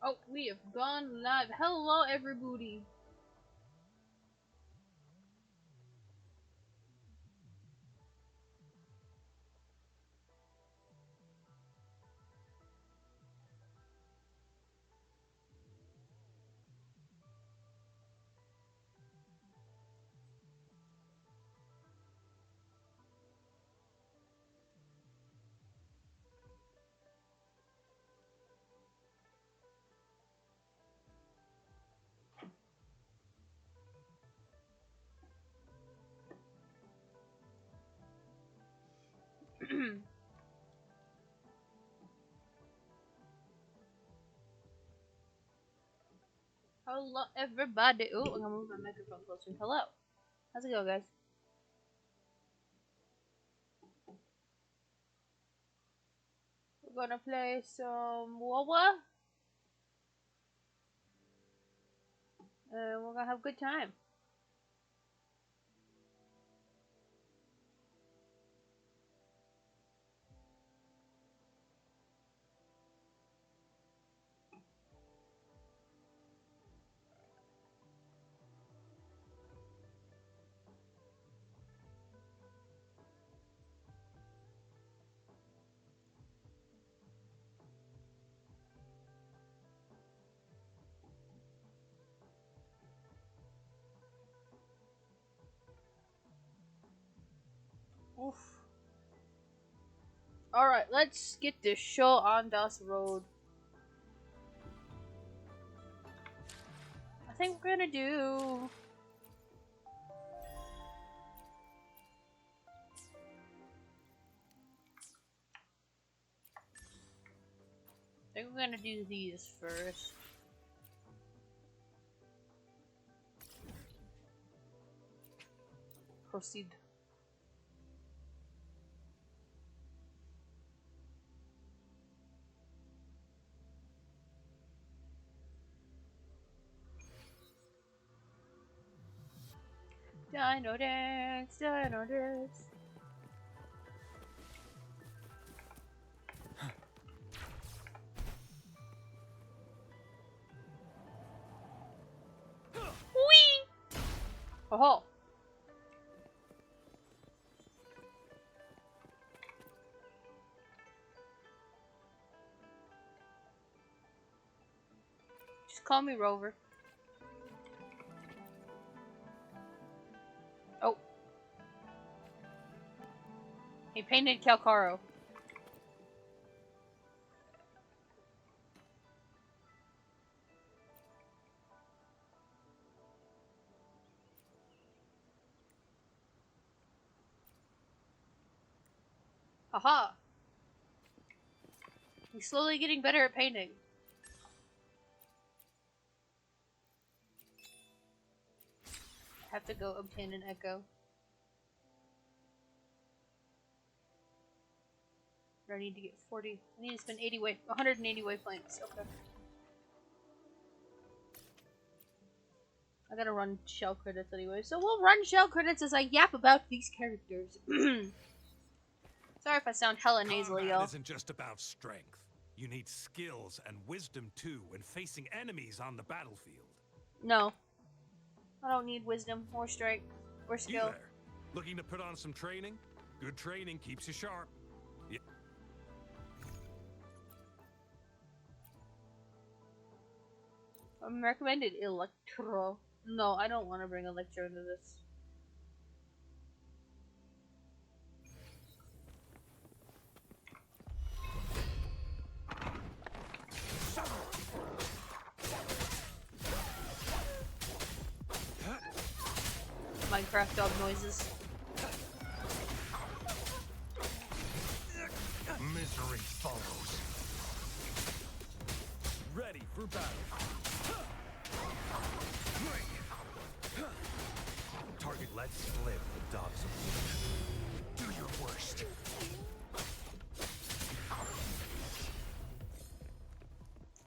Oh, we have gone live. Hello, everybody. Hello, everybody. Oh, I'm gonna move my microphone closer. Hello. How's it going, guys? We're gonna play some Wawa. And we're gonna have a good time. Oof. Alright, let's get this show on das road. I think we're gonna do... I think we're gonna do these first. Proceed. Dino dance, dino dance. Whee! Oh. Just call me Rover. Oh. He painted Calcaro. Haha. He's slowly getting better at painting. I have to go obtain an echo. I need to get 40. I need to spend 180 waypoints. Okay. I gotta run shell credits anyway, so we'll run shell credits as I yap about these characters. Sorry if I sound hella nasally, y'all. Isn't just about strength. You need skills and wisdom too when facing enemies on the battlefield. No. I don't need wisdom or strength or skill. You there? Looking to put on some training? Good training keeps you sharp. Yeah. Recommended Electro. No, I don't want to bring Electro into this. Minecraft dog noises. Misery follows. Ready for battle. Target lets slip the dogs of war. Do your worst.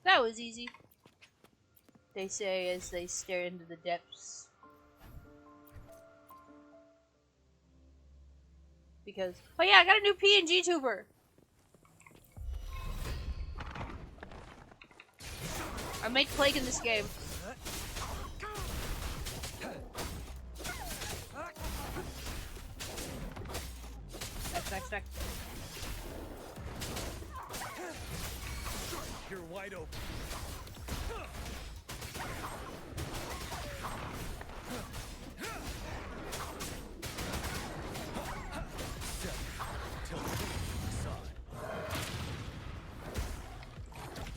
That was easy. They say as they stare into the depths. Because, oh yeah, I got a new PNG tuber. I made Plague in this game. Next. You're wide open.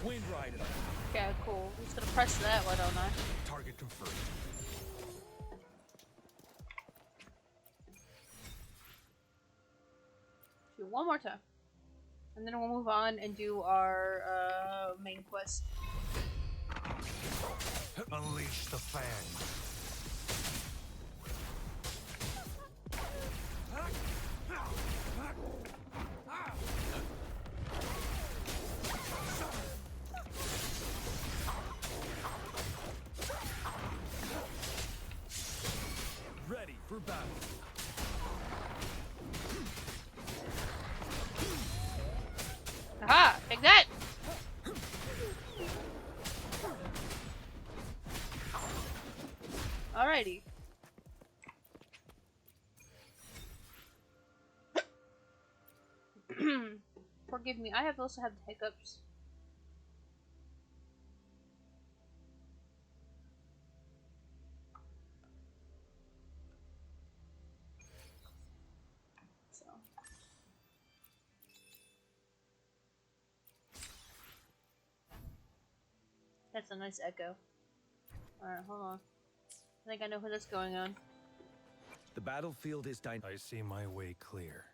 Wind rider. Okay, cool. I'm just gonna press that, why don't I? Target confirmed. Do one more time. And then we'll move on and do our main quest. Unleash the fangs. Ready for battle. Aha! Take that! Alrighty. Forgive me, I have also had hiccups. So. That's a nice echo. Alright, hold on. I think I know what's going on. The battlefield is dynamic. I see my way clear.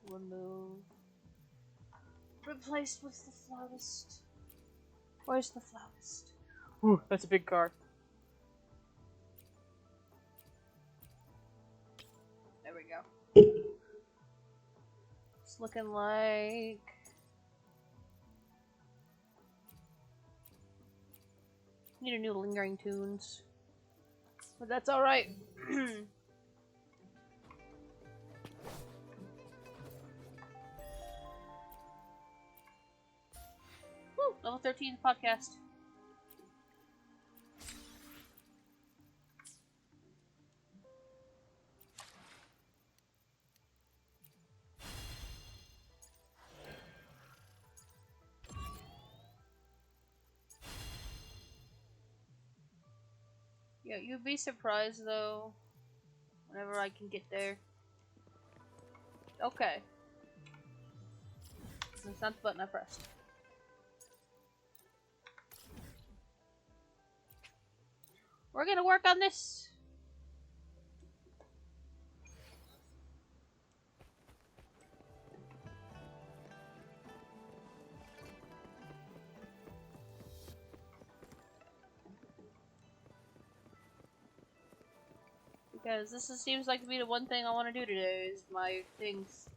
Remove. Replaced with the flautist. Where's the flautist? Ooh, that's a big car. There we go. It's looking like... Need a new lingering tunes. But that's alright. Woo! Level 13 podcast. Yeah, you'd be surprised though, whenever I can get there. Okay. That's not the button I pressed. We're gonna work on this. Because this seems like to be the one thing I want to do today is my things.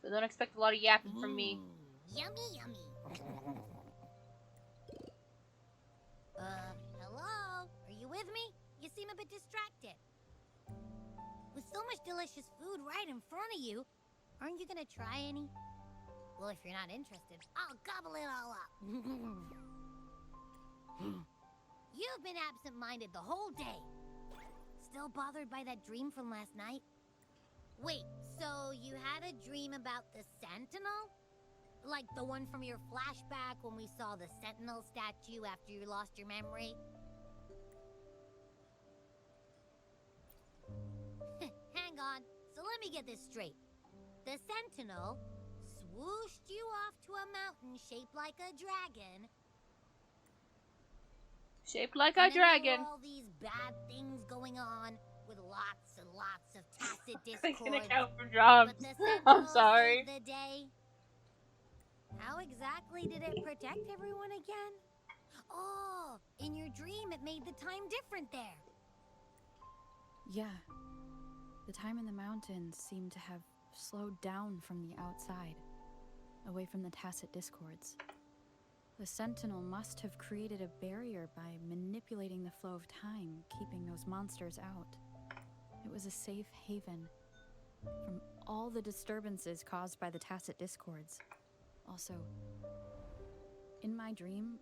So don't expect a lot of yapping from me. Yummy, yummy. Hello? Are you with me? You seem a bit distracted. With so much delicious food right in front of you, aren't you gonna try any? Well, if you're not interested, I'll gobble it all up. You've been absent-minded the whole day. Still bothered by that dream from last night? Wait, so you had a dream about the Sentinel? Like the one from your flashback when we saw the Sentinel statue after you lost your memory? Hang on, so let me get this straight. The Sentinel swooshed you off to a mountain shaped like a dragon. Shaped like a dragon. There were all these bad things going on with lots and lots of tacit I can discord. account for jobs. But the Sentinel I'm sorry. saved the day. How exactly did it protect everyone again? Oh, in your dream it made the time different there. Yeah. The time in the mountains seemed to have slowed down from the outside, away from the tacit discords. The Sentinel must have created a barrier by manipulating the flow of time, keeping those monsters out. It was a safe haven from all the disturbances caused by the tacit discords. Also, in my dream,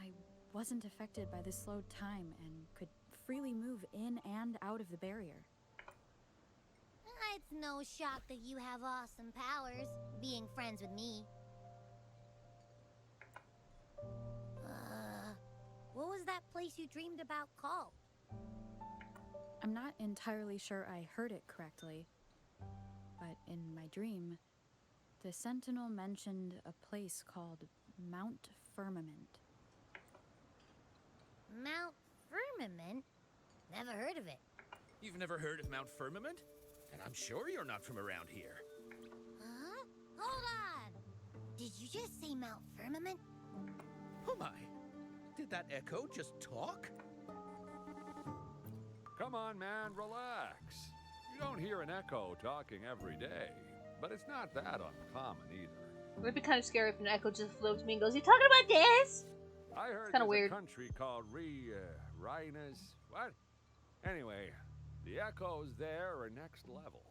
I wasn't affected by the slowed time and could freely move in and out of the barrier. It's no shock that you have awesome powers, being friends with me. What was that place you dreamed about called? I'm not entirely sure I heard it correctly, but in my dream, the Sentinel mentioned a place called Mount Firmament. Mount Firmament? Never heard of it. You've never heard of Mount Firmament? And I'm sure you're not from around here. Huh? Hold on! Did you just say Mount Firmament? Oh my! Did that echo just talk? Come on, man, relax. You don't hear an echo talking every day, but it's not that uncommon either. It would be kind of scary if an echo just flew up to me and goes, "You talking about this?" I heard kinda there's weird. a country called Rhinus. What? Anyway, the echoes there are next level.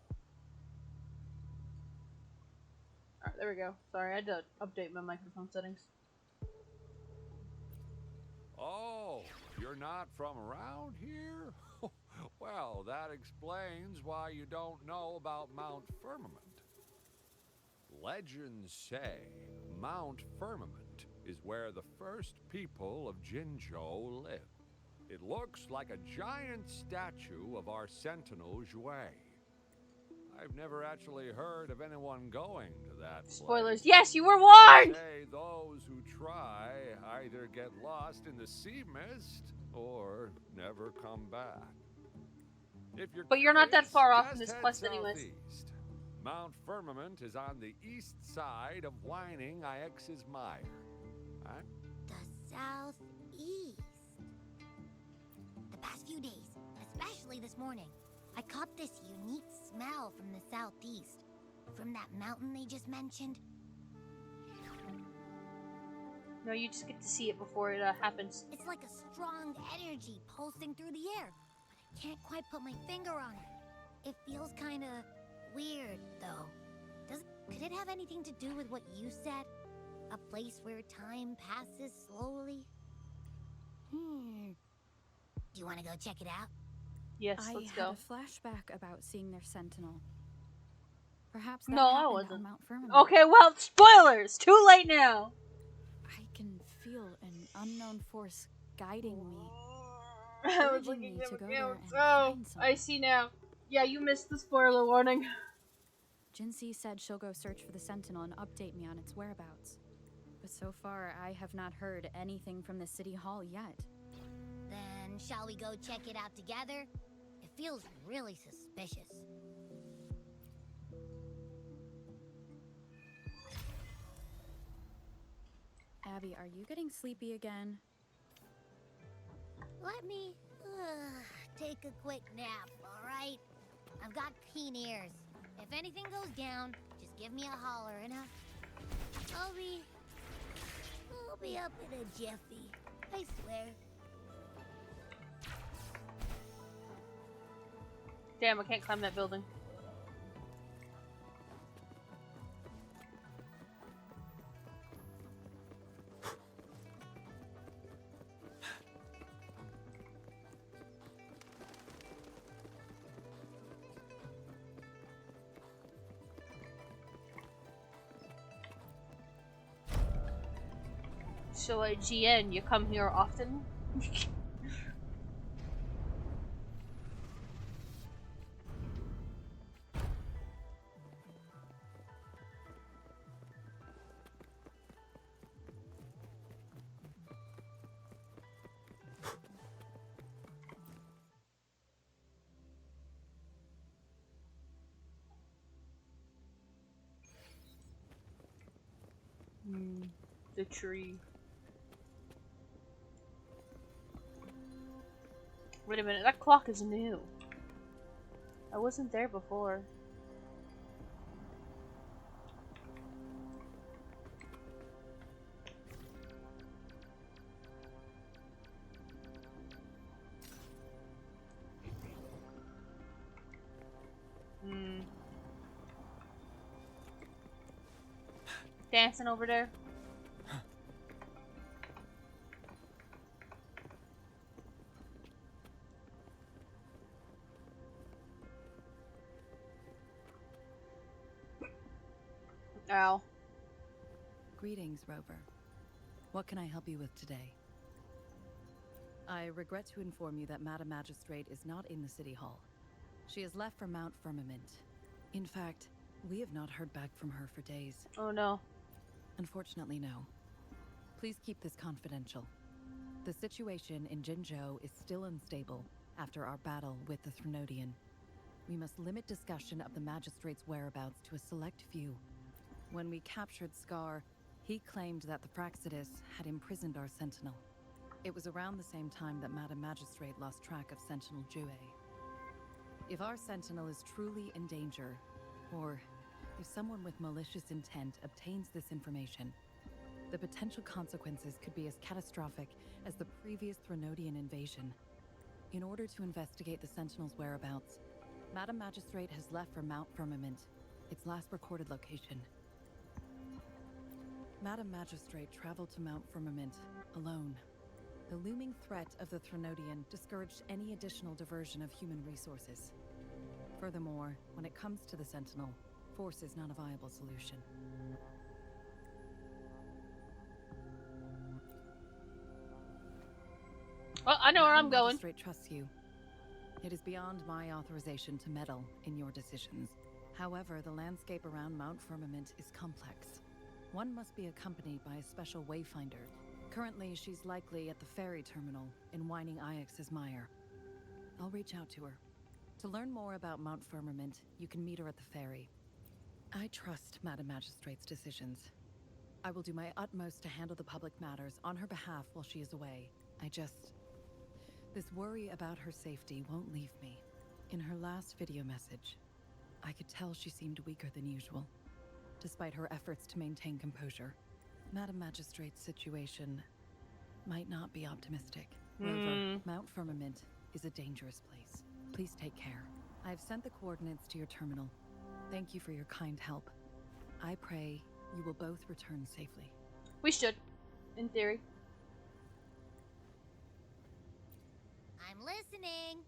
Alright, there we go. Sorry, I had to update my microphone settings. Oh, you're not from around here? Well, that explains why you don't know about Mount Firmament. Legends say Mount Firmament is where the first people of Jinzhou lived. It looks like a giant statue of our Sentinel Jue. I've never actually heard of anyone going to that place. Spoilers. Yes, you were warned! Say those who try either get lost in the sea mist or never come back. If you're But you're not that curious, far off just in this head quest anyways. southeast. Mount Firmament is on the east side of Whining Ix's Mire. Huh? The southeast. The past few days, especially this morning, I caught this unique smell from the southeast. From that mountain they just mentioned. No, you just get to see it before it happens. It's like a strong energy pulsing through the air, but I can't quite put my finger on it. It feels kind of weird, though. Could it have anything to do with what you said? A place where time passes slowly? Do you want to go check it out? Yes, I let's had go. a flashback about seeing their Sentinel. Perhaps that No, I happened wasn't. on Mount Firmament. Okay, well, spoilers! Too late now! I can feel an unknown force guiding me. I was urging looking me at to the go there notes. and Oh, find I something. see now. Yeah, you missed the spoiler warning. Jinxie said she'll go search for the Sentinel and update me on its whereabouts. But so far, I have not heard anything from the City Hall yet. Then shall we go check it out together? It feels really suspicious. Abby, are you getting sleepy again? Let me take a quick nap, alright? I've got keen ears. If anything goes down, just give me a holler and I'll be up in a jiffy. I swear. Damn, I can't climb that building. So, GN, you come here often? The tree. Wait a minute, that clock is new. I wasn't there before. Dancing over there. Ow. Greetings, Rover. What can I help you with today? I regret to inform you that Madam Magistrate is not in the City Hall. She has left for Mount Firmament. In fact, we have not heard back from her for days. Oh no. Unfortunately, no. Please keep this confidential. The situation in Jinzhou is still unstable after our battle with the Threnodian. We must limit discussion of the Magistrate's whereabouts to a select few. When we captured Scar, he claimed that the Praxidus had imprisoned our Sentinel. It was around the same time that Madam Magistrate lost track of Sentinel Jue. If our Sentinel is truly in danger, or if someone with malicious intent obtains this information, the potential consequences could be as catastrophic as the previous Threnodian invasion. In order to investigate the Sentinel's whereabouts, Madam Magistrate has left for Mount Firmament, its last recorded location. Madam Magistrate traveled to Mount Firmament alone. The looming threat of the Threnodian discouraged any additional diversion of human resources. Furthermore, when it comes to the Sentinel, force is not a viable solution. Well, I know where I'm Madam going. Magistrate trusts you. It is beyond my authorization to meddle in your decisions. However, the landscape around Mount Firmament is complex. One must be accompanied by a special wayfinder. Currently, she's likely at the ferry terminal in Whining Ix's Mire. I'll reach out to her. To learn more about Mount Firmament, you can meet her at the ferry. I trust Madam Magistrate's decisions. I will do my utmost to handle the public matters on her behalf while she is away. This worry about her safety won't leave me. In her last video message, I could tell she seemed weaker than usual, despite her efforts to maintain composure. Madam Magistrate's situation might not be optimistic. However, Mount Firmament is a dangerous place. Please take care. I've sent the coordinates to your terminal. Thank you for your kind help. I pray you will both return safely. We should, in theory. I'm listening.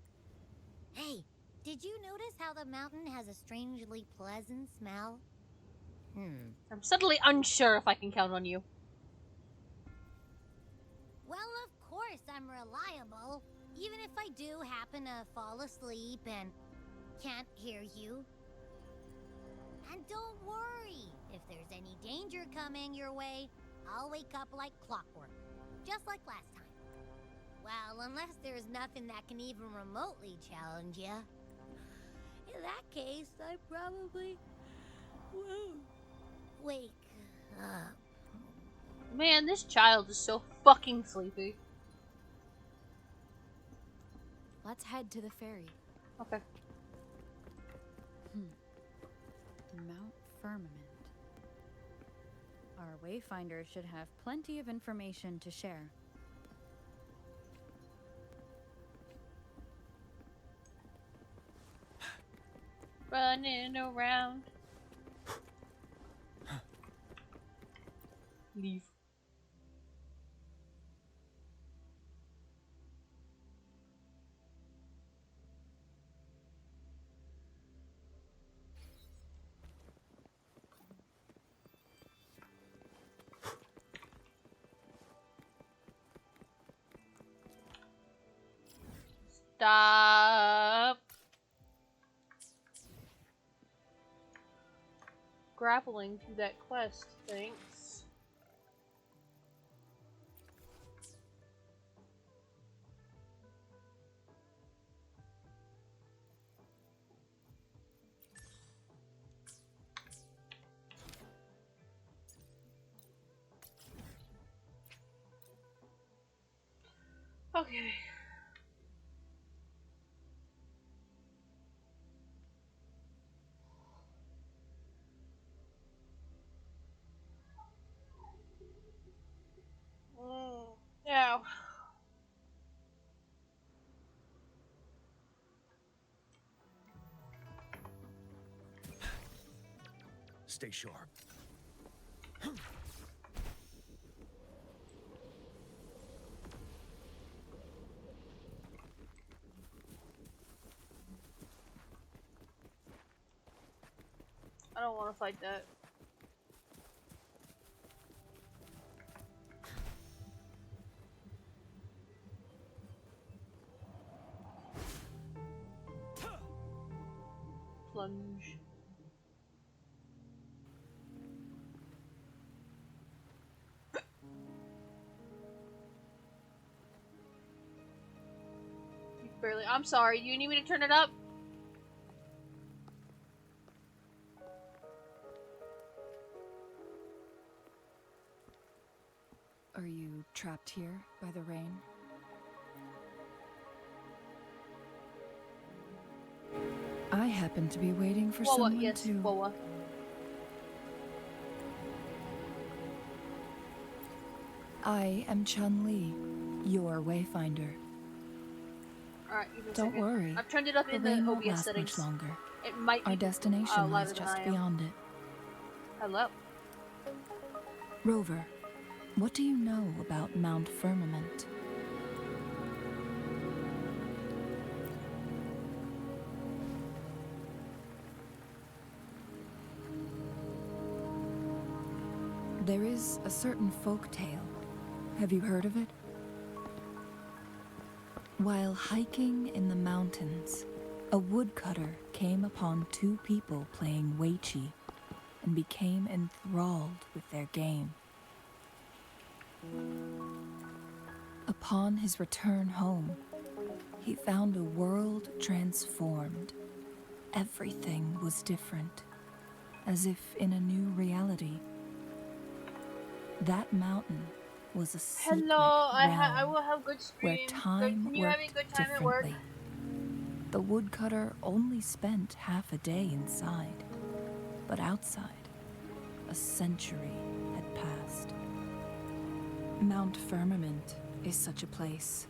Hey, did you notice how the mountain has a strangely pleasant smell? I'm suddenly unsure if I can count on you. Well, of course I'm reliable. Even if I do happen to fall asleep and can't hear you. And don't worry, if there's any danger coming your way, I'll wake up like clockwork, just like last time. Well, unless there's nothing that can even remotely challenge you. In that case, I probably won't wake up. Man, this child is so fucking sleepy. Let's head to the ferry. Okay. Mount Firmament. Our wayfinder should have plenty of information to share. Running around. Leave. Stop. Grappling to that quest, thanks. Okay. Stay sharp. I don't want to fight that. Plunge. Barely. I'm sorry. Do you need me to turn it up? Are you trapped here by the rain? I happen to be waiting for someone yes, to... Boa. I am Chun-Li, your wayfinder. Alright, give me a Don't second. worry. I've turned it up in The the rain won't OBS last settings. much longer. It might be Our destination louder lies than just I am. beyond it. Hello. Rover, what do you know about Mount Firmament? There is a certain folk tale. Have you heard of it? While hiking in the mountains, a woodcutter came upon two people playing Weiqi and became enthralled with their game. Upon his return home, he found a world transformed. Everything was different, as if in a new reality. That mountain was a secret Hello, I realm will have good where stream. time Can you have a worked good time at work? differently. The woodcutter only spent half a day inside, but outside, a century had passed. Mount Firmament is such a place.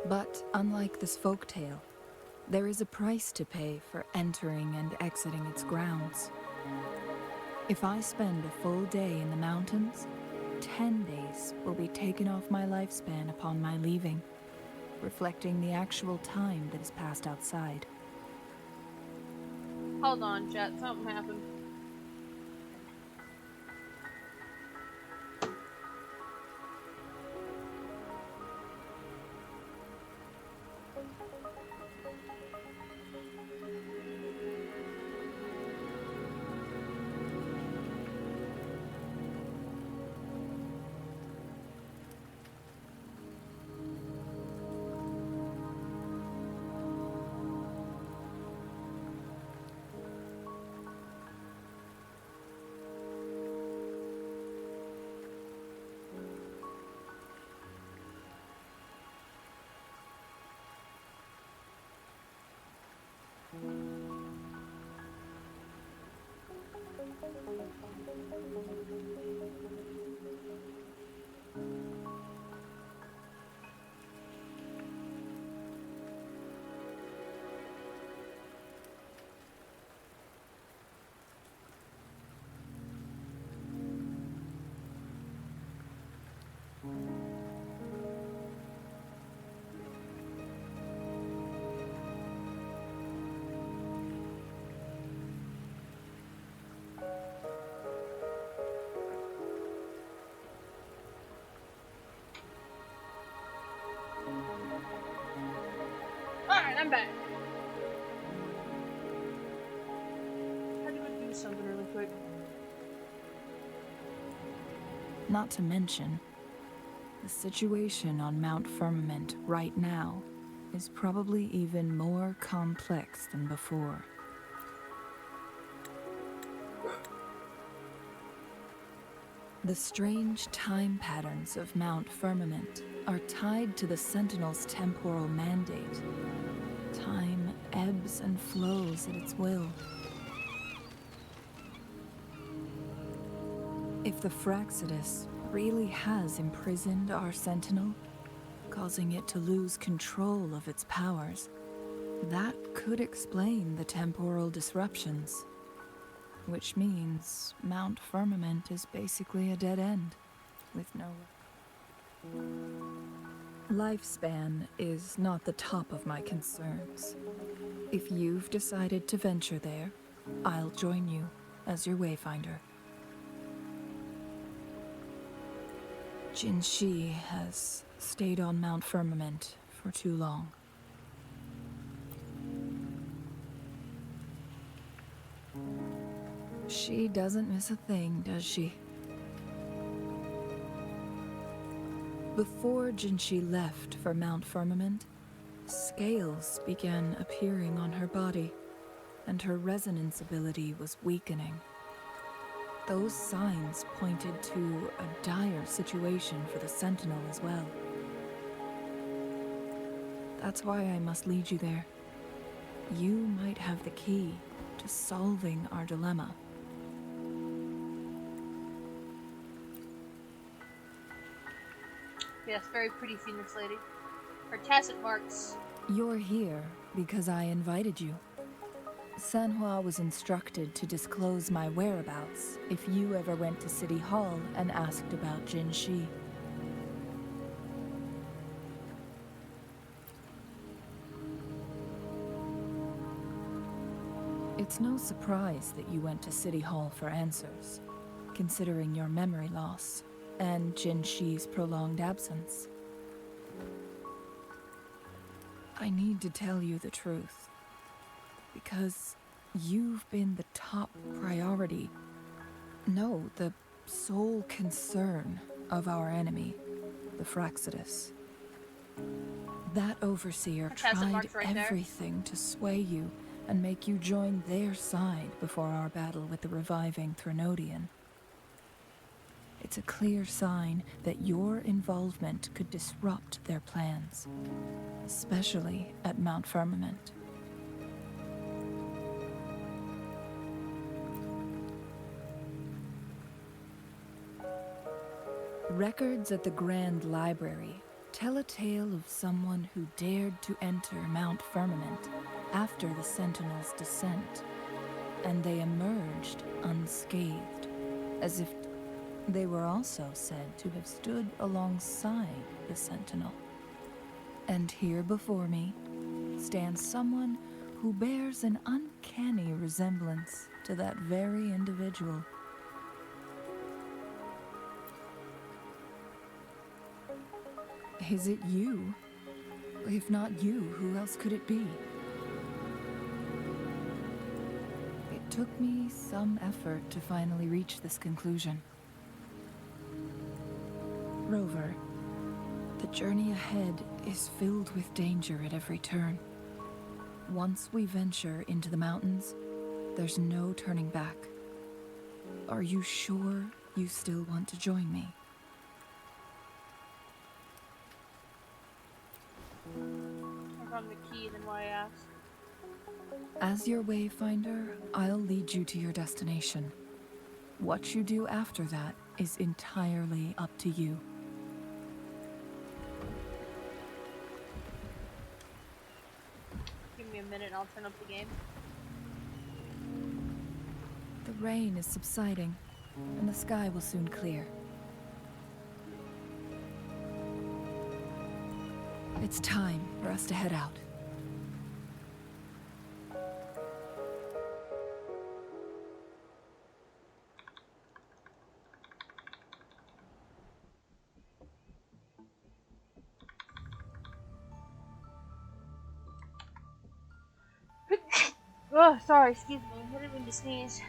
But unlike this folktale, there is a price to pay for entering and exiting its grounds. If I spend a full day in the mountains, 10 days will be taken off my lifespan upon my leaving, reflecting the actual time that is passed outside. Hold on, chat. Something happened. Alright, I'm back. How do I do something really quick? Not to mention, the situation on Mount Firmament right now is probably even more complex than before. The strange time patterns of Mount Firmament are tied to the Sentinel's temporal mandate. Time ebbs and flows at its will. If the Fraxidus really has imprisoned our Sentinel, causing it to lose control of its powers, that could explain the temporal disruptions which means Mount Firmament is basically a dead end, with no lifespan is not the top of my concerns. If you've decided to venture there, I'll join you as your wayfinder. Jin Shi has stayed on Mount Firmament for too long. She doesn't miss a thing, does she? Before Jinshi left for Mount Firmament, scales began appearing on her body, and her resonance ability was weakening. Those signs pointed to a dire situation for the Sentinel as well. That's why I must lead you there. You might have the key to solving our dilemma. Yes, very pretty Phoenix Lady. Her tacit marks. You're here because I invited you. Sanhua was instructed to disclose my whereabouts if you ever went to City Hall and asked about Jin Shi. It's no surprise that you went to City Hall for answers, considering your memory loss and Jin Shi's prolonged absence. I need to tell you the truth, because you've been the top priority, no, the sole concern of our enemy, the Fraxidus. That overseer tried everything to sway you and make you join their side before our battle with the reviving Threnodian. It's a clear sign that your involvement could disrupt their plans, especially at Mount Firmament. Records at the Grand Library tell a tale of someone who dared to enter Mount Firmament after the Sentinel's descent, and they emerged unscathed, as if they were also said to have stood alongside the Sentinel. And here before me stands someone who bears an uncanny resemblance to that very individual. Is it you? If not you, who else could it be? It took me some effort to finally reach this conclusion. Rover, the journey ahead is filled with danger at every turn. Once we venture into the mountains, there's no turning back. Are you sure you still want to join me? I found the key, then why I asked. As your wayfinder, I'll lead you to your destination. What you do after that is entirely up to you. Give me a minute and I'll turn up the game. The rain is subsiding, and the sky will soon clear. It's time for us to head out. Oh, sorry, excuse me. I didn't mean to sneeze.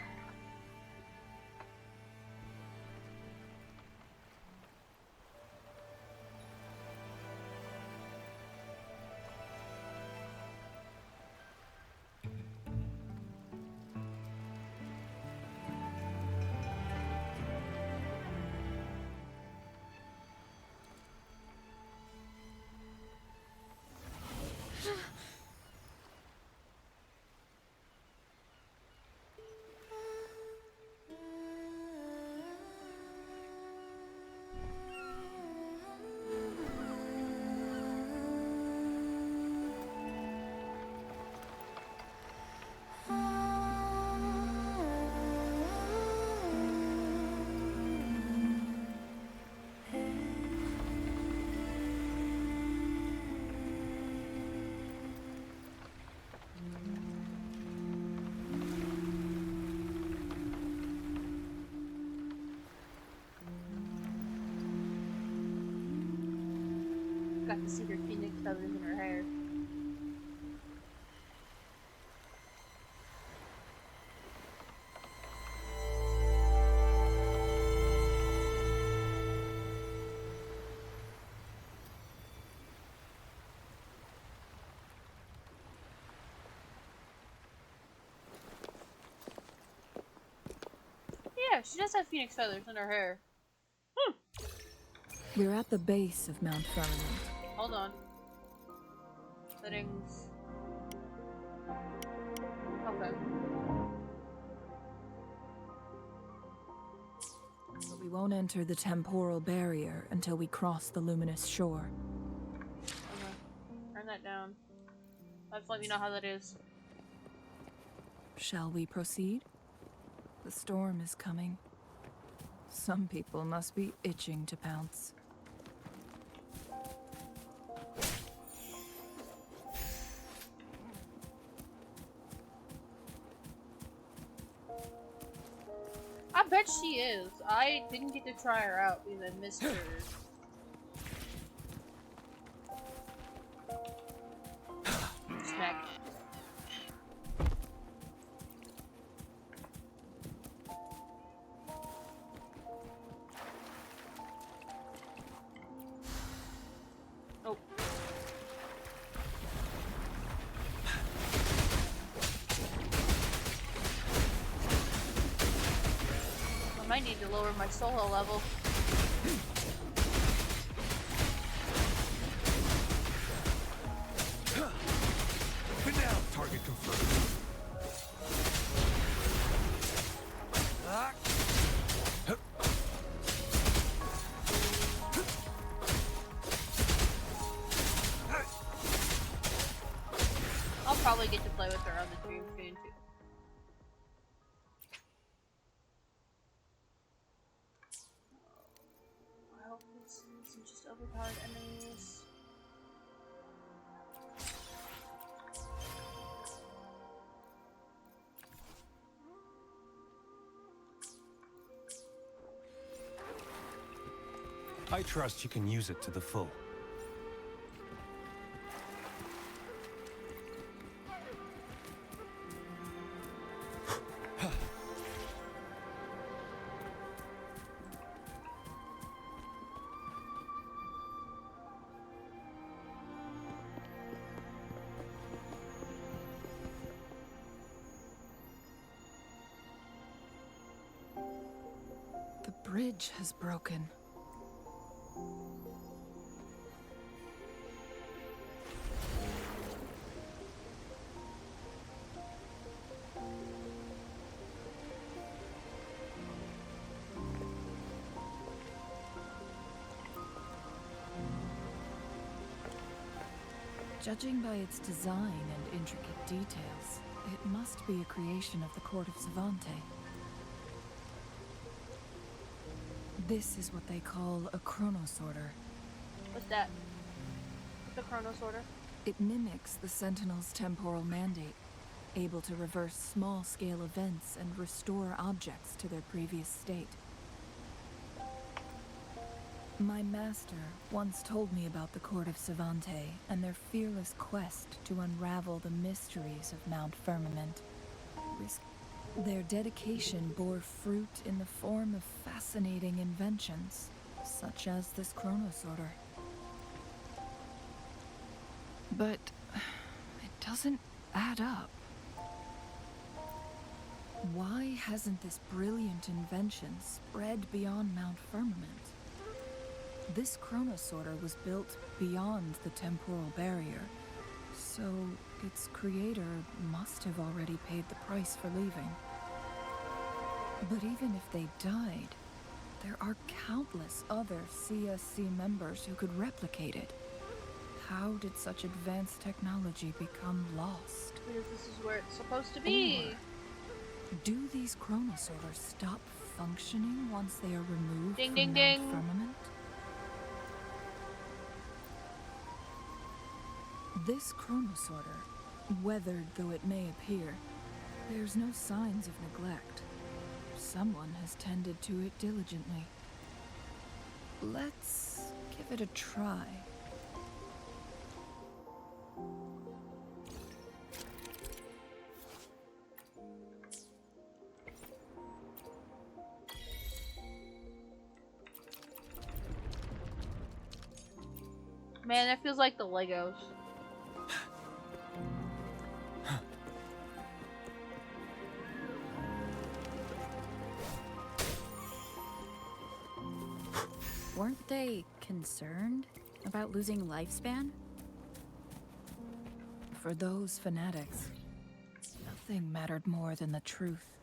got the secret phoenix feathers in her hair. Yeah, she does have phoenix feathers in her hair. We're at the base of Mount Firmament. Hold on. Settings. Okay. But we won't enter the temporal barrier until we cross the luminous shore. Okay. Turn that down. Let's let me know how that is. Shall we proceed? The storm is coming. Some people must be itching to pounce. I bet she is. I didn't get to try her out because I missed her. Smack. Oh. I might need to lower my solo level. But now, target confirmed. I'll probably get to play with her on the dream soon too. I hope this isn't just overpowered enemies. I trust you can use it to the full. The bridge has broken. Judging by its design and intricate details, it must be a creation of the court of Savante. This is what they call a chronosorter. What's that? What's a chronosorter? It mimics the Sentinel's temporal mandate, able to reverse small-scale events and restore objects to their previous state. My master once told me about the court of Savante and their fearless quest to unravel the mysteries of Mount Firmament. Their dedication bore fruit in the form of fascinating inventions, such as this chronosorter. But it doesn't add up. Why hasn't this brilliant invention spread beyond Mount Firmament? This chronosorter was built beyond the temporal barrier, so its creator must have already paid the price for leaving. But even if they died, there are countless other CSC members who could replicate it. How did such advanced technology become lost? Because this is where it's supposed to be. Or do these chronosorters stop functioning once they are removed Ding, from ding, Mount ding. Firmament? This chronosorter, weathered though it may appear, bears no signs of neglect. Someone has tended to it diligently. Let's give it a try. Man, that feels like the Legos. Weren't they concerned about losing lifespan? For those fanatics, nothing mattered more than the truth.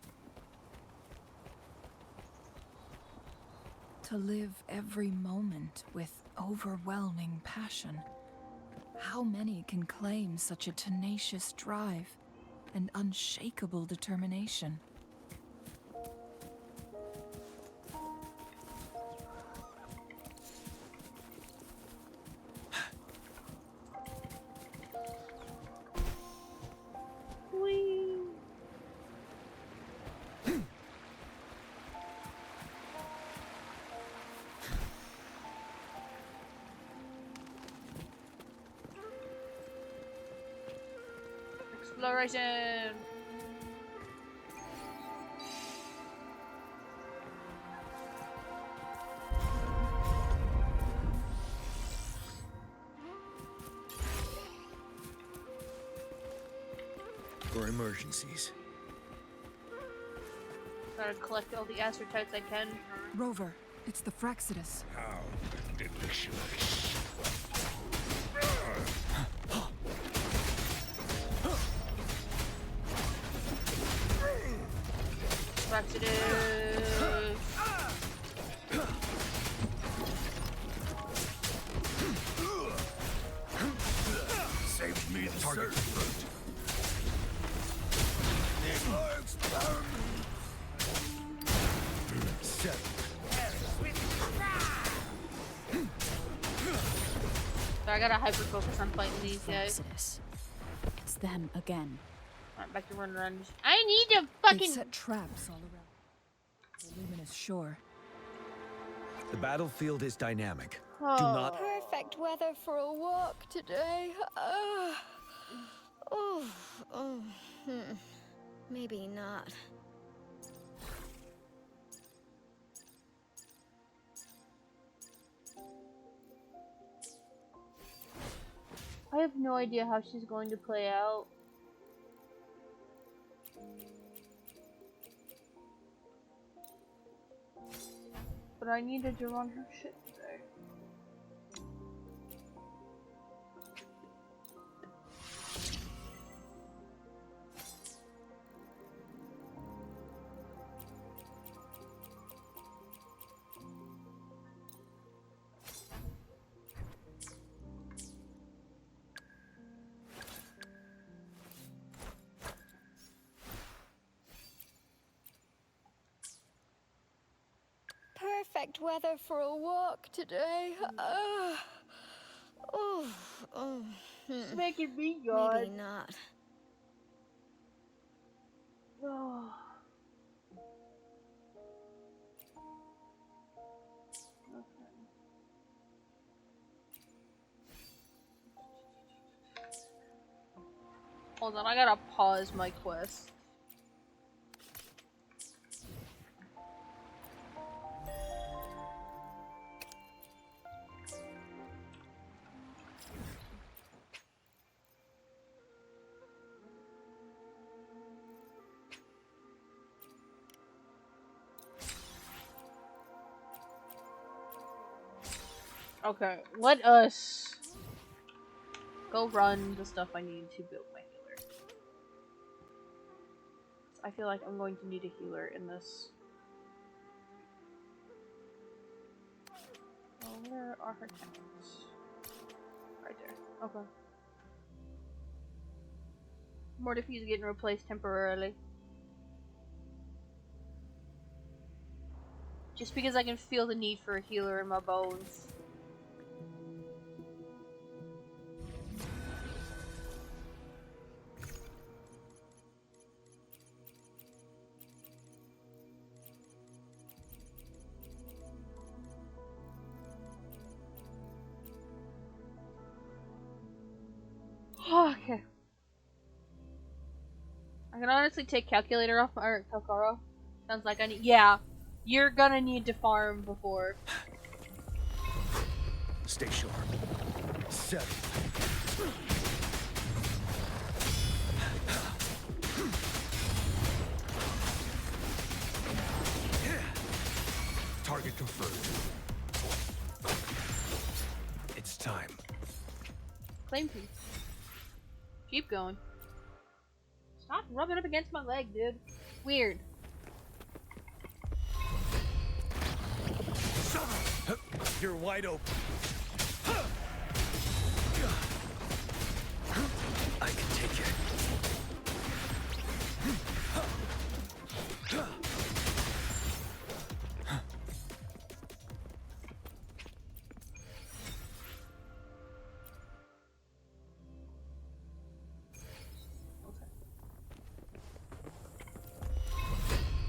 To live every moment with overwhelming passion. How many can claim such a tenacious drive and unshakable determination? Whee! Exploration! For emergencies. Gotta collect all the acertites I can. Rover, it's the Fraxidus. How delicious. Fraxidus! Save me the target fruit. So I gotta hyper focus on fighting these guys. Exodus. It's them again. Alright, back to run. I need to They've fucking. set traps all around the luminous shore. The battlefield is dynamic. Oh. Do not. Perfect weather for a walk today. Maybe not. I have no idea how she's going to play out. But I needed to run her shit today. Perfect weather for a walk today. It's making me Maybe yawn. not. Oh. Okay. Hold on, I gotta pause my quest. Okay, let us go run the stuff I need to build my healer. I feel like I'm going to need a healer in this. Oh, where are her tanks? Right there. Okay. Mortifee's getting replaced temporarily. Just because I can feel the need for a healer in my bones. Okay. I can honestly take calculator off or Calcaro. Sounds like I need. Yeah, you're gonna need to farm before. Stay sharp. 7. Target confirmed. It's time. Claim piece. Keep going. Stop rubbing up against my leg, dude. Weird. You're wide open. I can take it.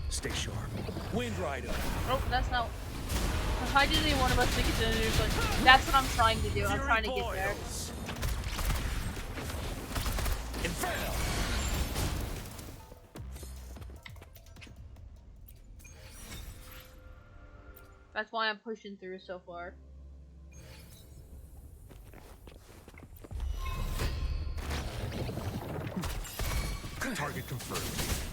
Stay sharp. Wind Rider. Oh, that's not. Why did any one of us think it's gonna do? But that's what I'm trying to do. I'm trying to get there. Inferno. That's why I'm pushing through so far. Target confirmed.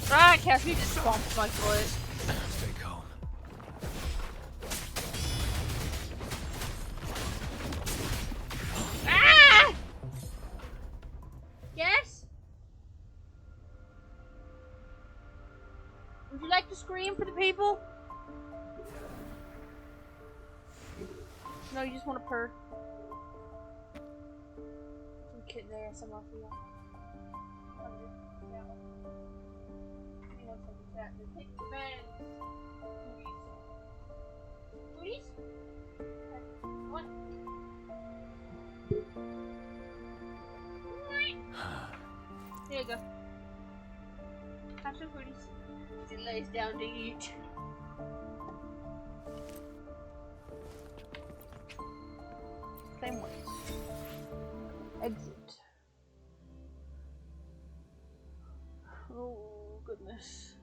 Ah, Cassie just bumped my foot. Stay calm. Ah! Yes? Would you like to scream for the people? No, you just want to purr. Some kid there, some off you. Take the bed. Booties? What? There you go. Have some booties. He lays down to eat. Same way. Exit. Oh, goodness.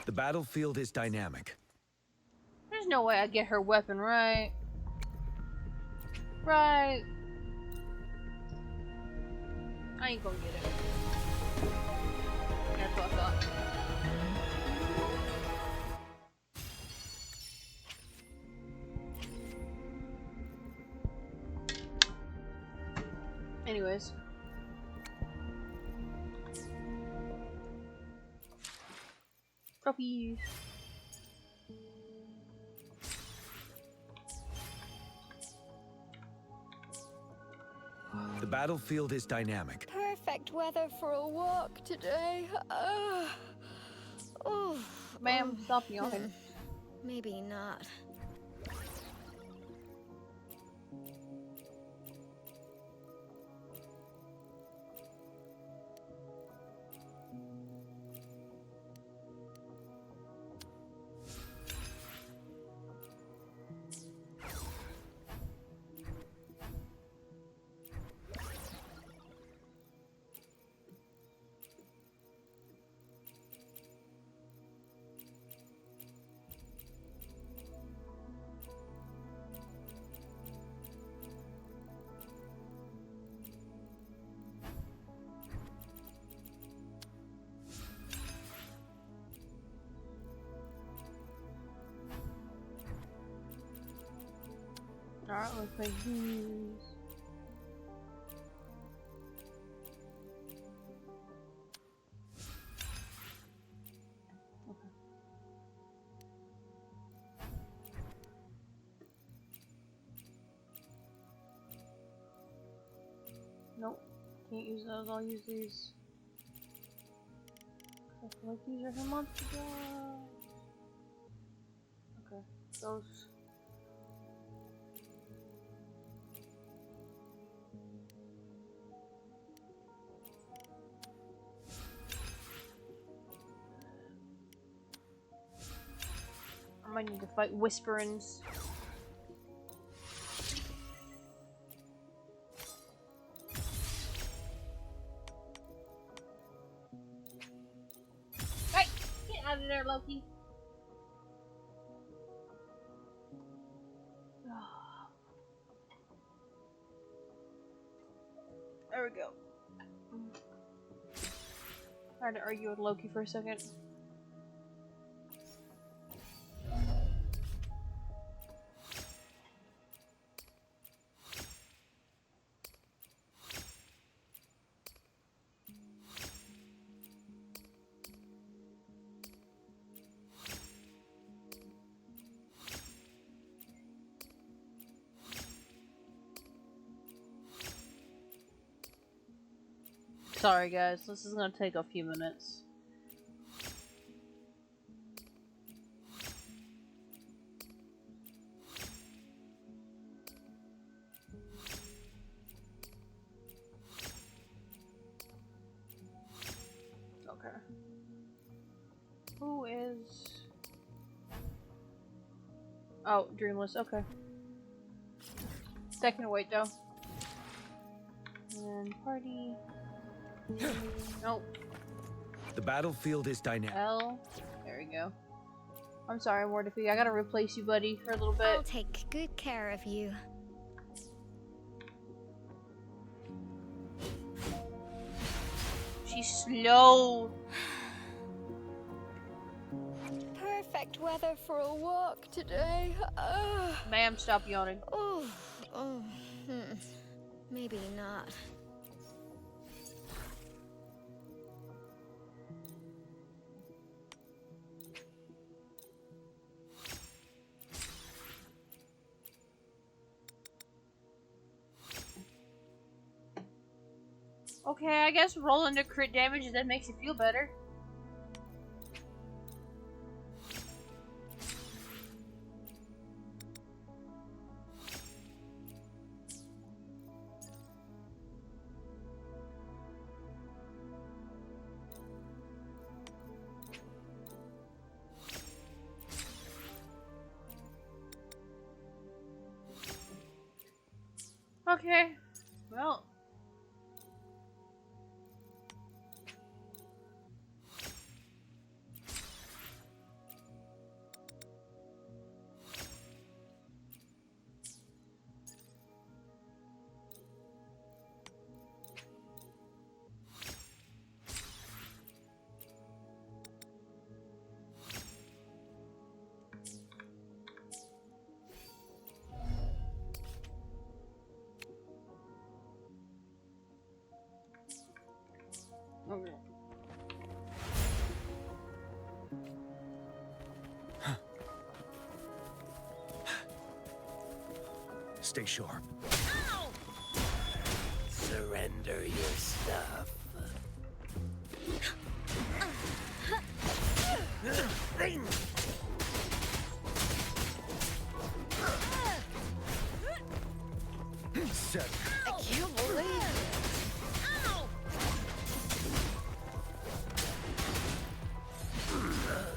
The battlefield is dynamic. There's no way I get her weapon right. Right. I ain't gonna get it. That's what I thought. Anyways. Trophies. The battlefield is dynamic. Perfect weather for a walk today. Oh, Ma'am, stop yawning. maybe not. Alright, let's make these. Okay. Nope. Can't use those, I'll use these. I feel like these are from months ago. Okay, those. I might need to fight whisperings. Hey, get out of there, Loki. There we go. Tried to argue with Loki for a second. Sorry guys, this is gonna take a few minutes. Okay. Who is... Oh, Dreamless, okay. That can wait though. And party... Nope. The battlefield is dynamic. L. There we go. I'm sorry, Mortifi. I gotta replace you, buddy, for a little bit. I'll take good care of you. She's slow. Perfect weather for a walk today. Ma'am, stop yawning. Oh, maybe not. Okay, I guess rolling the crit damage that makes you feel better. Okay, well. Okay. Stay sharp. Surrender your stuff. Set. I can't believe it.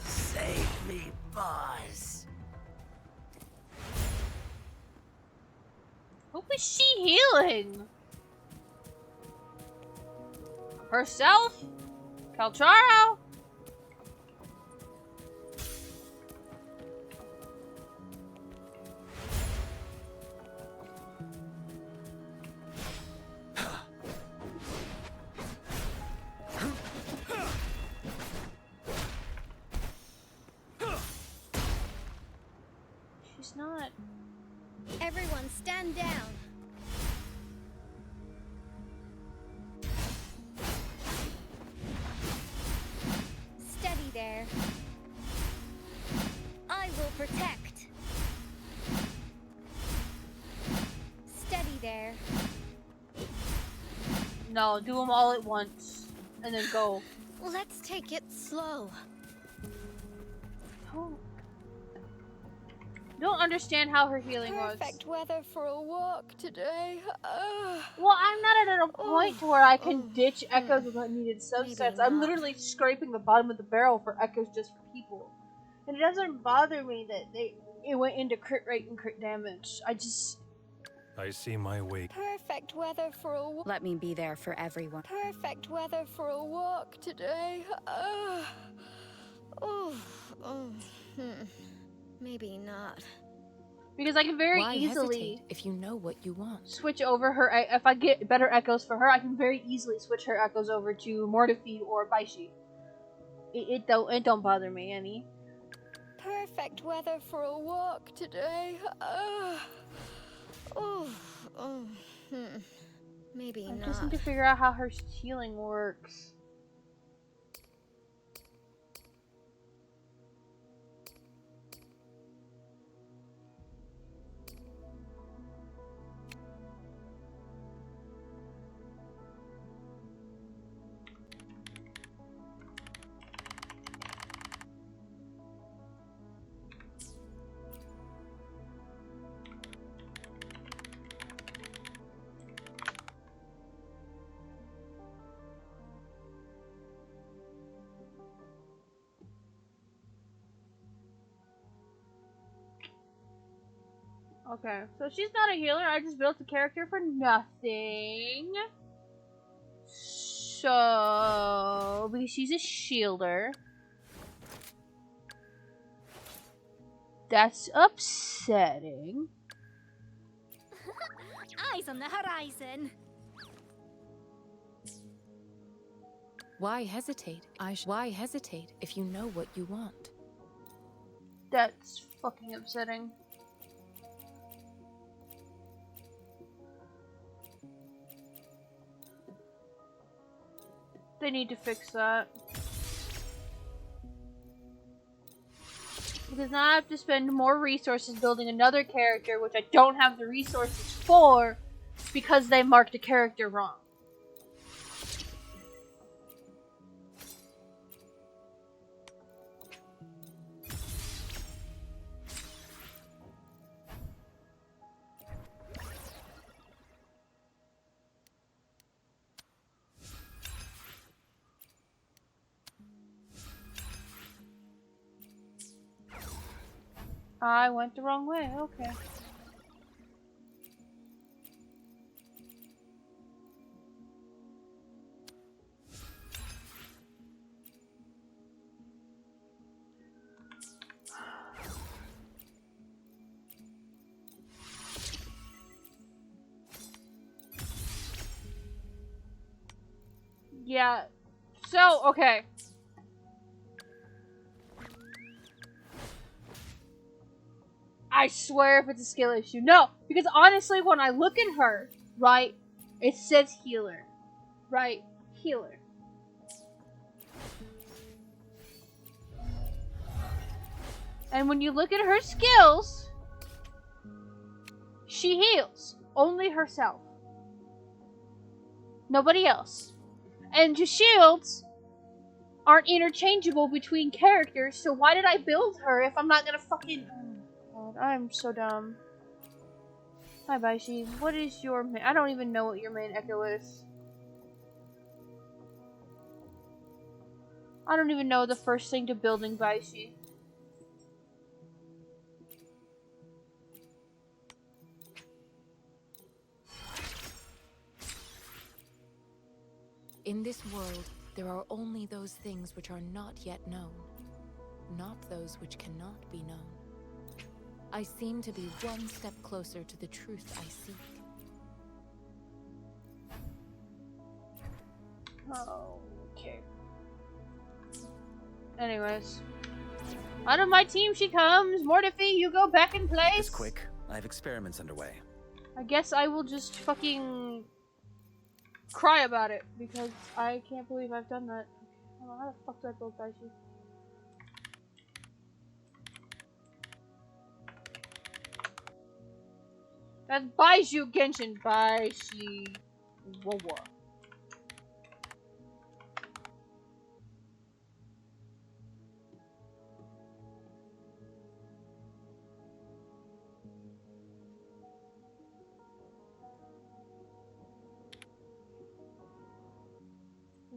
Save me, boss. Who is she healing? Herself? Calcharo? She's not. Everyone stand down. Steady there. I will protect. Steady there. No, do them all at once. And then go. Let's take it slow. Oh. Don't understand how her healing Perfect works. weather for a walk today. Well, I'm not at a point to where I can ditch echoes without needed subsets. I'm literally scraping the bottom of the barrel for echoes just for people. And it doesn't bother me that it went into crit rate and crit damage. I see my way. Perfect weather for a walk. Let me be there for everyone. Perfect weather for a walk today. Maybe not. Because I can very Why easily hesitate if you know what you want? switch over her. If I get better echoes for her, I can very easily switch her echoes over to Mortifi or Baishi. It don't bother me any. Perfect weather for a walk today. Maybe I not. just need to figure out how her healing works. Okay, so she's not a healer. I just built a character for nothing. So, because she's a shielder. That's upsetting. Eyes on the horizon. Why hesitate? Why hesitate if you know what you want? That's fucking upsetting. They need to fix that. Because now I have to spend more resources building another character, which I don't have the resources for, because they marked a character wrong. I went the wrong way, okay. Yeah, so, okay. I swear if it's a skill issue. No, because honestly, when I look at her, right, it says healer. Right? Healer. And when you look at her skills, she heals. Only herself. Nobody else. And the shields aren't interchangeable between characters, so why did I build her if I'm not gonna fucking... God, I'm so dumb. Hi, Baishi. What is your main... I don't even know what your main echo is. I don't even know the first thing to building Baishi. In this world, there are only those things which are not yet known, not those which cannot be known. I seem to be one step closer to the truth I seek. Okay. Anyways. Out of my team she comes! Mortifi, you go back in place! It's quick. I have experiments underway. I guess I will just fucking... cry about it, because I can't believe I've done that. Oh, how the fuck do I build Baishi? That's Baishu Genshin. Baishi. Whoa.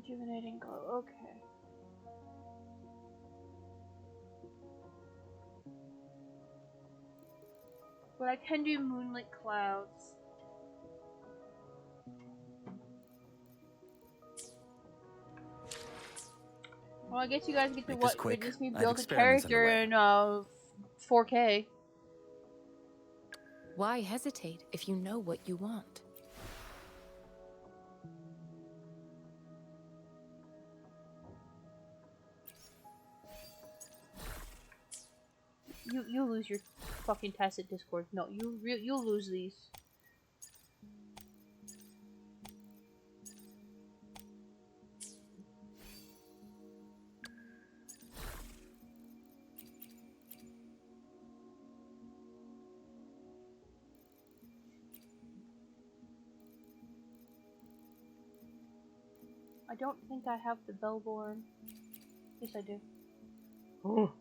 Rejuvenating glow, okay. But I can do moonlit clouds. Well, I guess you guys get to Make this quick. witness me I have build a experiments character underway. in 4K. Why hesitate if you know what you want? You lose your fucking tacit discord. No, you'll lose these. I don't think I have the Bellborn. Yes, I do. Oh.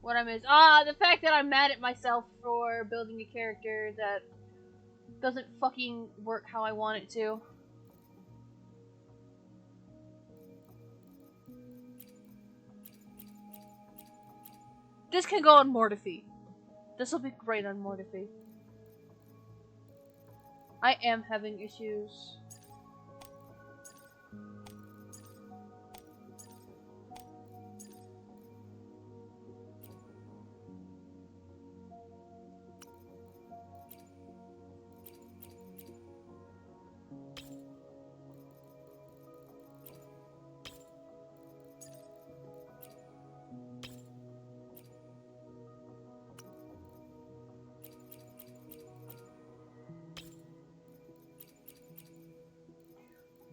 What I miss? The fact that I'm mad at myself for building a character that doesn't fucking work how I want it to. This can go on Mortifee. This will be great on Mortifee. I am having issues.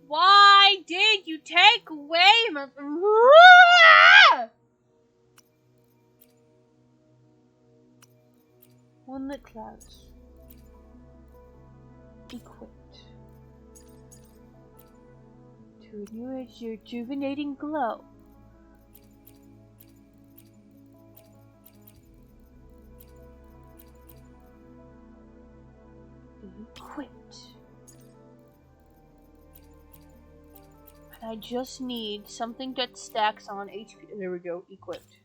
Why did you take away my... Moonlit clouds. Equipped. To renew its rejuvenating glow. Equipped. And I just need something that stacks on HP. There we go, equipped.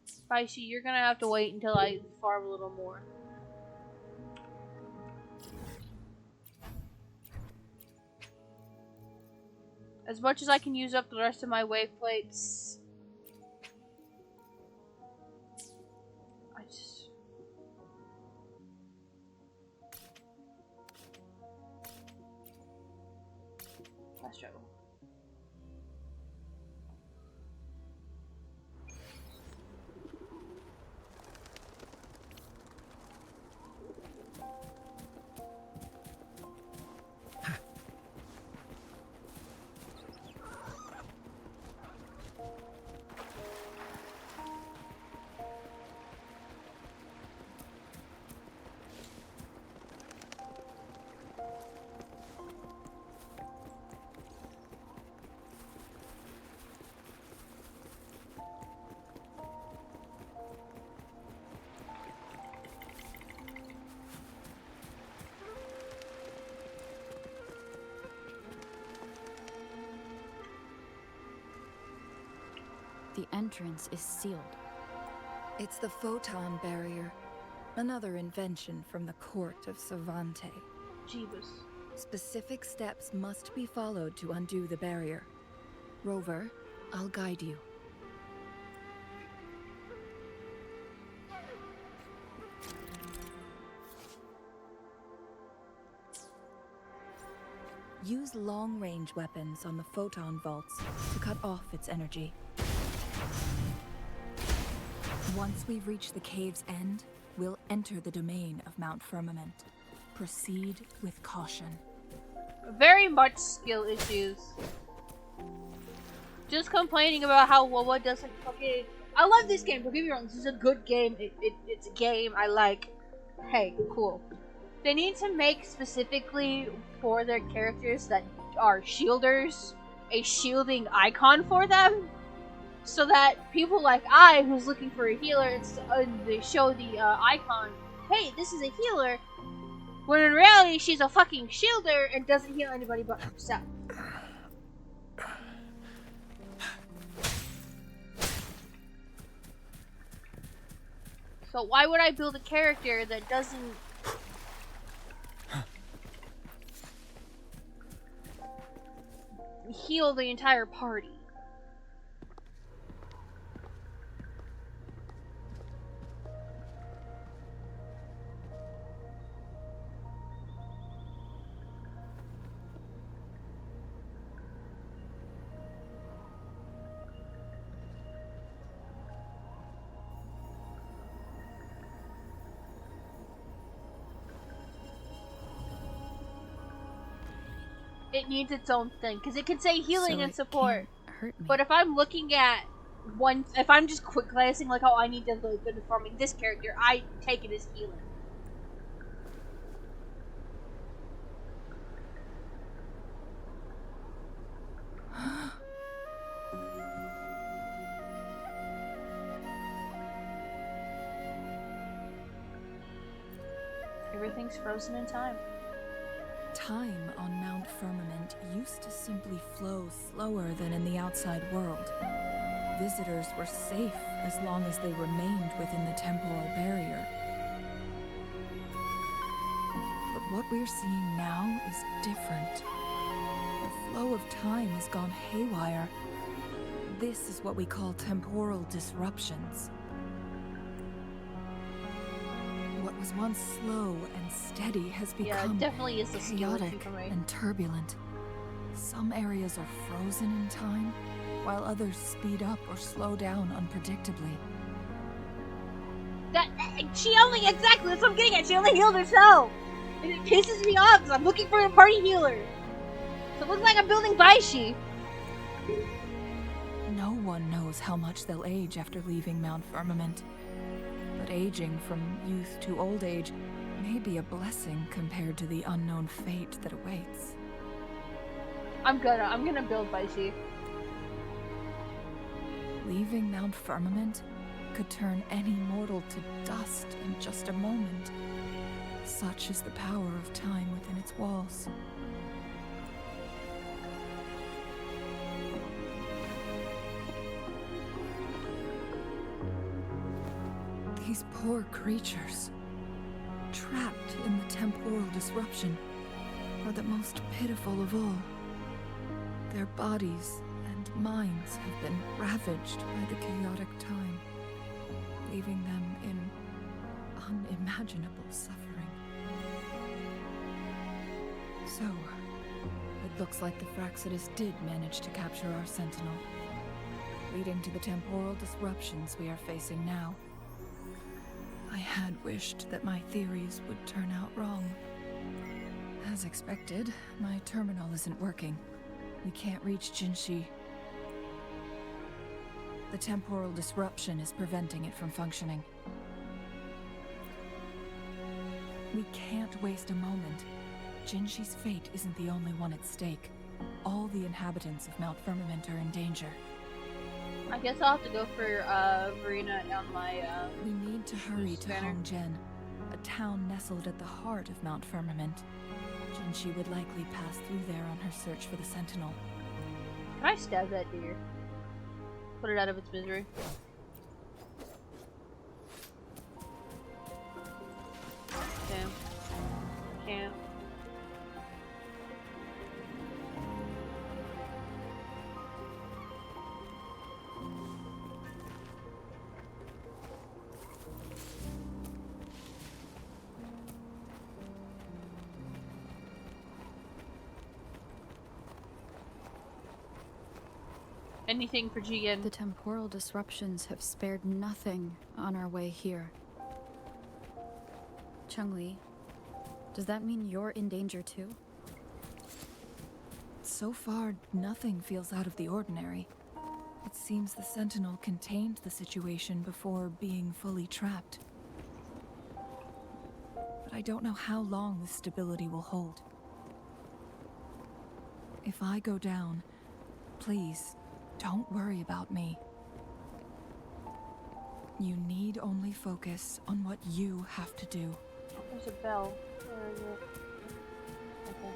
Spicy, you're gonna have to wait until I farm a little more. As much as I can use up the rest of my wave plates, I just... Fast travel. The entrance is sealed. It's the photon barrier, another invention from the court of Savante. Jeebus. Specific steps must be followed to undo the barrier. Rover, I'll guide you. Use long-range weapons on the photon vaults to cut off its energy. Once we reach the cave's end, we'll enter the domain of Mount Firmament. Proceed with caution. Very much skill issues. Just complaining about how Wawa doesn't fucking... I love this game, don't get me wrong, this is a good game, it's a game I like. Hey, cool. They need to make specifically for their characters that are shielders a shielding icon for them, so that people like I, who's looking for a healer, they show the icon, hey, this is a healer, when in reality she's a fucking shielder and doesn't heal anybody but herself. So why would I build a character that doesn't heal the entire party? It needs its own thing, because it can say healing So and it support. can't hurt me. But if I'm looking at one, if I'm just quick glancing like, oh, I need to look good farming this character, I take it as healing. Everything's frozen in time. Time on Mount Firmament used to simply flow slower than in the outside world. Visitors were safe as long as they remained within the temporal barrier. But what we're seeing now is different. The flow of time has gone haywire. This is what we call temporal disruptions. What was once slow and steady has become Yeah, it definitely is a skill issue chaotic for me. and turbulent. Some areas are frozen in time, while others speed up or slow down unpredictably. She only, exactly, that's what I'm getting at, she only healed herself! And it pisses me off, because I'm looking for a party healer. So it looks like I'm building Baishi. No one knows how much they'll age after leaving Mount Firmament. But aging from youth to old age may be a blessing compared to the unknown fate that awaits. I'm gonna build Baishi. Leaving Mount Firmament could turn any mortal to dust in just a moment. Such is the power of time within its walls. These poor creatures, trapped in the temporal disruption, are the most pitiful of all. Their bodies and minds have been ravaged by the chaotic time, leaving them in unimaginable suffering. So, it looks like the Fraxidus did manage to capture our Sentinel, leading to the temporal disruptions we are facing now. I had wished that my theories would turn out wrong. As expected, my terminal isn't working. We can't reach Jinshi. The temporal disruption is preventing it from functioning. We can't waste a moment. Jinshi's fate isn't the only one at stake. All the inhabitants of Mount Firmament are in danger. I guess I'll have to go for Verena on my We need to hurry to spanner. Hongjen, a town nestled at the heart of Mount Firmament. Jinshi would likely pass through there on her search for the Sentinel. Can I stab that deer? Put it out of its misery. Damn. Can't. Anything for Jigen. The temporal disruptions have spared nothing on our way here. Chungli, does that mean you're in danger too? So far, nothing feels out of the ordinary. It seems the Sentinel contained the situation before being fully trapped. But I don't know how long this stability will hold. If I go down, Please, don't worry about me. You need only focus on what you have to do. Oh, there's a bell. Where is it? Okay.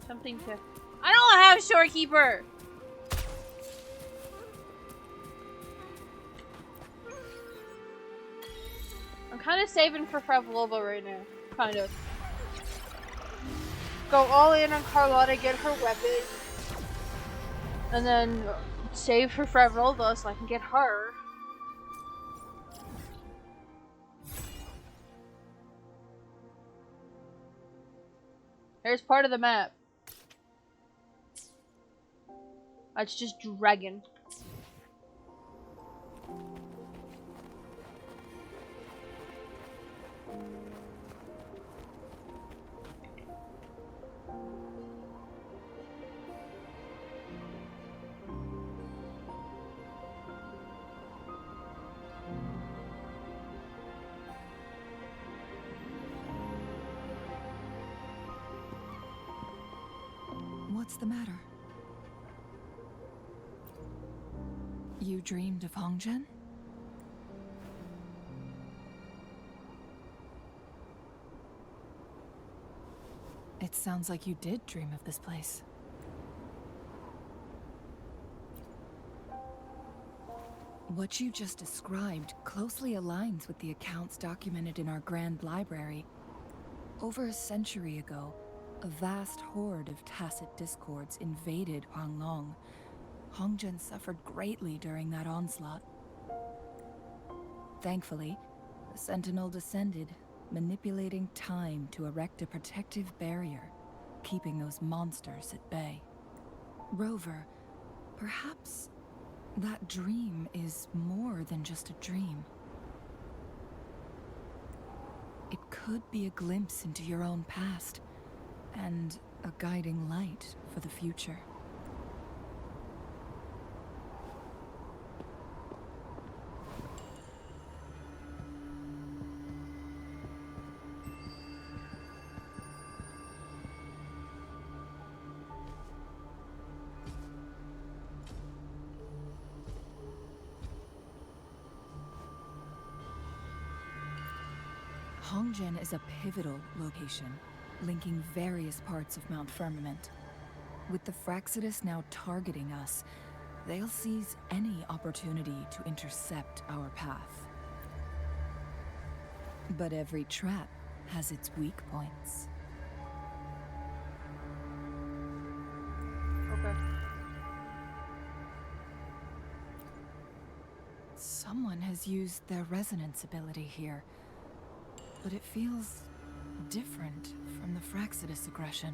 Something to... I don't have Shorekeeper! I'm kind of saving for Frevlova right now. Kind of. Go all in on Carlotta, get her weapon. And then save for Frevlova so I can get her. Here's part of the map. It's just dragon. What's the matter? You dreamed of Hongzhen? It sounds like you did dream of this place. What you just described closely aligns with the accounts documented in our Grand Library. Over a century ago, a vast horde of tacit discords invaded Huanglong. Hongzhen suffered greatly during that onslaught. Thankfully, the Sentinel descended, manipulating time to erect a protective barrier, keeping those monsters at bay. Rover, perhaps that dream is more than just a dream. It could be a glimpse into your own past, and a guiding light for the future. Hongzhen is a pivotal location, linking various parts of Mount Firmament. With the Fraxidus now targeting us, they'll seize any opportunity to intercept our path. But every trap has its weak points. Okay. Someone has used their resonance ability here, but it feels different from the Fraxidus aggression.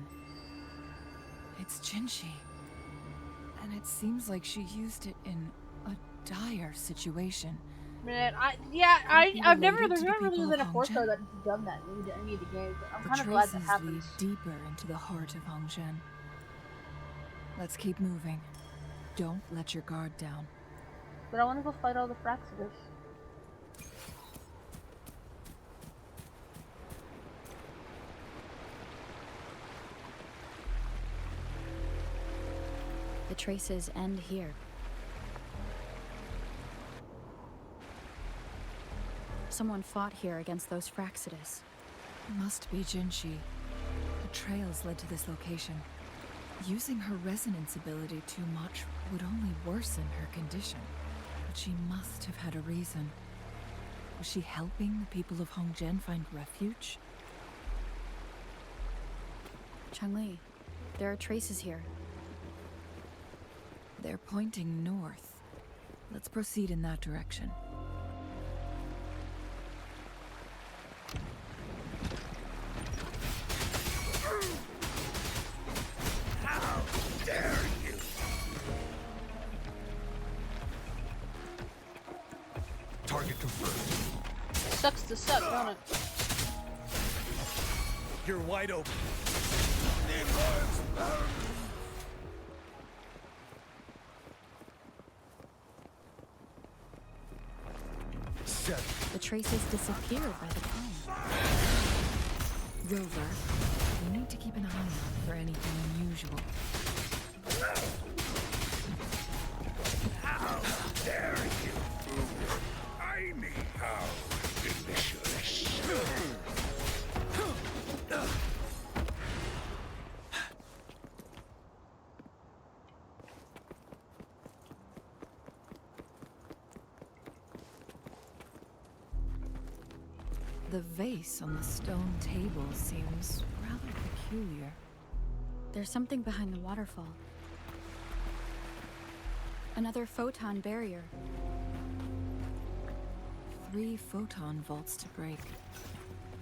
It's Jinshi, and it seems like she used it in a dire situation. Man, I've never, there's not really been a 4-star that's done that in any of the games. I'm kind of glad that happens. Lead deeper into the heart of Hongzhen. Let's keep moving. Don't let your guard down. But I want to go fight all the Fraxidus. The traces end here. Someone fought here against those Fraxidus. Must be Jinshi. The trails led to this location. Using her resonance ability too much would only worsen her condition. But she must have had a reason. Was she helping the people of Hongzhen find refuge? Changli, there are traces here. They're pointing north. Let's proceed in that direction. How dare you! Target confirmed. Sucks to suck, don't it? You're wide open. traces disappeared by the time. Rover, you need to keep an eye out for anything unusual. How dare you! I mean, how delicious! The vase on the stone table seems rather peculiar. There's something behind the waterfall. Another photon barrier. 3 photon vaults to break.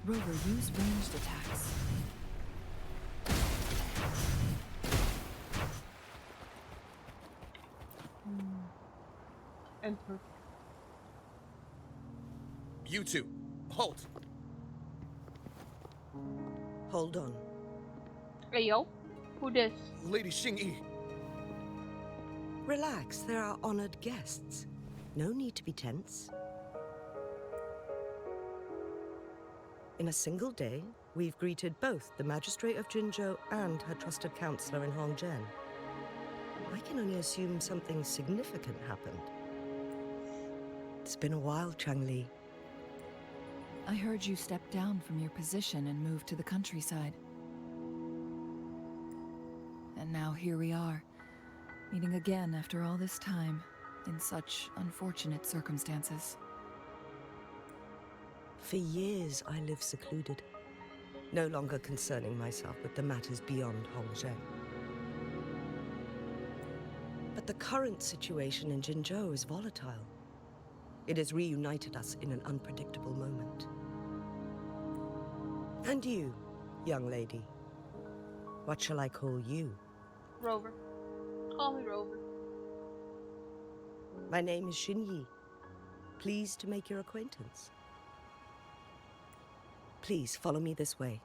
Rover, use ranged attacks. Emperor. You two, halt! Hold on. Hey, yo. Who this? Lady Xingyi. Relax, they're our honored guests. No need to be tense. In a single day, we've greeted both the Magistrate of Jinzhou and her trusted counselor in Hongzhen. I can only assume something significant happened. It's been a while, Changli. I heard you stepped down from your position and moved to the countryside. And now here we are, meeting again after all this time, in such unfortunate circumstances. For years, I lived secluded, no longer concerning myself with the matters beyond Hongzhen. But the current situation in Jinzhou is volatile. It has reunited us in an unpredictable moment. And you, young lady, what shall I call you? Rover. Call me Rover. My name is Xinyi. Pleased to make your acquaintance. Please follow me this way.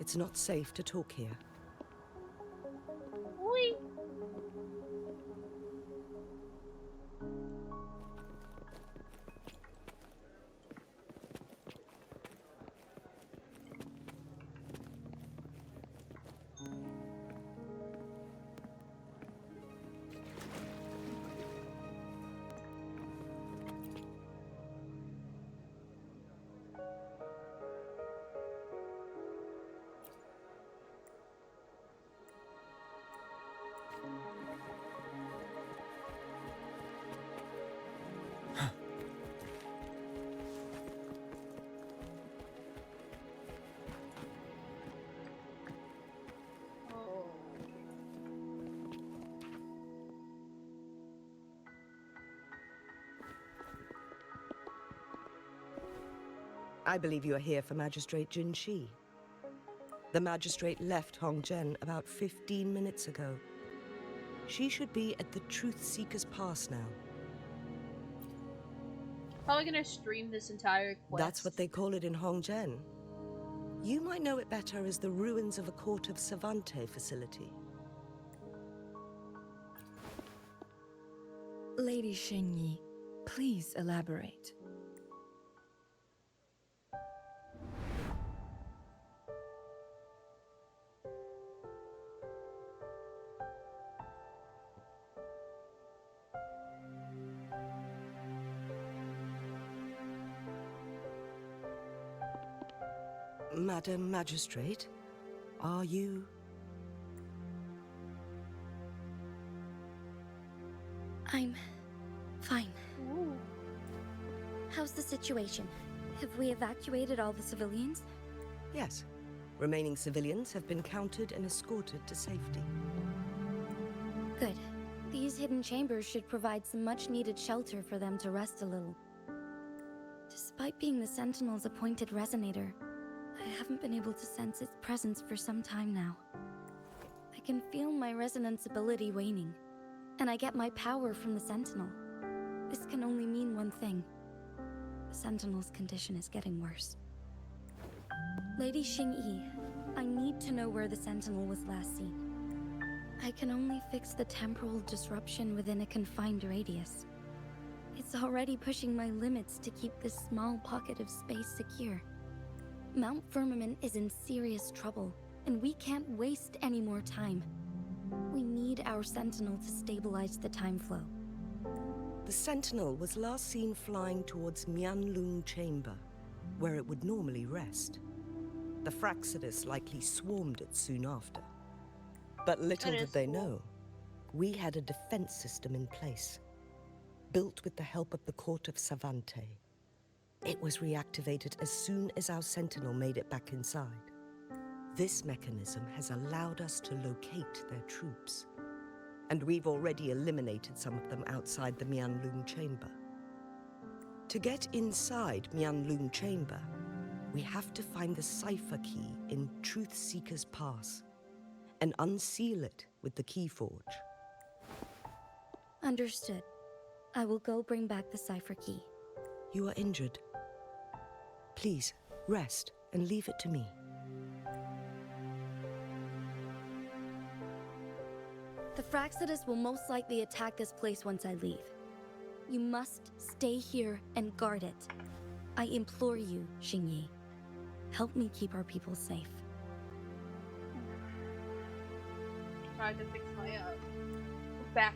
It's not safe to talk here. Whee! I believe you are here for Magistrate Jin Shi. The magistrate left Hongzhen about 15 minutes ago. She should be at the Truth Seeker's Pass now. Probably gonna stream this entire quest. That's what they call it in Hongzhen. You might know it better as the ruins of a Court of Savante facility. Lady Xingyi, please elaborate. Madam Magistrate, are you... I'm fine. Ooh. How's the situation? Have we evacuated all the civilians? Yes. Remaining civilians have been counted and escorted to safety. Good. These hidden chambers should provide some much-needed shelter for them to rest a little. Despite being the Sentinel's appointed resonator, I haven't been able to sense its presence for some time now. I can feel my resonance ability waning, and I get my power from the Sentinel. This can only mean one thing. The Sentinel's condition is getting worse. Lady Xingyi, I need to know where the Sentinel was last seen. I can only fix the temporal disruption within a confined radius. It's already pushing my limits to keep this small pocket of space secure. Mount Firmament is in serious trouble, and we can't waste any more time. We need our Sentinel to stabilize the time flow. The Sentinel was last seen flying towards Mianlung Chamber, where it would normally rest. The Fraxidus likely swarmed it soon after. But little did they know, we had a defense system in place, built with the help of the court of Savante. It was reactivated as soon as our Sentinel made it back inside. This mechanism has allowed us to locate their troops, and we've already eliminated some of them outside the Mianlung Chamber. To get inside Mianlung Chamber, we have to find the cipher key in Truth Seeker's Pass and unseal it with the Keyforge. Understood. I will go bring back the cipher key. You are injured. Please, rest and leave it to me. The Fraxidus will most likely attack this place once I leave. You must stay here and guard it. I implore you, Xingyi. Help me keep our people safe. Try to fix my back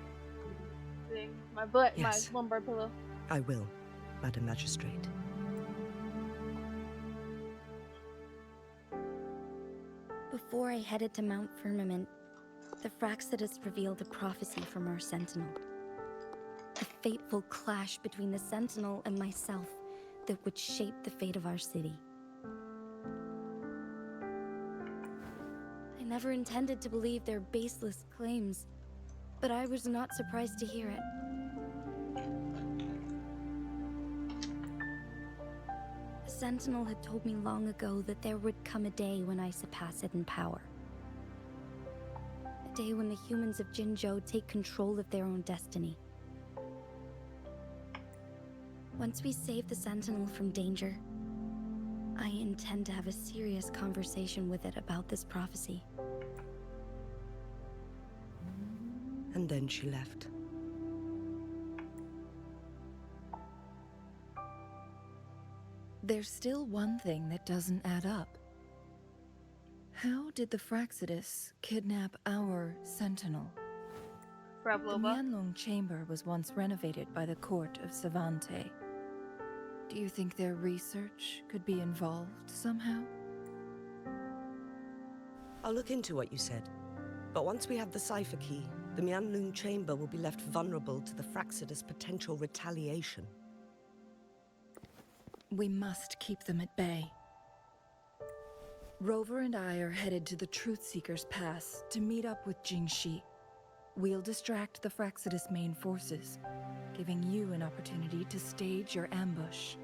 thing, my butt, Yes. my lumbar pillow. I will, Madam Magistrate. Before I headed to Mount Firmament, the Fraxidus revealed a prophecy from our Sentinel. A fateful clash between the Sentinel and myself that would shape the fate of our city. I never intended to believe their baseless claims, but I was not surprised to hear it. The Sentinel had told me long ago that there would come a day when I surpass it in power. A day when the humans of Jinzhou take control of their own destiny. Once we save the Sentinel from danger, I intend to have a serious conversation with it about this prophecy. And then she left. There's still one thing that doesn't add up. How did the Fraxidus kidnap our Sentinel? The Mianlung Chamber was once renovated by the court of Savante. Do you think their research could be involved somehow? I'll look into what you said. But once we have the cipher key, the Mianlung Chamber will be left vulnerable to the Fraxidus' potential retaliation. We must keep them at bay. Rover and I are headed to the Truth Seeker's Pass to meet up with Jingxi. We'll distract the Fraxidus' main forces, giving you an opportunity to stage your ambush.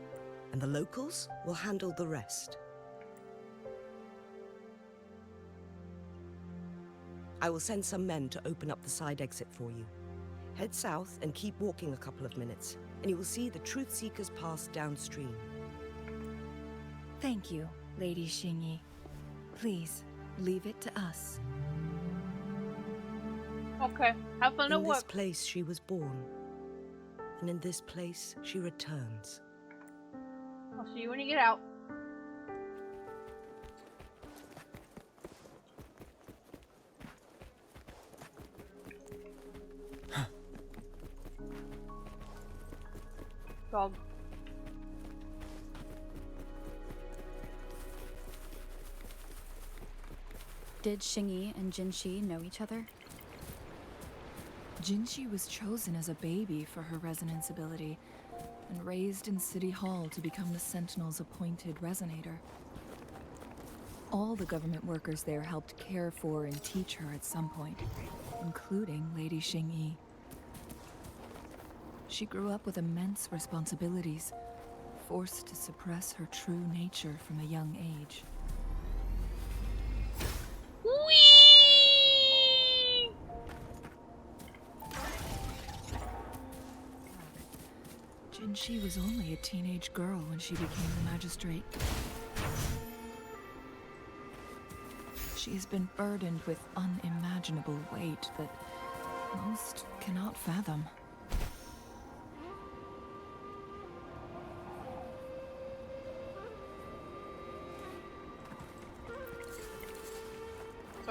And the locals will handle the rest. I will send some men to open up the side exit for you. Head south and keep walking a couple of minutes, and you will see the Truth Seeker's Pass downstream. Thank you, Lady Xingyi. Please, leave it to us. Okay, have fun at In work. this place she was born, and in this place she returns. I'll see you when you get out. Dog. Did Xingyi and Jinxi know each other? Jinxi was chosen as a baby for her resonance ability, and raised in City Hall to become the Sentinel's appointed resonator. All the government workers there helped care for and teach her at some point, including Lady Xingyi. She grew up with immense responsibilities, forced to suppress her true nature from a young age. Jinxi was only a teenage girl when she became the magistrate. She has been burdened with unimaginable weight that most cannot fathom.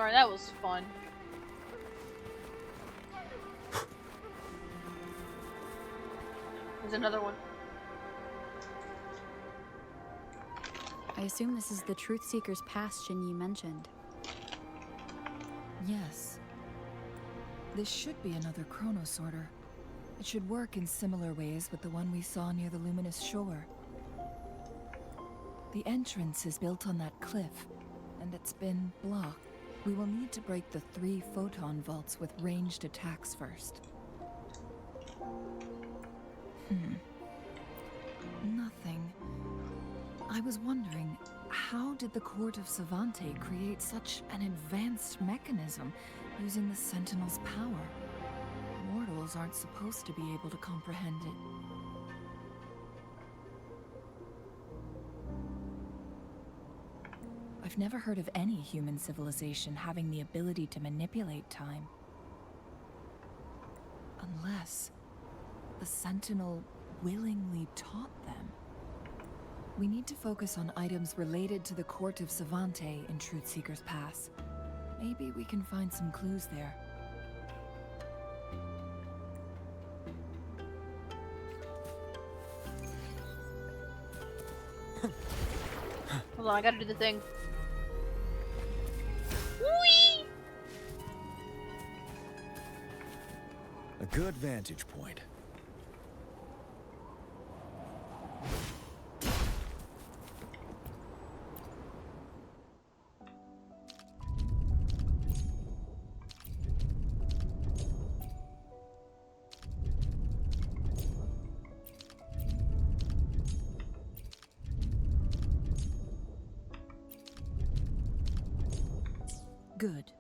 Sorry, that was fun. There's another one. I assume this is the Truth Seeker's bastion you mentioned. Yes. This should be another chronosorter. It should work in similar ways with the one we saw near the luminous shore. The entrance is built on that cliff, and it's been blocked. We will need to break the 3 photon vaults with ranged attacks first. Nothing. I was wondering, how did the Court of Savante create such an advanced mechanism using the Sentinel's power? Mortals aren't supposed to be able to comprehend it. I've never heard of any human civilization having the ability to manipulate time. Unless the Sentinel willingly taught them. We need to focus on items related to the Court of Savante in Truthseeker's Pass. Maybe we can find some clues there. Hold on, I gotta do the thing. Whee! A good vantage point. Good.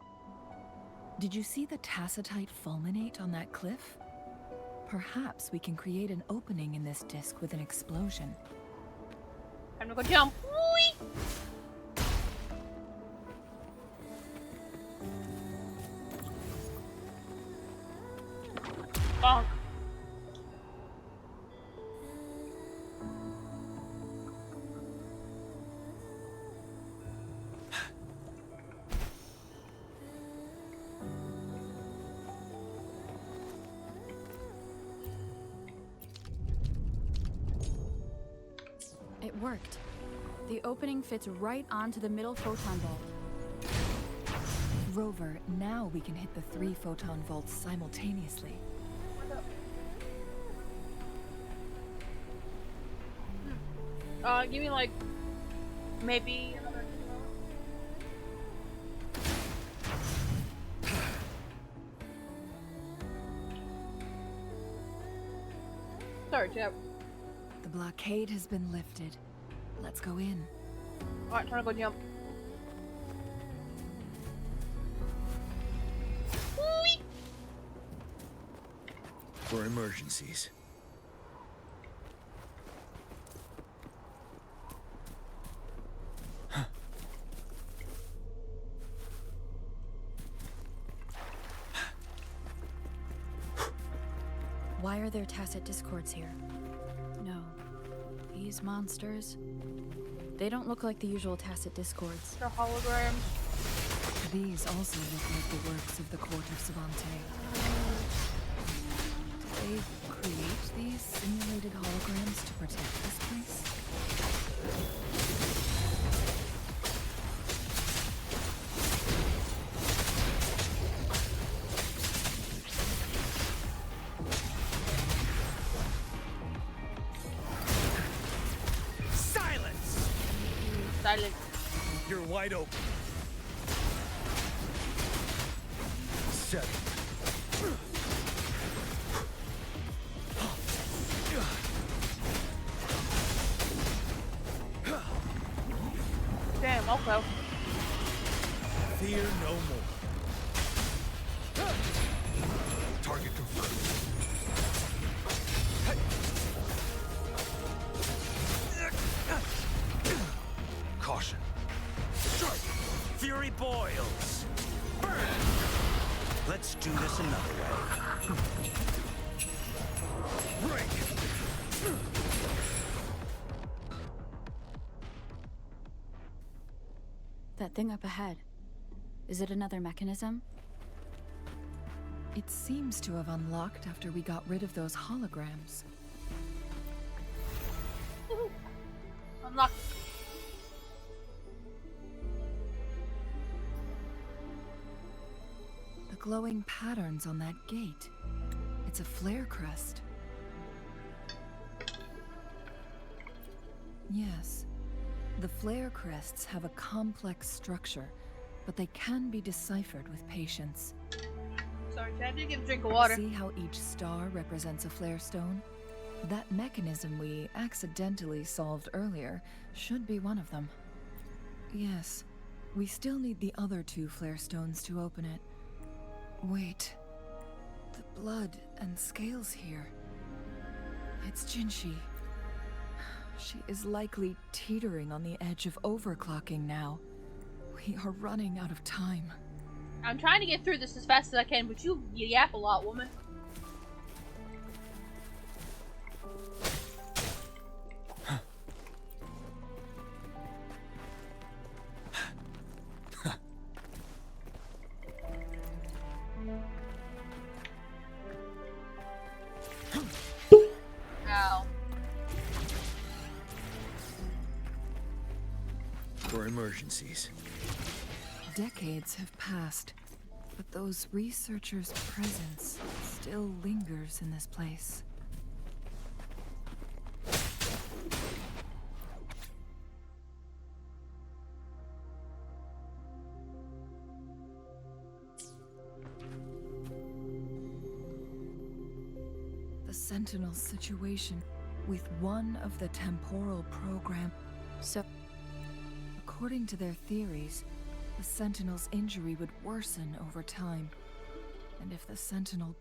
Did you see the tacitite fulminate on that cliff? Perhaps we can create an opening in this disk with an explosion. Time to go jump. Whee! Bonk. It worked. The opening fits right onto the middle photon vault. Rover, now we can hit the 3 photon vaults simultaneously. Give me like maybe another. Sorry, chap. The blockade has been lifted. Let's go in. Alright, trying to go jump. Whee! For emergencies. Why are there tacit discords here? No. These monsters... They don't look like the usual tacit discords. They're holograms. These also look like the works of the Court of Savante. Did they create these simulated holograms to protect this place? Silent. You're wide open. 7. Damn, also. Fear no more. Target confirmed. Caution. Fury boils. Burn. Let's do this another way. Break. That thing up ahead. Is it another mechanism? It seems to have unlocked after we got rid of those holograms. Unlock. The glowing patterns on that gate. It's a flare crest. Yes. The flare crests have a complex structure, but they can be deciphered with patience. Sorry, I did get a drink of water. See how each star represents a flare stone? That mechanism we accidentally solved earlier should be one of them. Yes. We still need the other 2 flare stones to open it. Wait. The blood and scales here. It's Jinshi. She is likely teetering on the edge of overclocking now. We are running out of time. I'm trying to get through this as fast as I can, but you yap a lot, woman. Ow. For emergencies. Decades have passed, but those researchers' presence still lingers in this place. The Sentinel situation with one of the temporal program. So, according to their theories, the Sentinel's injury would worsen over time. And if the Sentinel...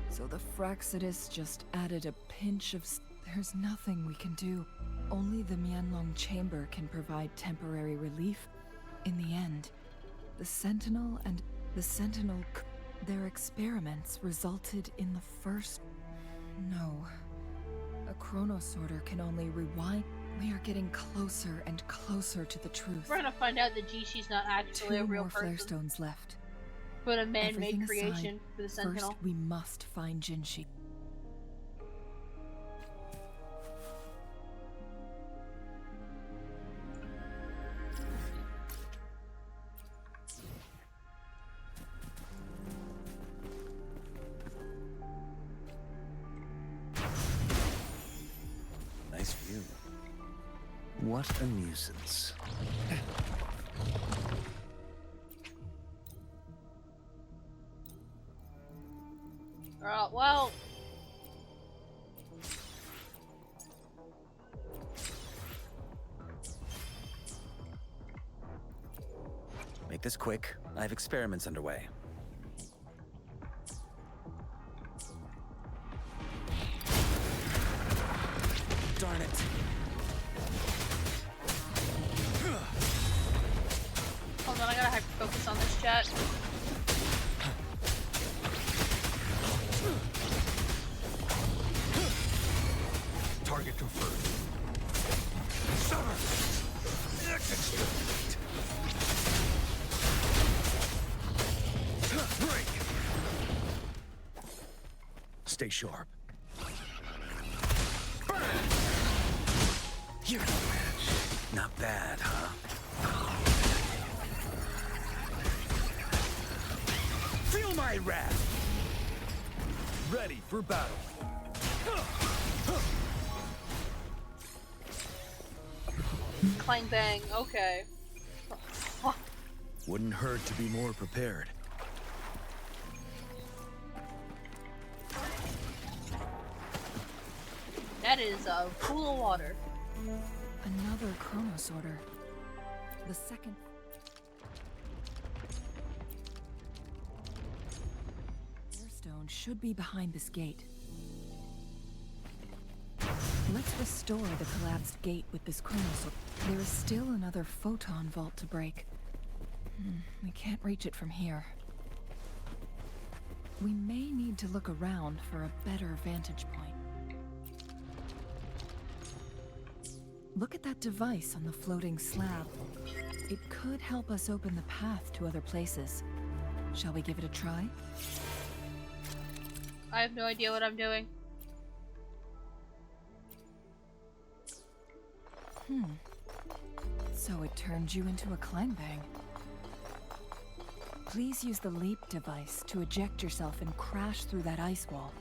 So the Fraxidus just added a pinch of... There's nothing we can do. Only the Mianlong chamber can provide temporary relief. In the end, the Sentinel and the Sentinel... Their experiments resulted in the first... No. A chronosorter can only rewind... We are getting closer and closer to the truth. We're gonna find out that Jishi's not actually a real person. 2 more flare stones left. But a man-made Everything creation aside, for the Sentinel. First, we must find Jinshi. Nice view. What a nuisance. Well... Make this quick. I have experiments underway. Darn it. Hold on, I gotta hyper-focus on this chat. Target confirmed. Summer! Execute! Break! Stay sharp. Burn! You're no match. Not bad, huh? Feel my wrath! Ready for battle. Clang bang, okay. Wouldn't hurt to be more prepared. That is a pool of water. Another chronosorter. The second... Stone should be behind this gate. Let's restore the collapsed gate with this chronosorter. There is still another photon vault to break. We can't reach it from here. We may need to look around for a better vantage point. Look at that device on the floating slab. It could help us open the path to other places. Shall we give it a try? I have no idea what I'm doing. So it turned you into a clang bang. Please use the leap device to eject yourself and crash through that ice wall.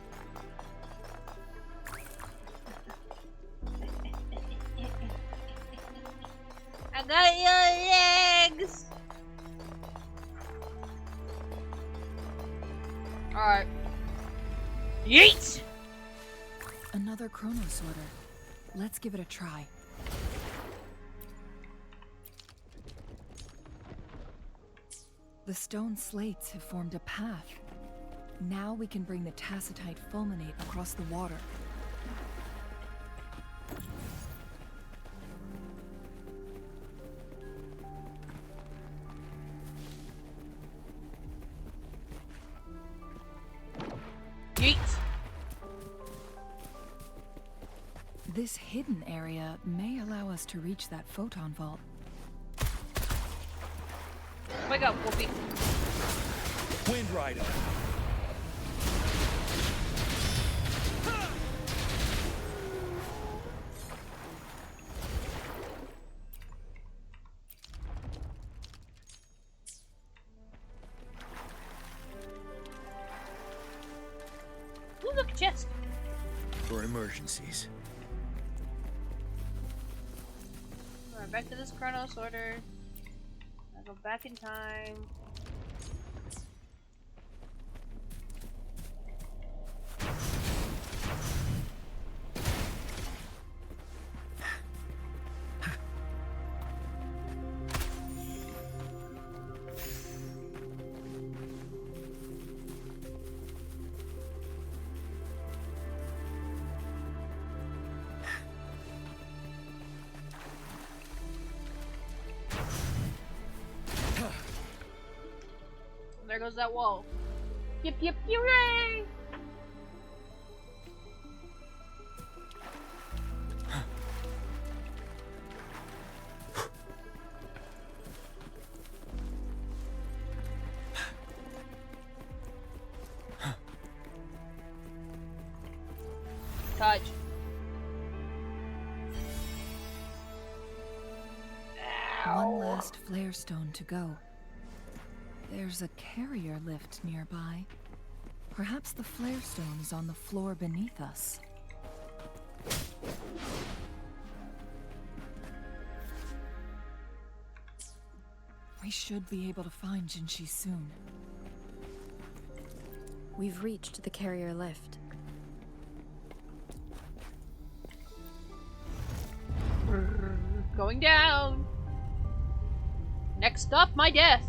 I got your legs! Alright. Yeet! Another chrono sorter. Let's give it a try. The stone slates have formed a path. Now we can bring the tacitite fulminate across the water. Yeet! This hidden area may allow us to reach that photon vault. Wake up, Whoopi. Wind Rider. Ooh, look, chest. For emergencies. Alright, back to this chrono sorter. I'll go back in time. There goes that wall. Yip yip hooray! Touch. One last flare stone to go. There's a carrier lift nearby. Perhaps the flare stone is on the floor beneath us. We should be able to find Jinshi soon. We've reached the carrier lift. Going down. Next up, my death.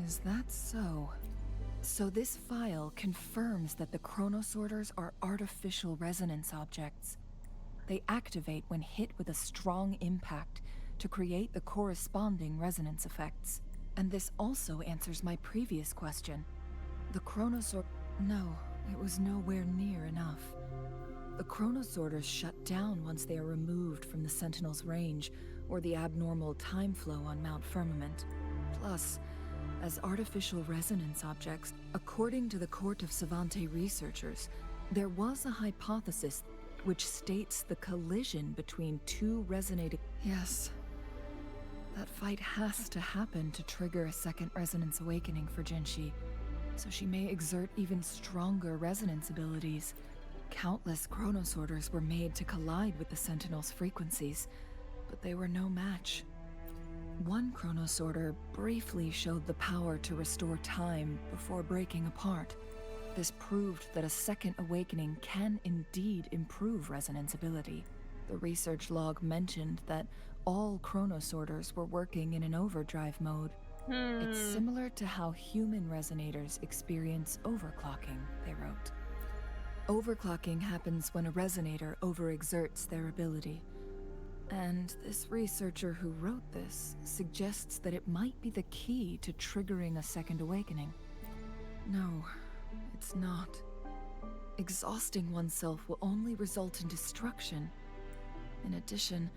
Is that so? So this file confirms that the chronosorters are artificial resonance objects. They activate when hit with a strong impact to create the corresponding resonance effects. And this also answers my previous question. The chronosort... No, it was nowhere near enough. The chronosorters shut down once they are removed from the Sentinel's range or the abnormal time flow on Mount Firmament. Plus, as artificial resonance objects, according to the Court of Savante researchers, there was a hypothesis which states the collision between two resonating... Yes. That fight has to happen to trigger a second resonance awakening for Jinshi, so she may exert even stronger resonance abilities. Countless chronosorters were made to collide with the Sentinel's frequencies, but they were no match. One chronosorter briefly showed the power to restore time before breaking apart. This proved that a second awakening can indeed improve resonance ability. The research log mentioned that all chronosorters were working in an overdrive mode. It's similar to how human resonators experience overclocking, they wrote. Overclocking happens when a resonator overexerts their ability. And this researcher who wrote this suggests that it might be the key to triggering a second awakening. No, it's not. Exhausting oneself will only result in destruction. In addition,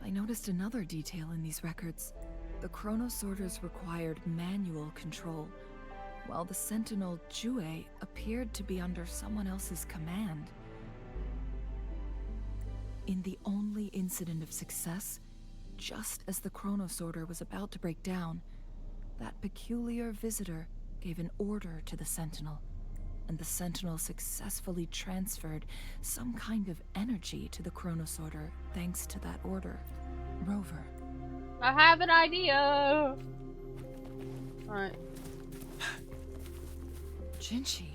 I noticed another detail in these records. The chronosorters required manual control, while the sentinel Jue appeared to be under someone else's command. In the only incident of success, just as the chronosorter was about to break down, that peculiar visitor gave an order to the sentinel, and the sentinel successfully transferred some kind of energy to the chronosorter thanks to that order. Rover. I have an idea! Alright. Jinchi.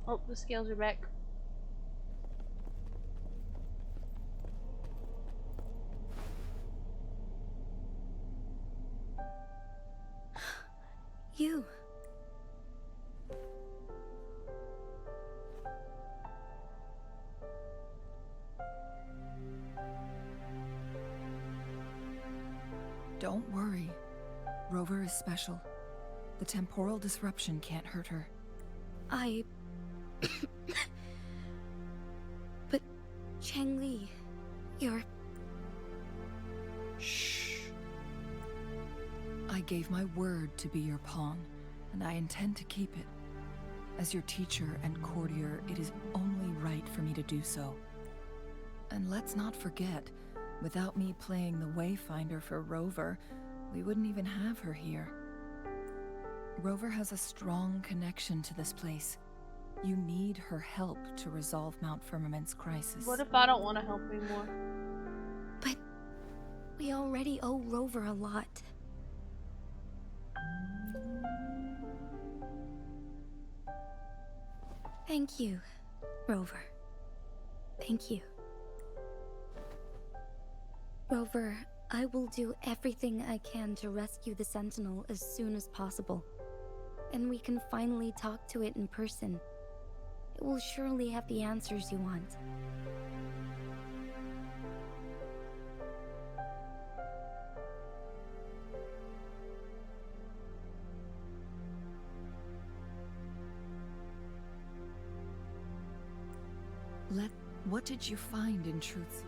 Oh, the scales are back. You. Don't worry. Rover is special. The temporal disruption can't hurt her. But Changli, you're... Shh. I gave my word to be your pawn, and I intend to keep it. As your teacher and courtier, it is only right for me to do so. And let's not forget, without me playing the Wayfinder for Rover, we wouldn't even have her here. Rover has a strong connection to this place. You need her help to resolve Mount Firmament's crisis. What if I don't want to help anymore? But we already owe Rover a lot. Thank you, Rover. Thank you. Rover, I will do everything I can to rescue the Sentinel as soon as possible. And we can finally talk to it in person. It will surely have the answers you want. What did you find in truth?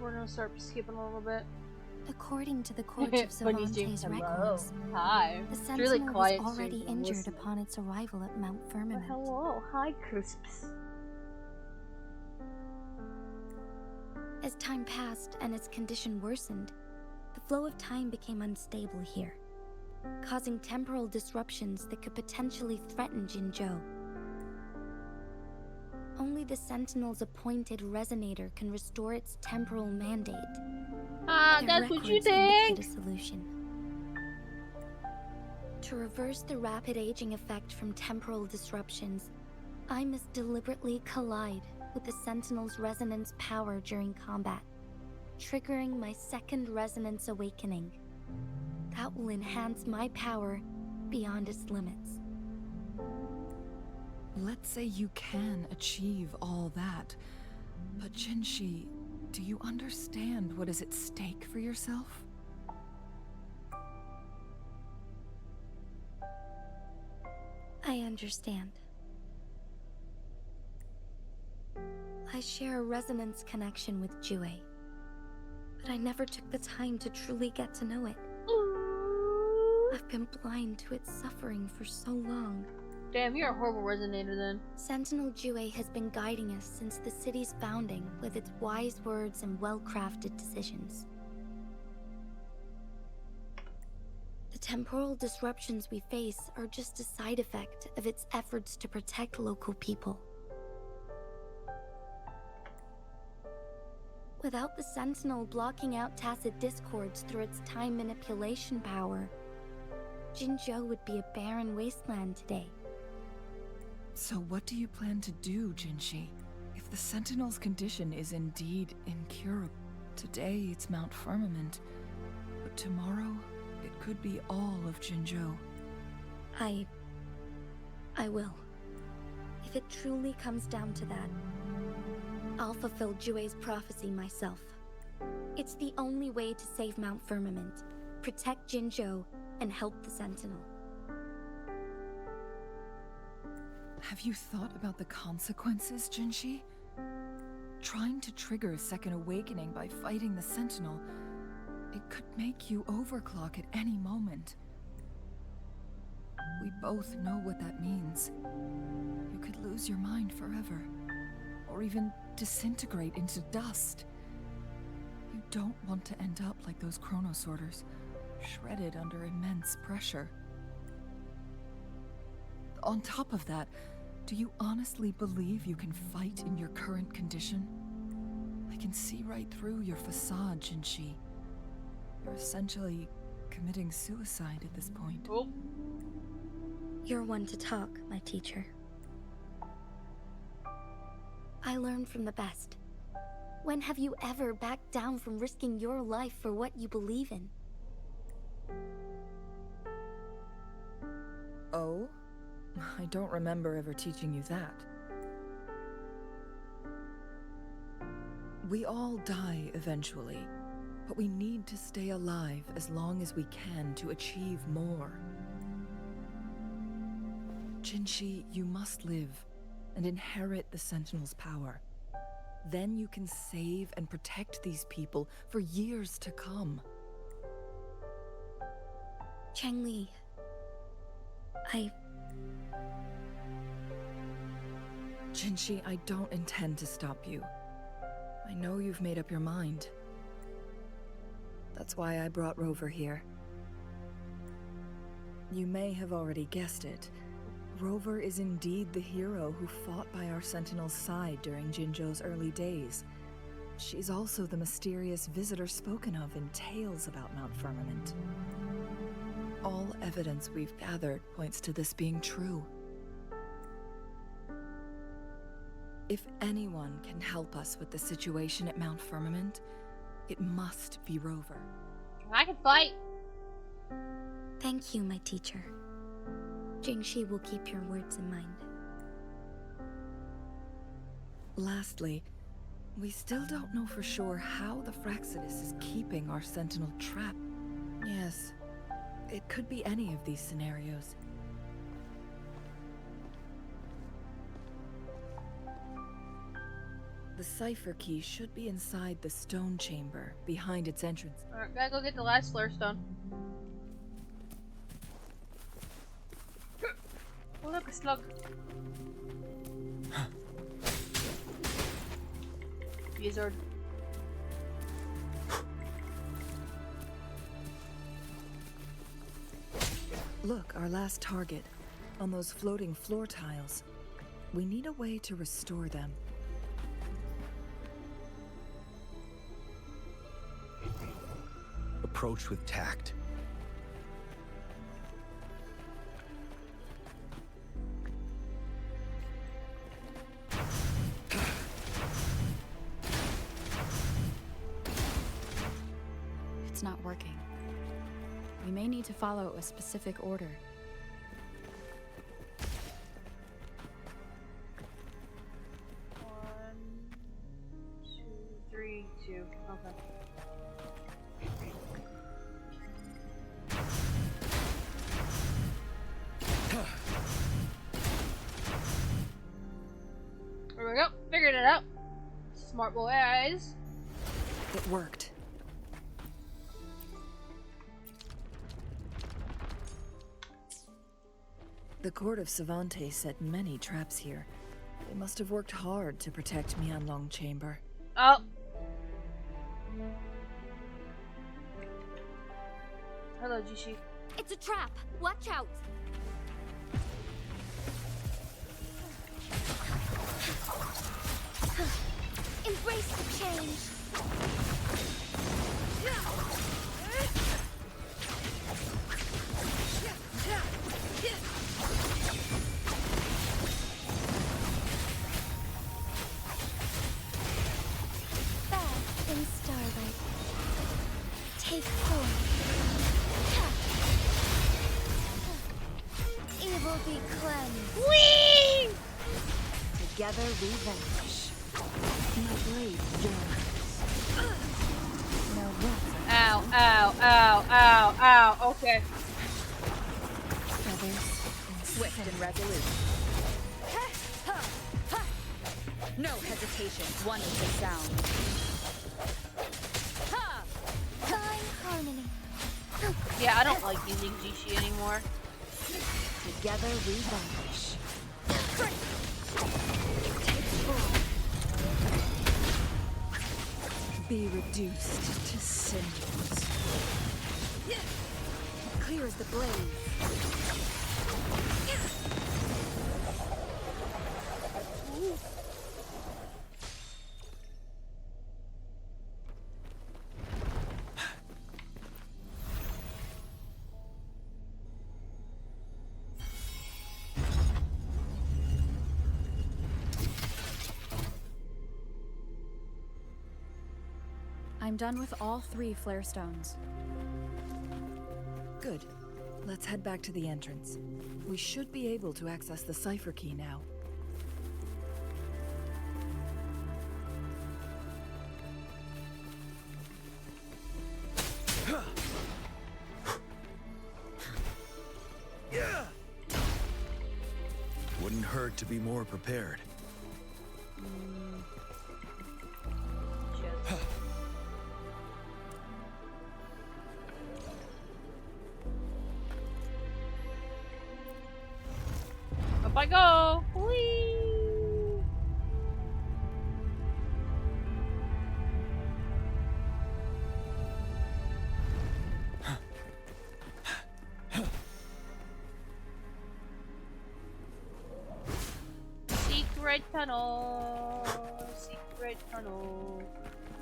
We're gonna start skipping a little bit. According to the courts of Cervantes' records, hi. The Sentinel really quiet was already so injured listen. upon its arrival at Mount Firmament. Hello, hi, Crisps. As time passed and its condition worsened, the flow of time became unstable here, causing temporal disruptions that could potentially threaten Jinzhou. Only the Sentinel's appointed resonator can restore its temporal mandate. That's what you Records think? indicate a solution. To reverse the rapid aging effect from temporal disruptions, I must deliberately collide with the Sentinel's resonance power during combat, triggering my second resonance awakening. That will enhance my power beyond its limits. Let's say you can achieve all that, but Jinshi, do you understand what is at stake for yourself? I understand. I share a resonance connection with Jue, but I never took the time to truly get to know it. I've been blind to its suffering for so long. Damn, you're a horrible resonator then. Sentinel Jue has been guiding us since the city's founding with its wise words and well-crafted decisions. The temporal disruptions we face are just a side effect of its efforts to protect local people. Without the Sentinel blocking out tacit discords through its time manipulation power, Jinzhou would be a barren wasteland today. So what do you plan to do, Jinshi? If the Sentinel's condition is indeed incurable, today it's Mount Firmament, but tomorrow it could be all of Jinzhou. I will. If it truly comes down to that, I'll fulfill Jue's prophecy myself. It's the only way to save Mount Firmament, protect Jinzhou, and help the Sentinel. Have you thought about the consequences, Jinshi? Trying to trigger a second awakening by fighting the Sentinel, it could make you overclock at any moment. We both know what that means. You could lose your mind forever, or even disintegrate into dust. You don't want to end up like those chronosorters, shredded under immense pressure. On top of that, do you honestly believe you can fight in your current condition? I can see right through your facade, Jinshi. You're essentially committing suicide at this point. Oh. You're one to talk, my teacher. I learn from the best. When have you ever backed down from risking your life for what you believe in? Oh? I don't remember ever teaching you that. We all die eventually, but we need to stay alive as long as we can to achieve more. Jinshi, you must live and inherit the Sentinel's power. Then you can save and protect these people for years to come. Changli, Jinshi, I don't intend to stop you. I know you've made up your mind. That's why I brought Rover here. You may have already guessed it. Rover is indeed the hero who fought by our Sentinel's side during Jinzhou's early days. She's also the mysterious visitor spoken of in tales about Mount Firmament. All evidence we've gathered points to this being true. If anyone can help us with the situation at Mount Firmament, it must be Rover. I can fight. Thank you, my teacher. Jingshi will keep your words in mind. Lastly, we still don't know for sure how the Fraxidus is keeping our Sentinel trapped. Yes, it could be any of these scenarios. The cipher key should be inside the stone chamber, behind its entrance. Alright, gotta go get the last flare stone. Oh look, a slug. Wizard. Look, our last target. On those floating floor tiles. We need a way to restore them. Approach with tact. It's not working. We may need to follow a specific order. One, 2, 3, 2. Okay. There we go. Figured it out. Smart boy eyes. It worked. The court of Savante set many traps here. They must have worked hard to protect Mianlong Chamber. Oh. Hello, Jishi. It's a trap! Watch out! Embrace the change! will be cleansed. Whee! Together we vanish. My blade yearns. Now what? Ow, ow, ow, ow, ow. Okay. Feathers Swift and resolute. No hesitation. Wonderful sound. Divine harmony. Yeah, I don't like using Jishi anymore. Together we vanish. Be reduced to cinders. Clear as the blaze. I'm done with all 3 flare stones. Good. Let's head back to the entrance. We should be able to access the cipher key now. Wouldn't hurt to be more prepared. Up I go! Whee! Secret tunnel, secret tunnel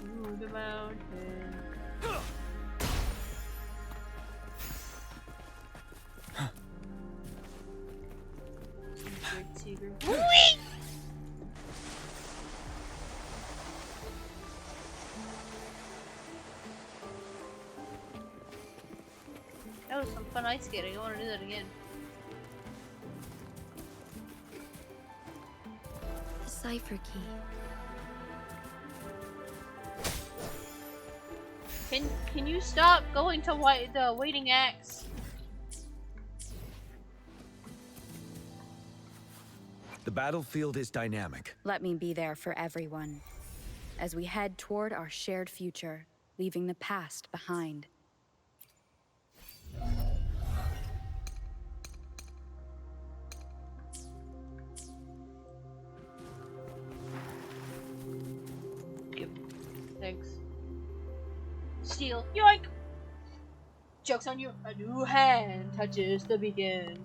through the mountain. Secret. Whee! That was some fun ice skating. I want to do that again. The cipher key. Can you stop going to the waiting axe? The battlefield is dynamic. Let me be there for everyone, as we head toward our shared future, leaving the past behind. Thanks. Steal. Yoink! Joke's on you. A new hand touches the beacon.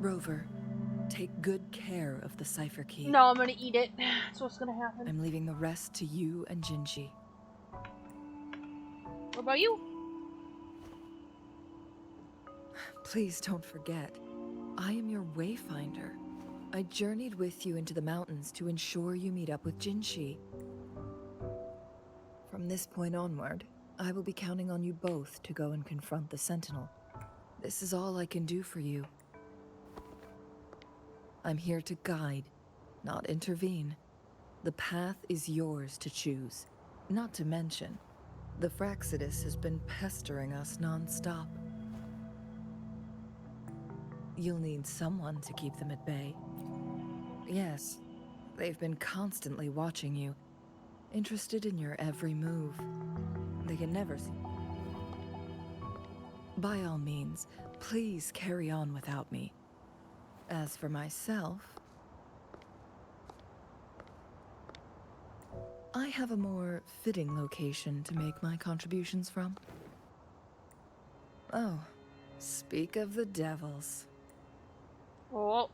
Rover, take good care of the cipher key. No, I'm gonna eat it. That's what's gonna happen. I'm leaving the rest to you and Jinji. What about you? Please don't forget, I am your wayfinder. I journeyed with you into the mountains to ensure you meet up with Jinshi. From this point onward, I will be counting on you both to go and confront the Sentinel. This is all I can do for you. I'm here to guide, not intervene. The path is yours to choose. Not to mention, the Fraxidus has been pestering us non-stop. You'll need someone to keep them at bay. Yes, they've been constantly watching you, interested in your every move. They can never see. By all means, please carry on without me. As for myself, I have a more fitting location to make my contributions from. Oh, speak of the devils. Oh.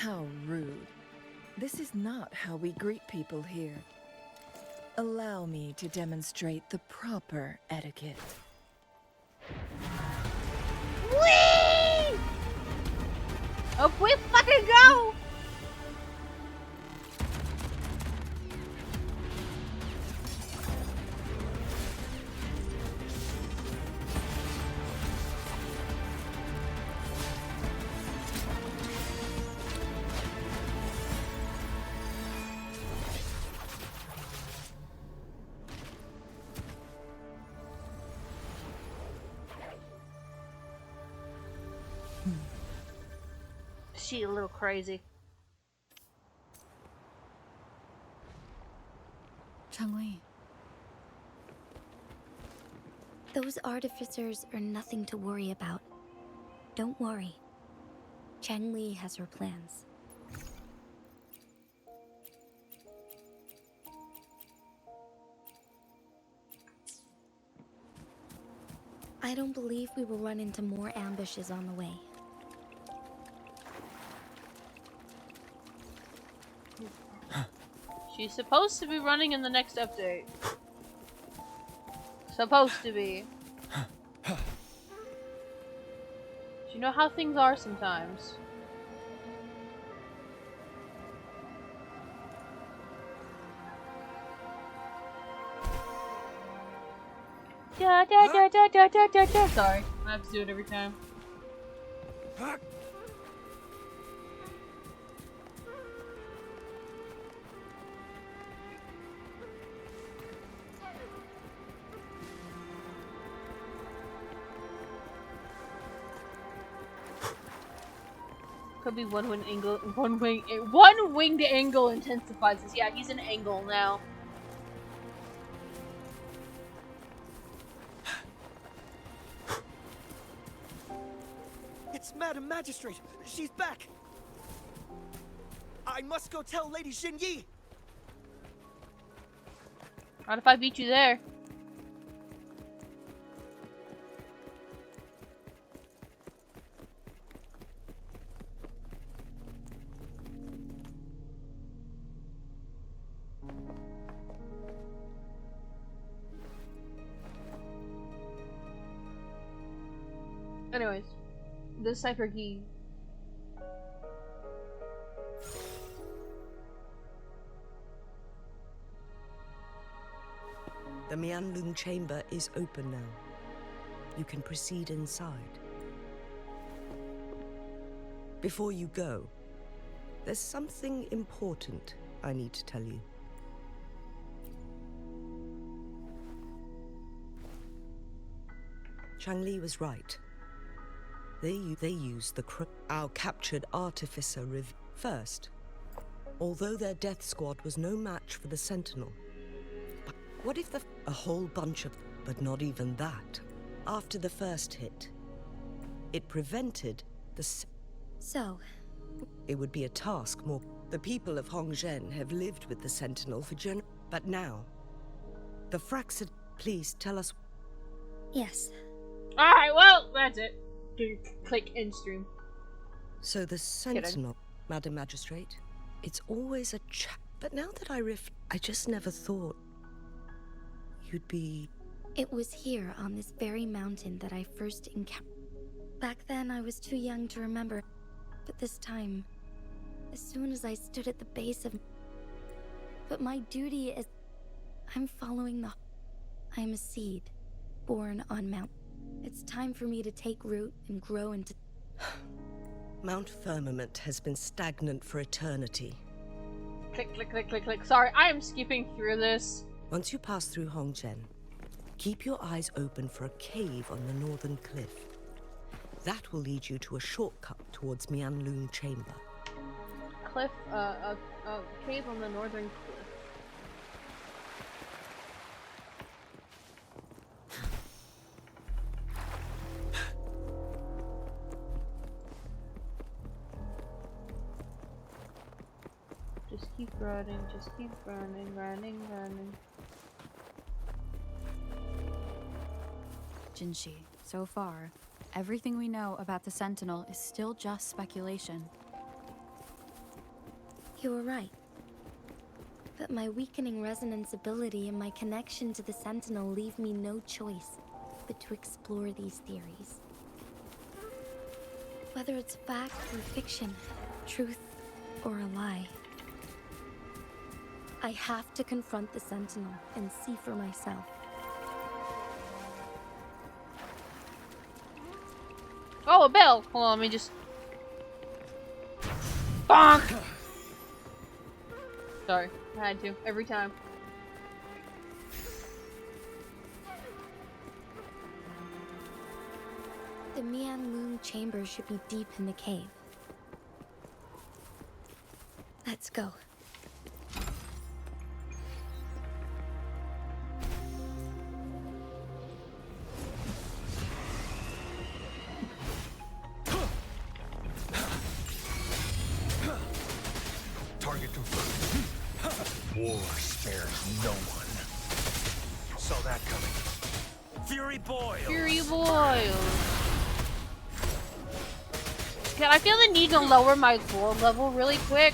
How rude. This is not how we greet people here. Allow me to demonstrate the proper etiquette. Whee! Up we fucking go! She a little crazy. Changli. Those artificers are nothing to worry about. Don't worry. Changli has her plans. I don't believe we will run into more ambushes on the way. She's supposed to be running in the next update. Supposed to be. You know how things are sometimes. Da, da, da, da, da, da, da, da. Sorry, I have to do it every time. Could be one-winged angle. One-winged angle intensifies this. Yeah, he's an angle now. It's Madam Magistrate. She's back. I must go tell Lady Xinyi. What if I beat you there? Anyways, the cipher key. The Mianlun chamber is open now. You can proceed inside. Before you go, there's something important I need to tell you. Changli was right. They used our captured artificer first. Although their death squad was no match for the Sentinel. But what if a whole bunch of... But not even that. After the first hit, it prevented the... So? It would be a task more... The people of Hongzhen have lived with the Sentinel for but now... The Fraxid... Please tell us... Yes. Alright, well, that's it. Click end stream. So the Sentinel, Madam Magistrate, it's always a but now that I just never thought you'd be... It was here on this very mountain that I first encountered. Back then I was too young to remember, but this time, as soon as I stood at the base of... But my duty is... I'm following the... I'm a seed, born on Mount... It's time for me to take root and grow into... Mount Firmament has been stagnant for eternity. Click, click, click, click, click. Sorry, I am skipping through this. Once you pass through Hongzhen, keep your eyes open for a cave on the northern cliff. That will lead you to a shortcut towards Mianlun Chamber. Cliff, a cave on the northern cliff. Just keep running, just keep running, running, running. Jinshi, so far, everything we know about the Sentinel is still just speculation. You were right. But my weakening resonance ability and my connection to the Sentinel leave me no choice but to explore these theories. Whether it's fact or fiction, truth or a lie, I have to confront the Sentinel and see for myself. Oh, a bell! Hold on, let me just... Bonk! Sorry, I had to. Every time. The Mian Moon chamber should be deep in the cave. Let's go. Target confirmed. War spares no one. Saw that coming. Fury boil. Fury boil. God, I feel the need to lower my gold level really quick.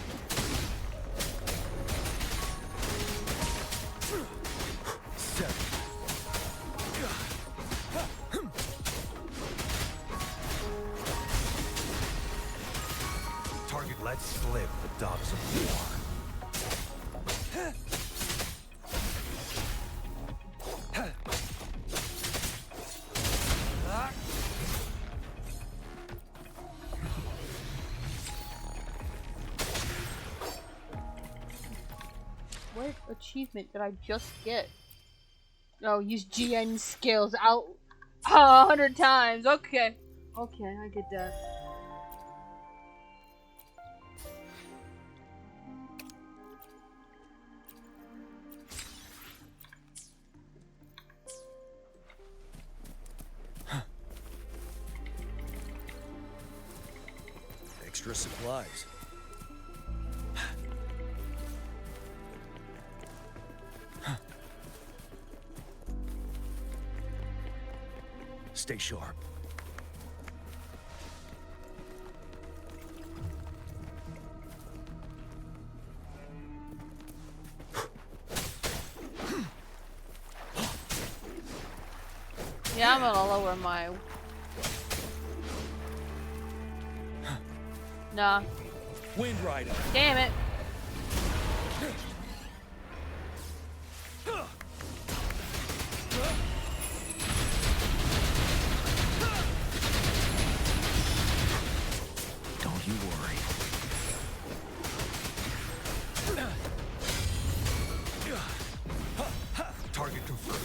Target let slip the dogs of war. What achievement did I just get? Oh, use GN skills out 100 times. Okay. Okay, I get that. Extra supplies. Stay sharp. Yeah, I'm gonna lower my... Nah. Wind Rider. Damn it. Don't you worry. Target confirmed.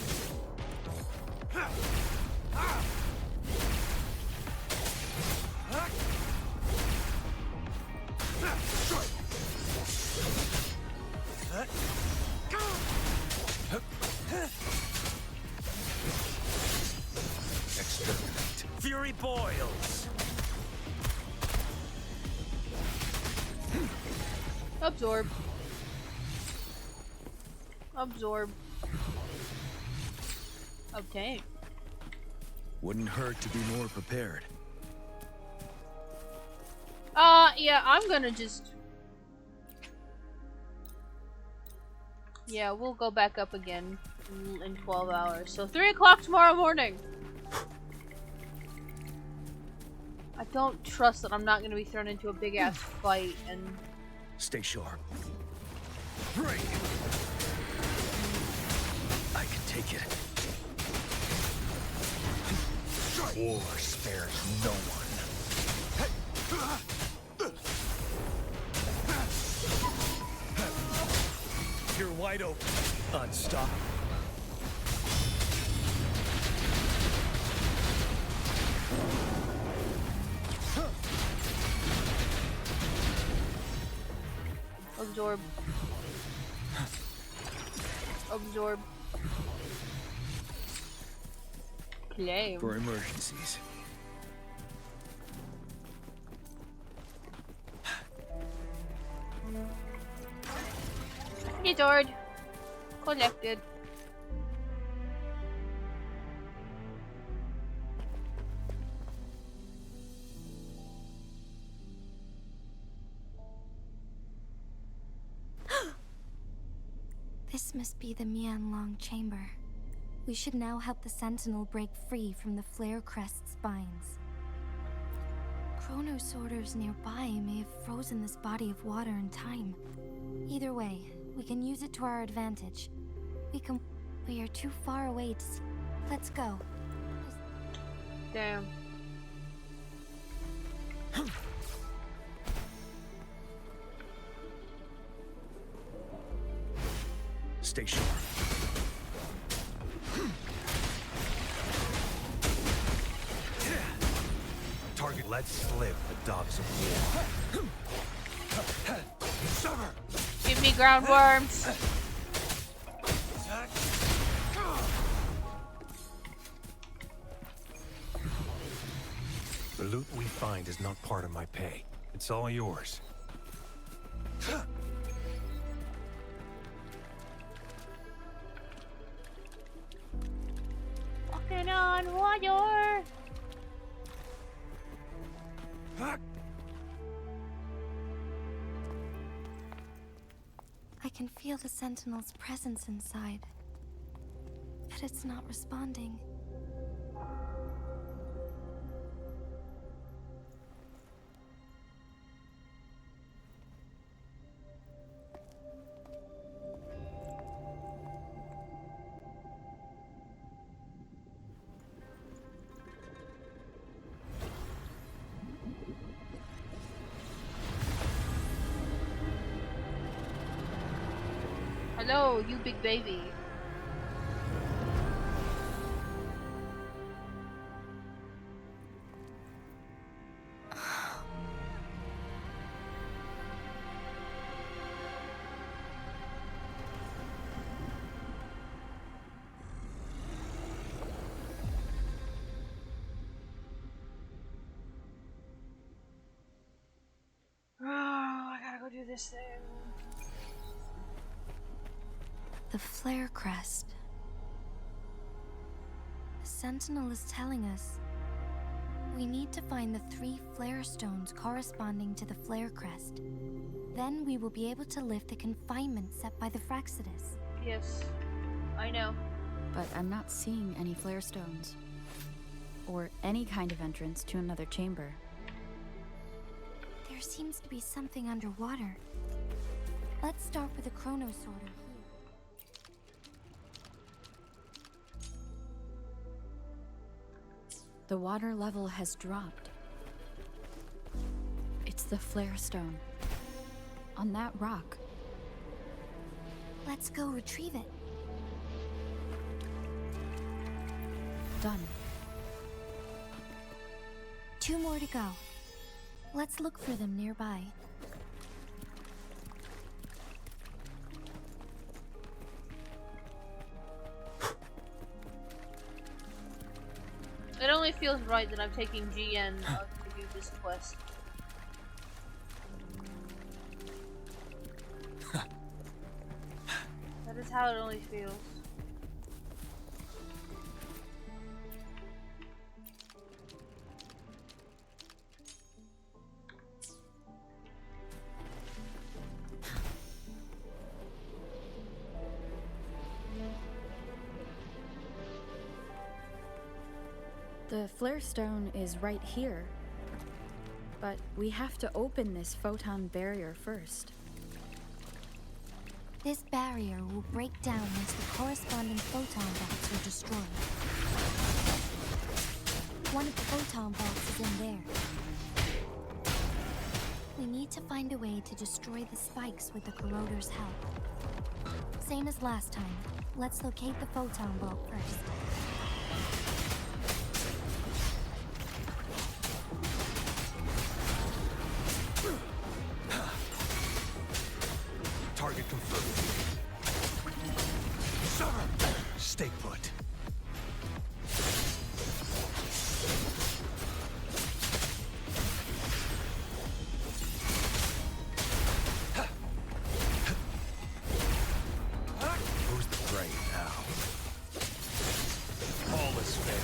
Exterminate. Fury boils. Absorb. Absorb. Obtain. Wouldn't hurt to be more prepared. Yeah, I'm gonna just... Yeah, we'll go back up again in 12 hours. So 3 o'clock tomorrow morning. I don't trust that I'm not gonna be thrown into a big ass fight and... Stay sharp. Break! I can take it. War spares no one. You're wide open. Unstoppable. Absorb. Absorb. Claim. For emergencies. Stored. Collected. This must be the Mianlong chamber. We should now help the Sentinel break free from the Flare Crest's binds. Chronosorters nearby may have frozen this body of water in time. Either way, we can use it to our advantage. We are too far away to see. Let's go. Damn. Stay sharp. Target let slip the dogs of war. Give me ground worms. The loot we find is not part of my pay. It's all yours. Walking on water. I can feel the Sentinel's presence inside, but it's not responding. Hello, you big baby. Oh, I gotta go do this thing. The Flare Crest. The Sentinel is telling us we need to find the 3 flare stones corresponding to the Flare Crest. Then we will be able to lift the confinement set by the Fraxidus. Yes, I know. But I'm not seeing any flare stones. Or any kind of entrance to another chamber. There seems to be something underwater. Let's start with a Chronosorter here. The water level has dropped. It's the flare stone. On that rock. Let's go retrieve it. Done. 2 more to go. Let's look for them nearby. It only feels right that I'm taking GN to do this quest. That is how it only feels. The flare stone is right here. But we have to open this photon barrier first. This barrier will break down once the corresponding photon bolts are destroyed. One of the photon bolts is in there. We need to find a way to destroy the spikes with the corroder's help. Same as last time. Let's locate the photon bolt first. Target confirmed. Stay put. Who's the prey now? All is fair.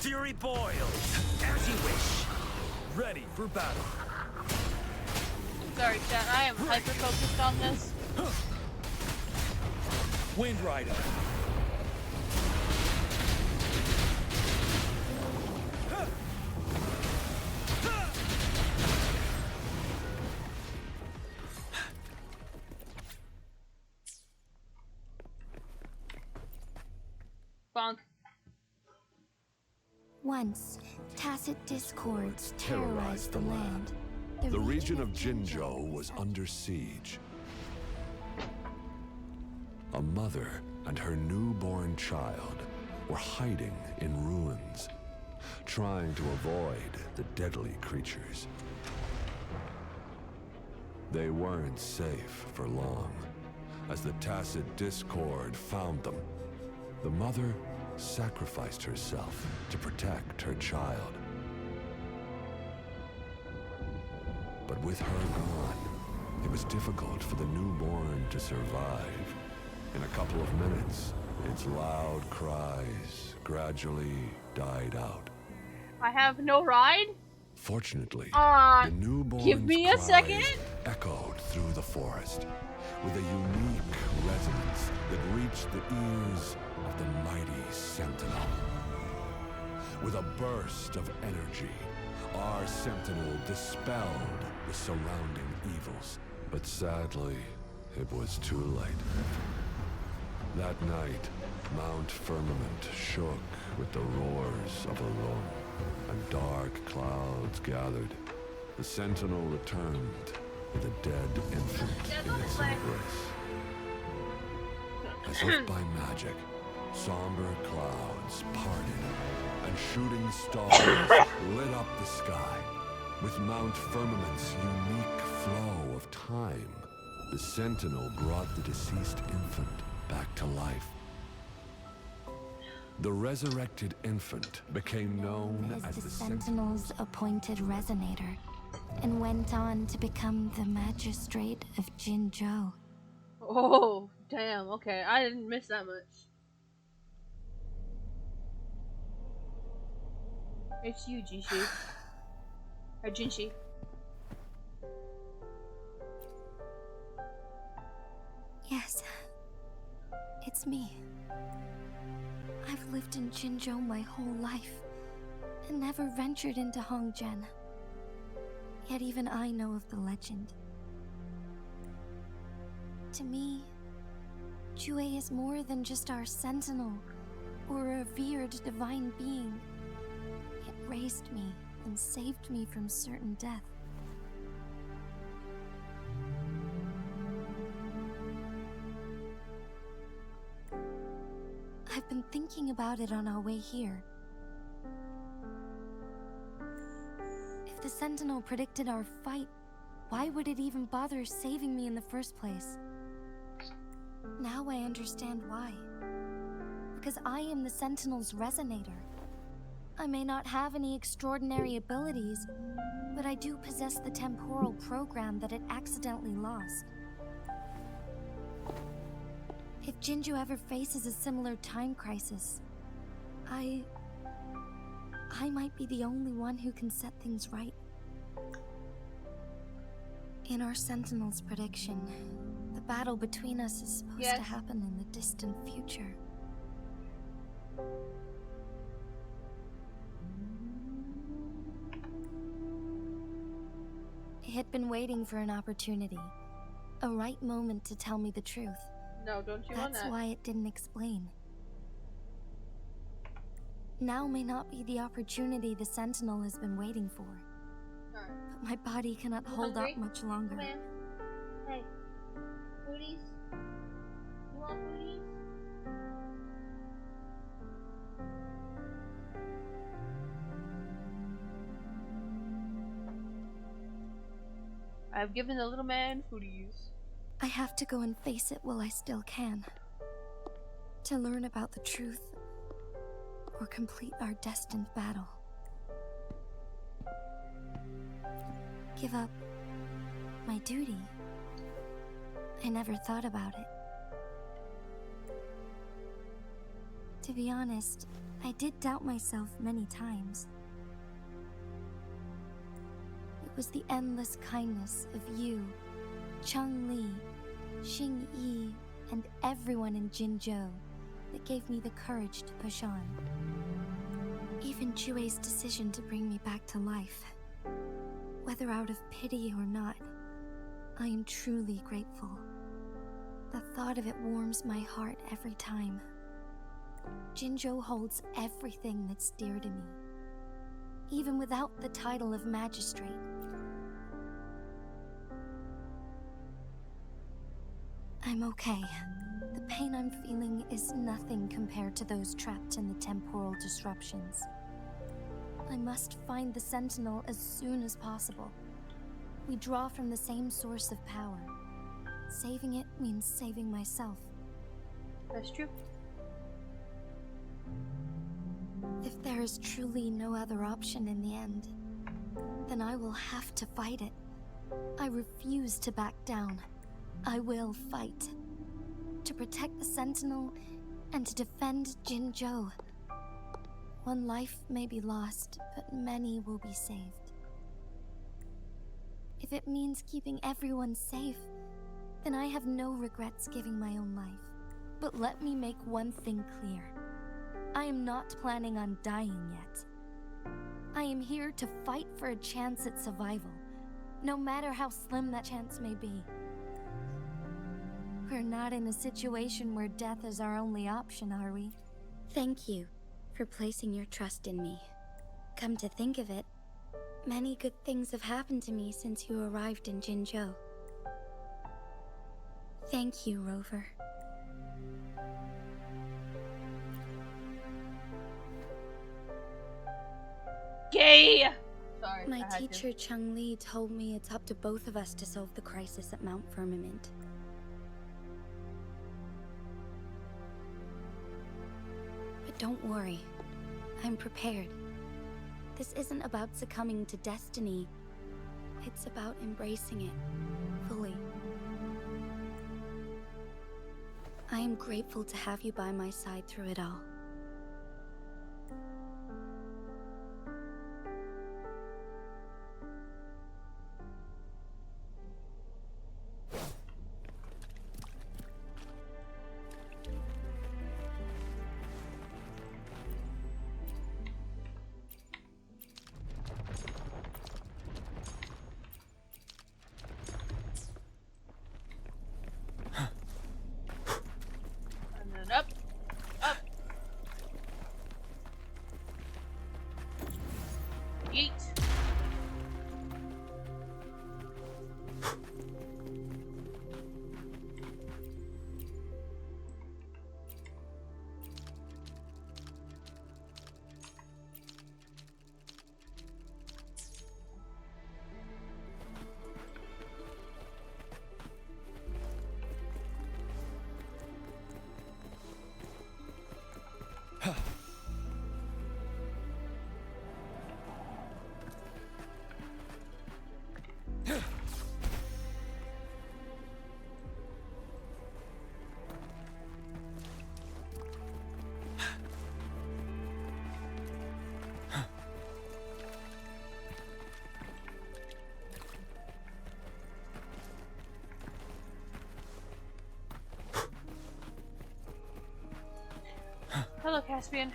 Fury boiled, as you wish. Ready for battle. Sorry, chat. I am hyper focused on this. Wind Rider. Bonk. Once, tacit discords terrorized the land. The region of Jinzhou was under siege. A mother and her newborn child were hiding in ruins, trying to avoid the deadly creatures. They weren't safe for long, as the tacit discord found them. The mother sacrificed herself to protect her child. But with her gone, it was difficult for the newborn to survive. In a couple of minutes, its loud cries gradually died out. I have no ride? Fortunately, the newborn's give me a cries second. echoed through the forest with a unique resonance that reached the ears of the mighty Sentinel. With a burst of energy, our Sentinel dispelled the surrounding evils. But sadly, it was too late. That night, Mount Firmament shook with the roars of a roar, and dark clouds gathered. The Sentinel returned with a dead infant in its embrace. As if by magic, somber clouds parted, and shooting stars lit up the sky. With Mount Firmament's unique flow of time, the Sentinel brought the deceased infant back to life. The resurrected infant became known as the Sentinel's appointed resonator, and went on to become the magistrate of Jinzhou. Oh, damn, okay. I didn't miss that much. It's you, Jinshi. Or Jinshi. Yes, it's me. I've lived in Jinzhou my whole life, and never ventured into Hongzhen. Yet even I know of the legend. To me, Jue is more than just our sentinel, or a revered divine being. It raised me and saved me from certain death. I've been thinking about it on our way here. If the Sentinel predicted our fight, why would it even bother saving me in the first place? Now I understand why. Because I am the Sentinel's resonator. I may not have any extraordinary abilities, but I do possess the temporal program that it accidentally lost. If Jinzhou ever faces a similar time crisis, I might be the only one who can set things right. In our Sentinel's prediction, the battle between us is supposed to happen in the distant future. It had been waiting for an opportunity, a right moment to tell me the truth. No, don't you want that? That's why it didn't explain. Now may not be the opportunity the Sentinel has been waiting for. But my body cannot hold up much longer. Come in. Hey. Foodies? You want foodies? I've given the little man foodies. I have to go and face it while I still can. To learn about the truth, or complete our destined battle. Give up my duty. I never thought about it. To be honest, I did doubt myself many times. It was the endless kindness of you, Chung Li, Xing Yi, and everyone in Jinzhou that gave me the courage to push on. Even Jue's decision to bring me back to life. Whether out of pity or not, I am truly grateful. The thought of it warms my heart every time. Jinzhou holds everything that's dear to me, even without the title of magistrate. I'm okay. The pain I'm feeling is nothing compared to those trapped in the temporal disruptions. I must find the Sentinel as soon as possible. We draw from the same source of power. Saving it means saving myself. That's true. If there is truly no other option in the end, then I will have to fight it. I refuse to back down. I will fight. To protect the Sentinel and to defend Jinzhou. One life may be lost, but many will be saved. If it means keeping everyone safe, then I have no regrets giving my own life. But let me make one thing clear. I am not planning on dying yet. I am here to fight for a chance at survival, no matter how slim that chance may be. We're not in a situation where death is our only option, are we? Thank you for placing your trust in me. Come to think of it, many good things have happened to me since you arrived in Jinzhou. Thank you, Rover. Gay! Sorry, My teacher Chung Li told me it's up to both of us to solve the crisis at Mount Firmament. But don't worry, I'm prepared. This isn't about succumbing to destiny. It's about embracing it fully. I am grateful to have you by my side through it all. Up. Up. Yeet. Hello, Caspian.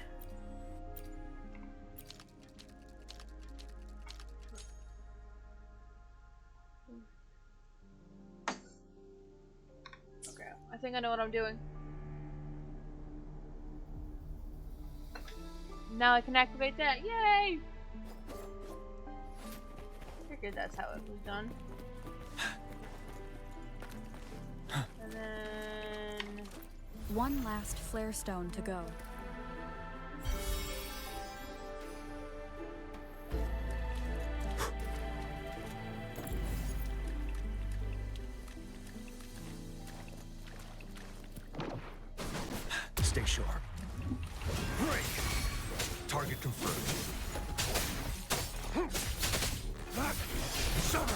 Okay, I think I know what I'm doing. Now I can activate that. Yay! Figured that's how it was done. And then one last flare stone to go. Stay sharp. Break! Target confirmed. Summer!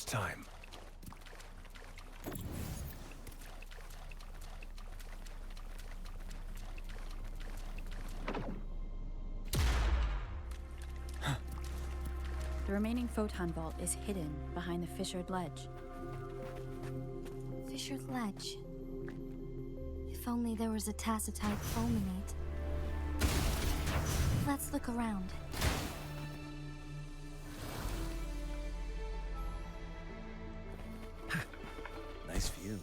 time. The remaining photon vault is hidden behind the fissured ledge. Fissured ledge. If only there was a tacitite fulminate. Let's look around. Nice view.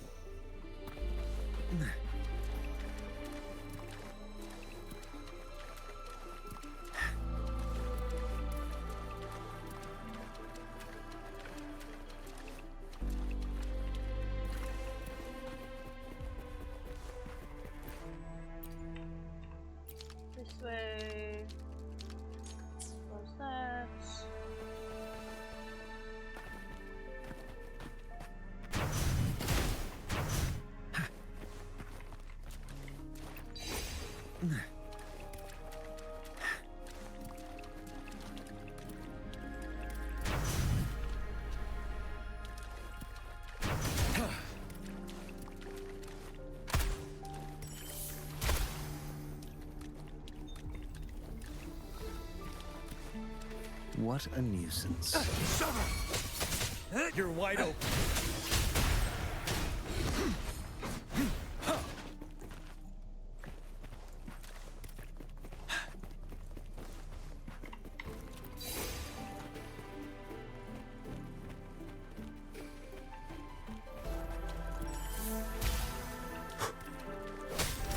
This way. Close that. What a nuisance. You're wide open.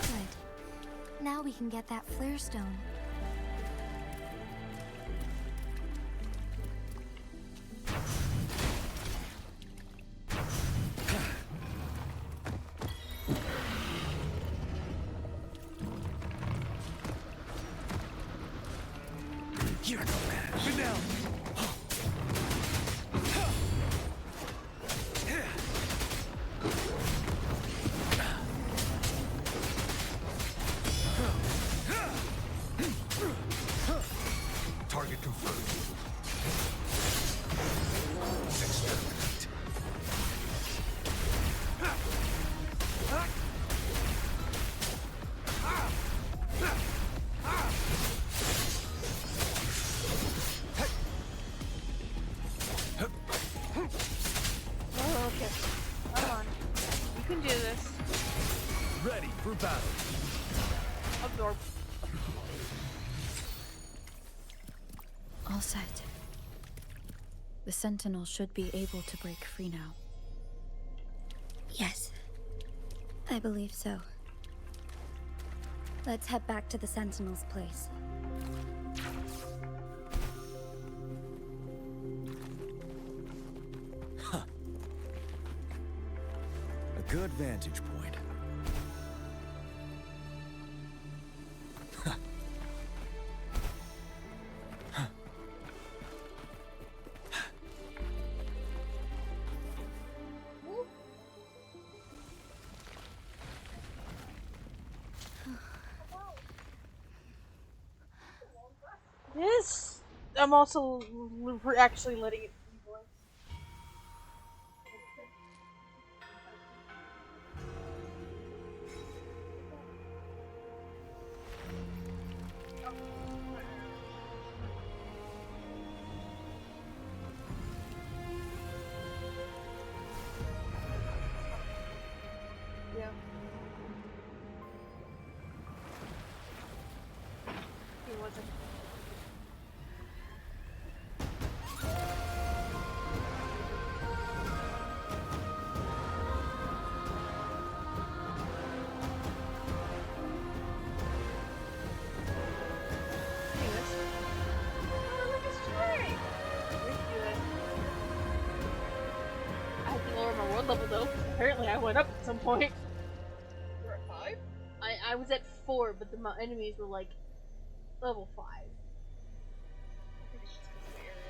Good. Now we can get that flare stone. You're no match. Sit down. Target confirmed. Exterminate. Oh, okay. Come on. You can do this. Ready for battle. Absorb. All set. The Sentinel should be able to break free now. Yes. I believe so. Let's head back to the Sentinel's place. A good vantage point. This, I'm also actually letting it be voiced. Yeah. He wasn't. I had to lower my world level though. Apparently I went up at some point. You're at 5? I was at 4, but the enemies were like level 5. I think it's just because of the area.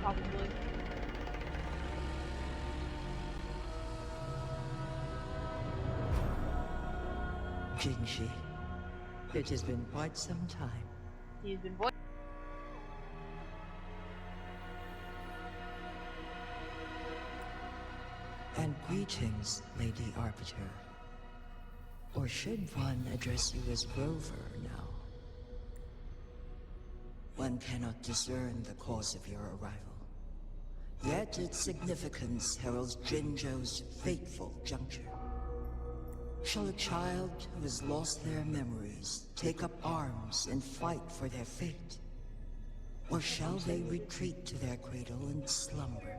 Probably. Jinji, it has been quite some time. He's been And greetings, Lady Arbiter. Or should one address you as Rover now? One cannot discern the cause of your arrival. Yet its significance heralds Jinzhou's fateful juncture. Shall a child who has lost their memories take up arms and fight for their fate? Or shall they retreat to their cradle and slumber?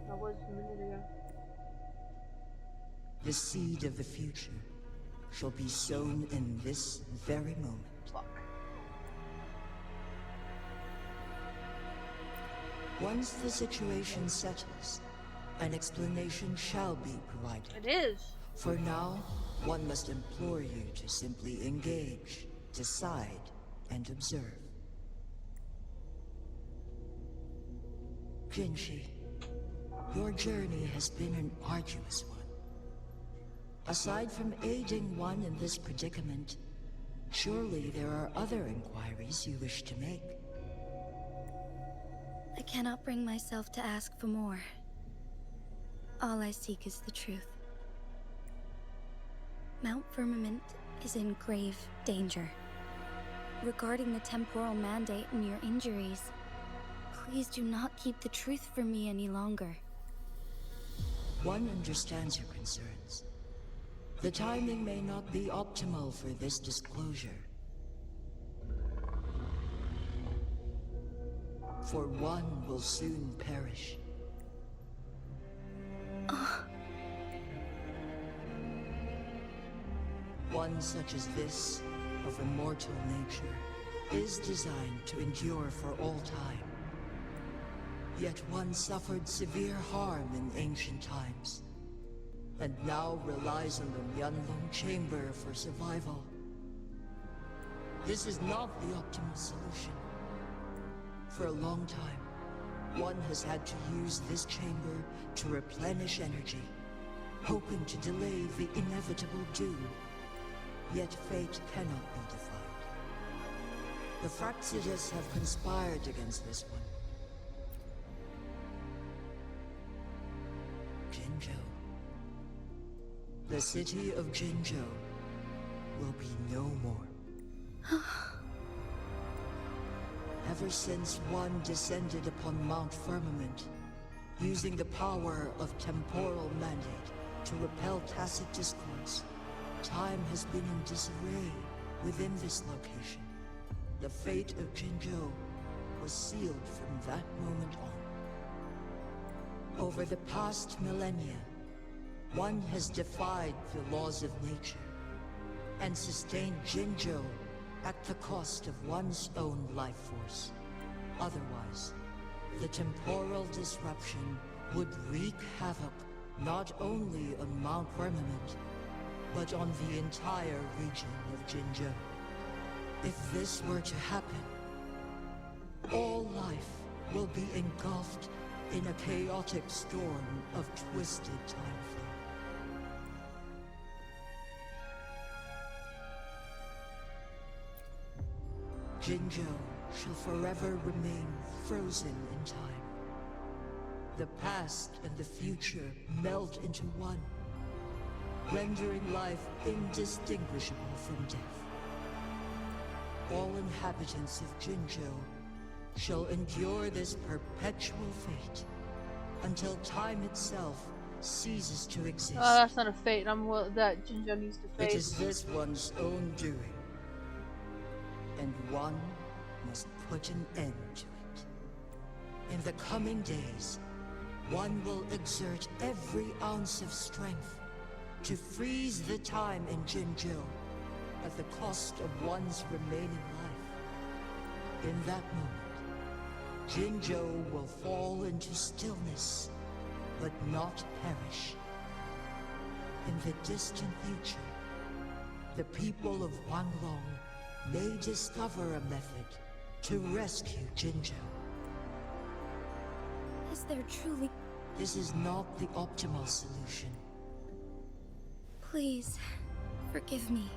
That was a minute ago. The seed of the future shall be sown in this very moment. Fuck. Once the situation settles, an explanation shall be provided. It is. For now, one must implore you to simply engage, decide, and observe. Jinshi, your journey has been an arduous one. Aside from aiding one in this predicament, surely there are other inquiries you wish to make. I cannot bring myself to ask for more. All I seek is the truth. Mount Firmament is in grave danger. Regarding the temporal mandate and your injuries, please do not keep the truth from me any longer. One understands your concerns. The timing may not be optimal for this disclosure. For one will soon perish. One such as this, of immortal nature, is designed to endure for all time. Yet one suffered severe harm in ancient times, and now relies on the Myeonlong Chamber for survival. This is not the optimal solution. For a long time, one has had to use this chamber to replenish energy, hoping to delay the inevitable doom. Yet fate cannot be defied. The Fraxidas have conspired against this one. Jinzhou. The city of Jinzhou will be no more. Ever since one descended upon Mount Firmament, using the power of temporal mandate to repel tacit discords, time has been in disarray within this location. The fate of Jinzhou was sealed from that moment on. Over the past millennia, one has defied the laws of nature and sustained Jinzhou at the cost of one's own life force. Otherwise, the temporal disruption would wreak havoc not only on Mount Firmament, but on the entire region of Jinzhou. If this were to happen, all life will be engulfed in a chaotic storm of twisted time flow. Jinzhou shall forever remain frozen in time. The past and the future melt into one, rendering life indistinguishable from death. All inhabitants of Jinzhou shall endure this perpetual fate until time itself ceases to exist. Oh, that's not a fate. That Jinzhou needs to face. It is this one's own doing, and one must put an end to it. In the coming days, one will exert every ounce of strength to freeze the time in Jinzhou at the cost of one's remaining life. In that moment, Jinzhou will fall into stillness, but not perish. In the distant future, the people of Wanglong may discover a method to rescue Jinzhou. Is there truly... This is not the optimal solution. Please, forgive me,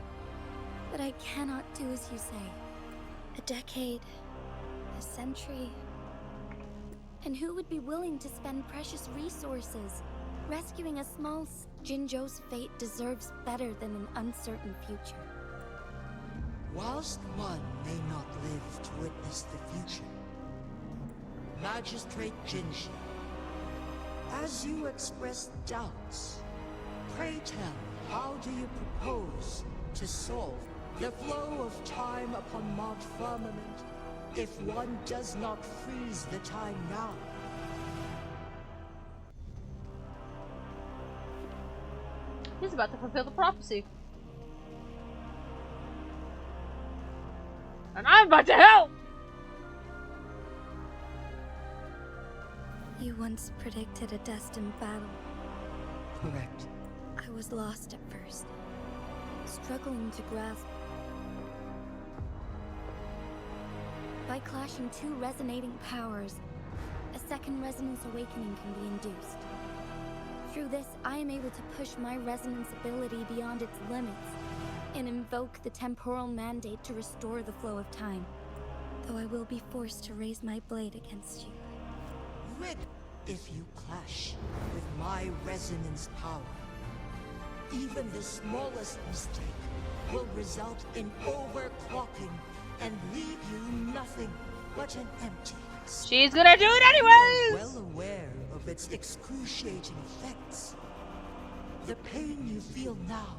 but I cannot do as you say. A decade, a century, and who would be willing to spend precious resources Rescuing a small Jinzhou's fate deserves better than an uncertain future. Whilst one may not live to witness the future, Magistrate Jinshi, as you express doubts, pray tell, how do you propose to solve the flow of time upon Mount Firmament if one does not freeze the time now? He's about to fulfill the prophecy. And I'm about to help! You once predicted a destined battle. Correct. I was lost at first, struggling to grasp. By clashing two resonating powers, a second resonance awakening can be induced. Through this, I am able to push my resonance ability beyond its limits and invoke the temporal mandate to restore the flow of time, though I will be forced to raise my blade against you. If you clash with my resonance power, even the smallest mistake will result in overclocking and leave you nothing but an empty. She's gonna do it anyways! Well aware of its excruciating effects, the pain you feel now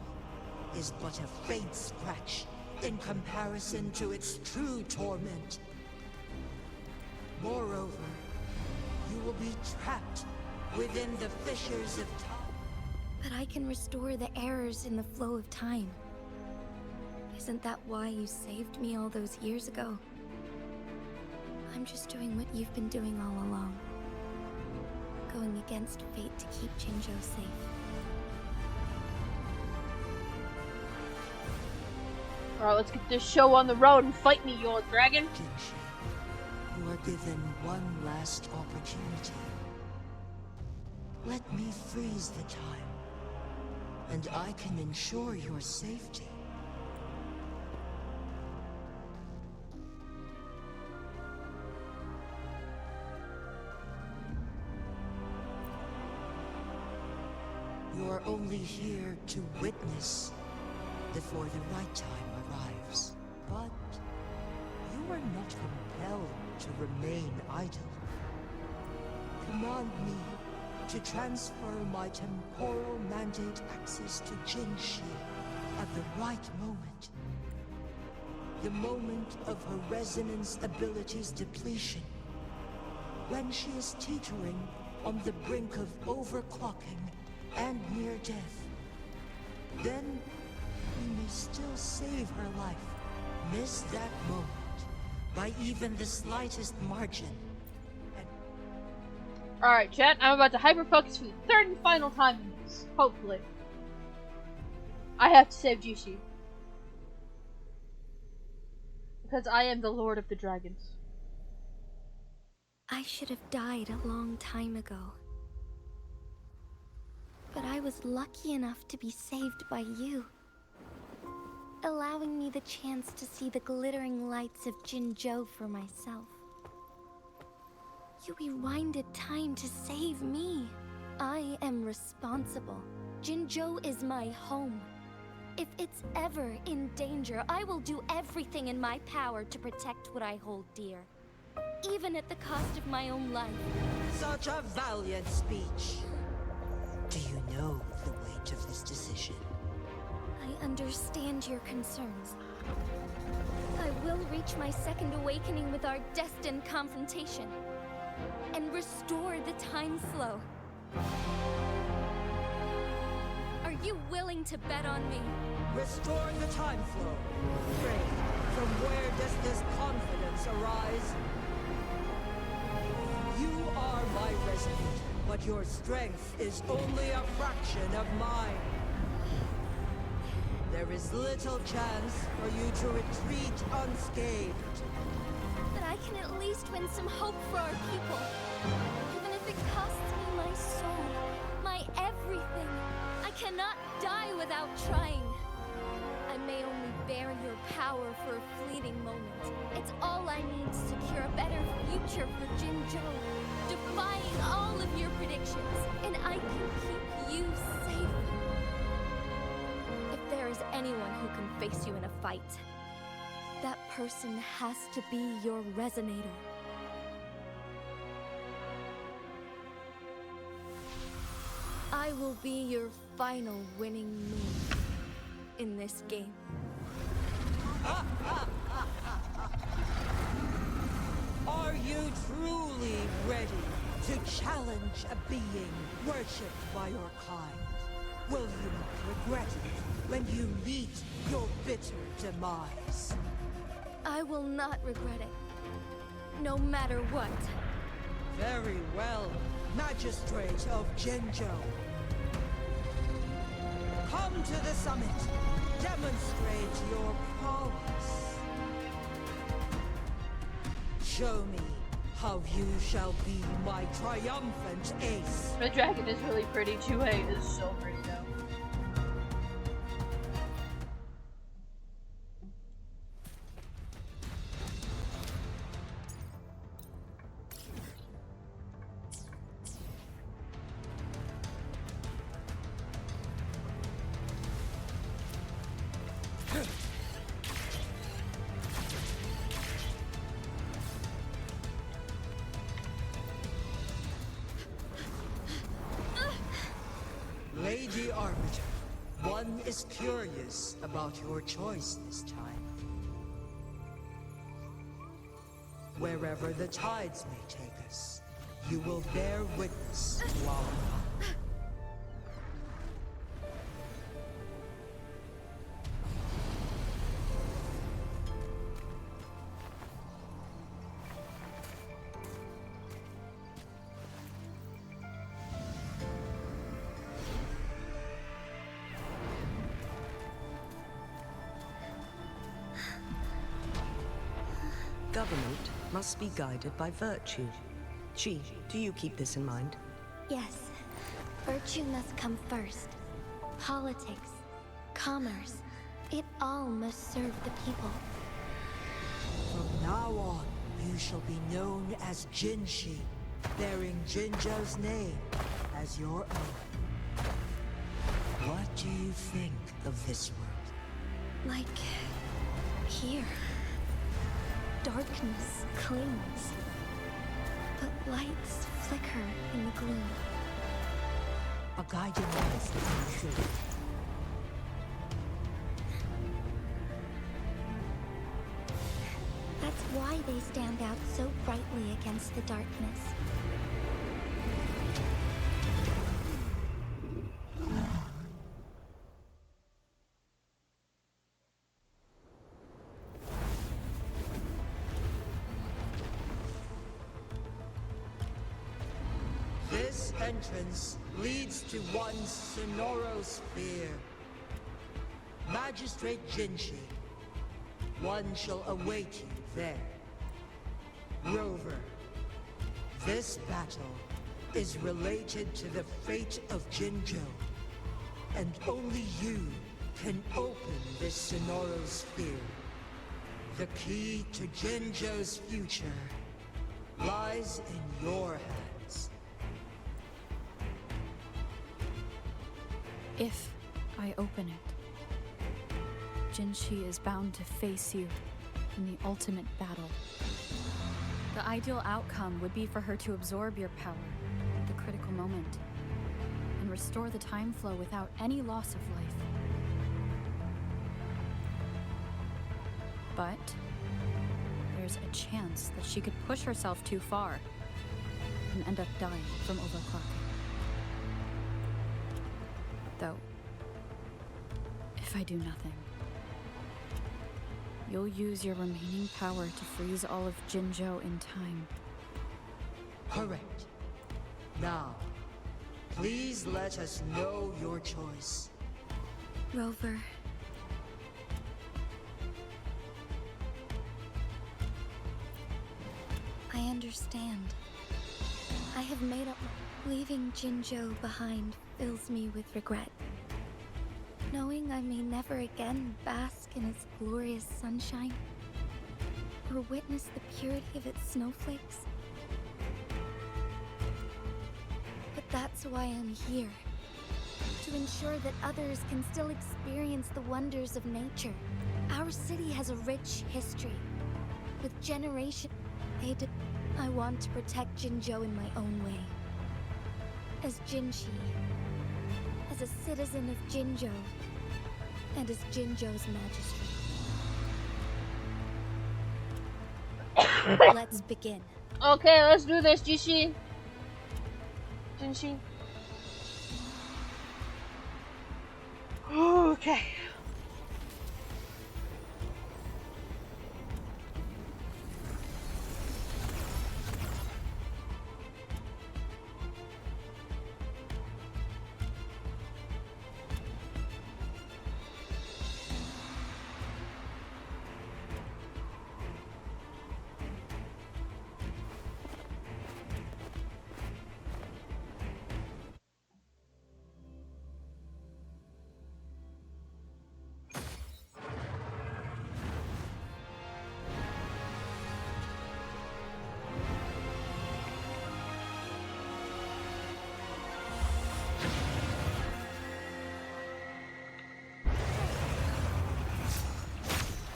is but a faint scratch in comparison to its true torment. Moreover, you will be trapped within the fissures of time. But I can restore the errors in the flow of time. Isn't that why you saved me all those years ago? I'm just doing what you've been doing all along. Going against fate to keep Jinzhou safe. Alright, let's get this show on the road and fight me, you old dragon. Jinshi, you are given one last opportunity. Let me freeze the time, and I can ensure your safety. You are only here to witness before the right time arrives. But you are not compelled to remain idle. Command me to transfer my temporal mandate access to Jinshi at the right moment. The moment of her resonance ability's depletion. When she is teetering on the brink of overclocking and near death. Then we may still save her life. Miss that moment by even the slightest margin. Alright, chat, I'm about to hyper-focus for the third and final time in this. Hopefully. I have to save Jishi. Because I am the Lord of the Dragons. I should have died a long time ago. But I was lucky enough to be saved by you, allowing me the chance to see the glittering lights of Jinzhou for myself. You rewinded time to save me. I am responsible. Jinzhou is my home. If it's ever in danger, I will do everything in my power to protect what I hold dear, even at the cost of my own life. Such a valiant speech. Do you know the weight of this decision? I understand your concerns. I will reach my second awakening with our destined confrontation and restore the time flow. Are you willing to bet on me? Restore the time flow. Pray, from where does this confidence arise? You are my resident, but your strength is only a fraction of mine. There is little chance for you to retreat unscathed. But I can at least win some hope for our people. Even if it costs me my soul, my everything. I cannot die without trying. I may only bear your power for a fleeting moment. It's all I need to secure a better future for Jinzhou. defying all of your predictions, and I can keep you safe. If there is anyone who can face you in a fight, that person has to be your resonator. I will be your final winning move in this game. Are you truly ready to challenge a being worshipped by your kind? Will you not regret it when you meet your bitter demise? I will not regret it, no matter what. Very well, Magistrate of Jinzhou. Come to the summit. Demonstrate your prowess. Show me how you shall be my triumphant ace. The dragon is really pretty. 2A is so pretty though. Lady Arbiter, one is curious about your choice this time. Wherever the tides may take us, you will bear witness to our power. Government must be guided by virtue. Chi, do you keep this in mind? Yes, virtue must come first. Politics, commerce, it all must serve the people. From now on, you shall be known as Jinshi, bearing Jinzhou's name as your own. What do you think of this world? Like here. Darkness clings, but lights flicker in the gloom. A guiding light, I'm sure. That's why they stand out so brightly against the darkness. This entrance leads to one Sonoro sphere. Magistrate Jinshi, one shall await you there. Rover, this battle is related to the fate of Jinzhou, and only you can open this Sonoro sphere. The key to Jinzhou's future lies in your hands. If I open it, Jinshi is bound to face you in the ultimate battle. The ideal outcome would be for her to absorb your power at the critical moment and restore the time flow without any loss of life. But there's a chance that she could push herself too far and end up dying from overclocking. Though, if I do nothing, you'll use your remaining power to freeze all of Jinzhou in time. Correct. Now, please let us know your choice. Rover. I understand. I have made up. Leaving Jinzhou behind fills me with regret. Knowing I may never again bask in its glorious sunshine, or witness the purity of its snowflakes. That's why I'm here. To ensure that others can still experience the wonders of nature. Our city has a rich history. With generations, I want to protect Jinzhou in my own way. As Jinshi. As a citizen of Jinzhou. And as Jinzhou's magistrate. Let's begin. Okay, let's do this, Jinshi. Jinshi. Okay.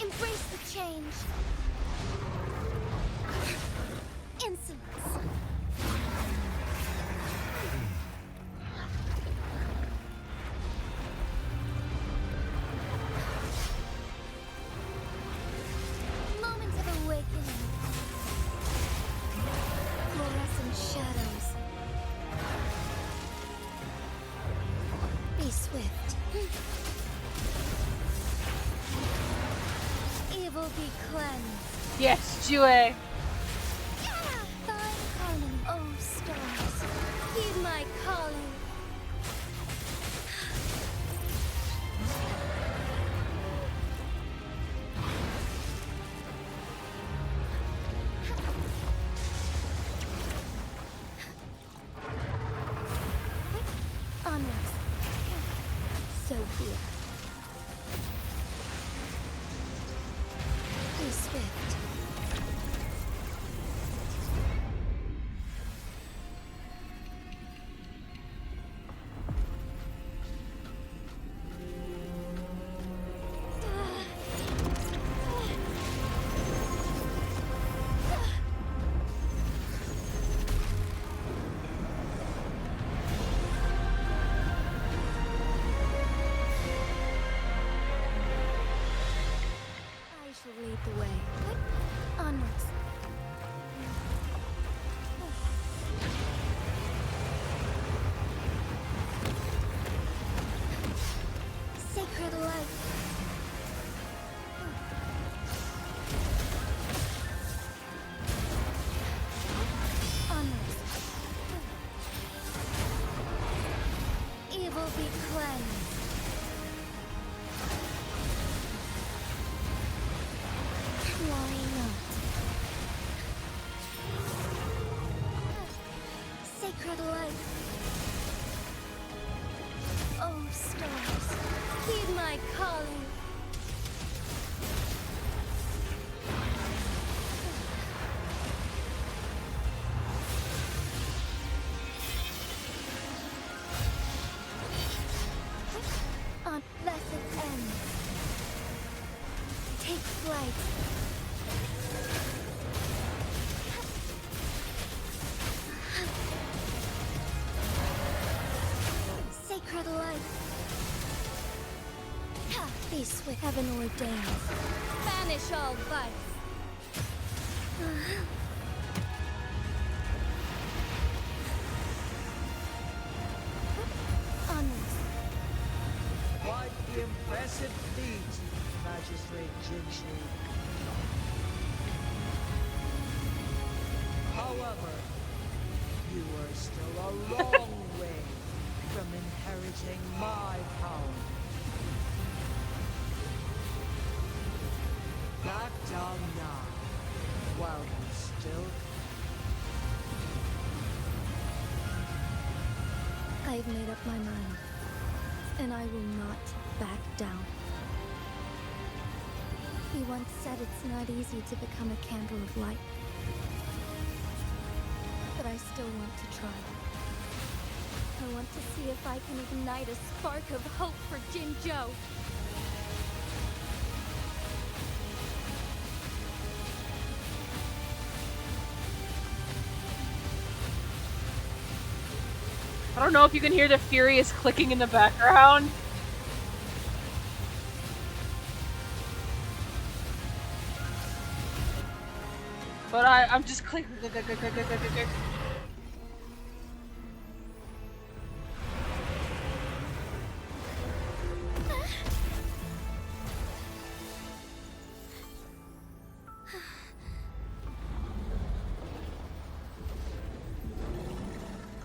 Embrace the change. Insolence. Moment of awakening. Fluorescent shadows. Be swift. Evil be cleansed. Yes, Jue. Thine calling, oh stars. Heed my calling. Onwards. So here. Be swift. I shall lead the way. Onwards. Sacred light. Onwards. Evil be cleansed. Why not? Sacred light. Oh, stars, heed my calling. On blessed end. Take flight. Sacred light. Be swift, heaven ordained. Banish all vice. Onwards. Quite the impressive feat, Magistrate Jinshi. However, you are still a long way from inheriting my power. Back down now, while you still I've made up my mind, and I will not back down. He once said it's not easy to become a candle of light. But I still want to try. I want to see if I can ignite a spark of hope for Jinzhou. I don't know if you can hear the furious clicking in the background. But I'm just clicking.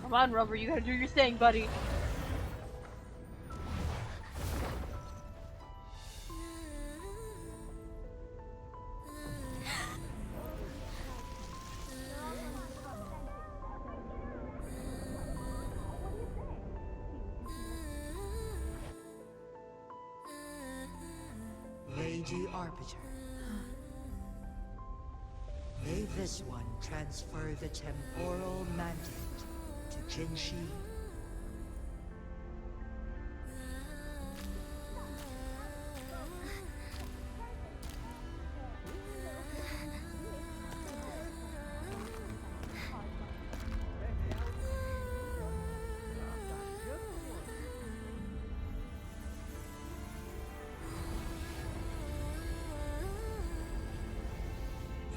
Come on, Rubber, you gotta do your thing, buddy. Lady Arbiter. May this one transfer the temporal mandate to Jinshi.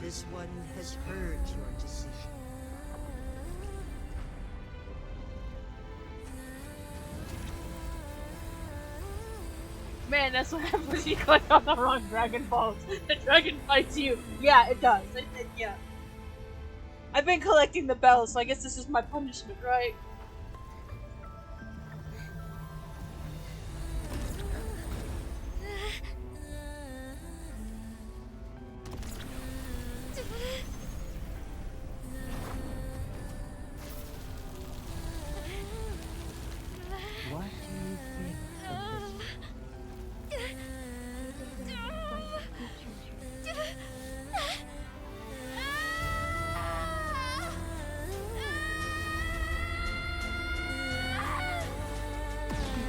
This one has heard your decision. Man, that's what happens when you click on the wrong Dragon Balls. The dragon fights you. Yeah, it does. Yeah. I've been collecting the bells, so I guess this is my punishment, right? What do you think of this?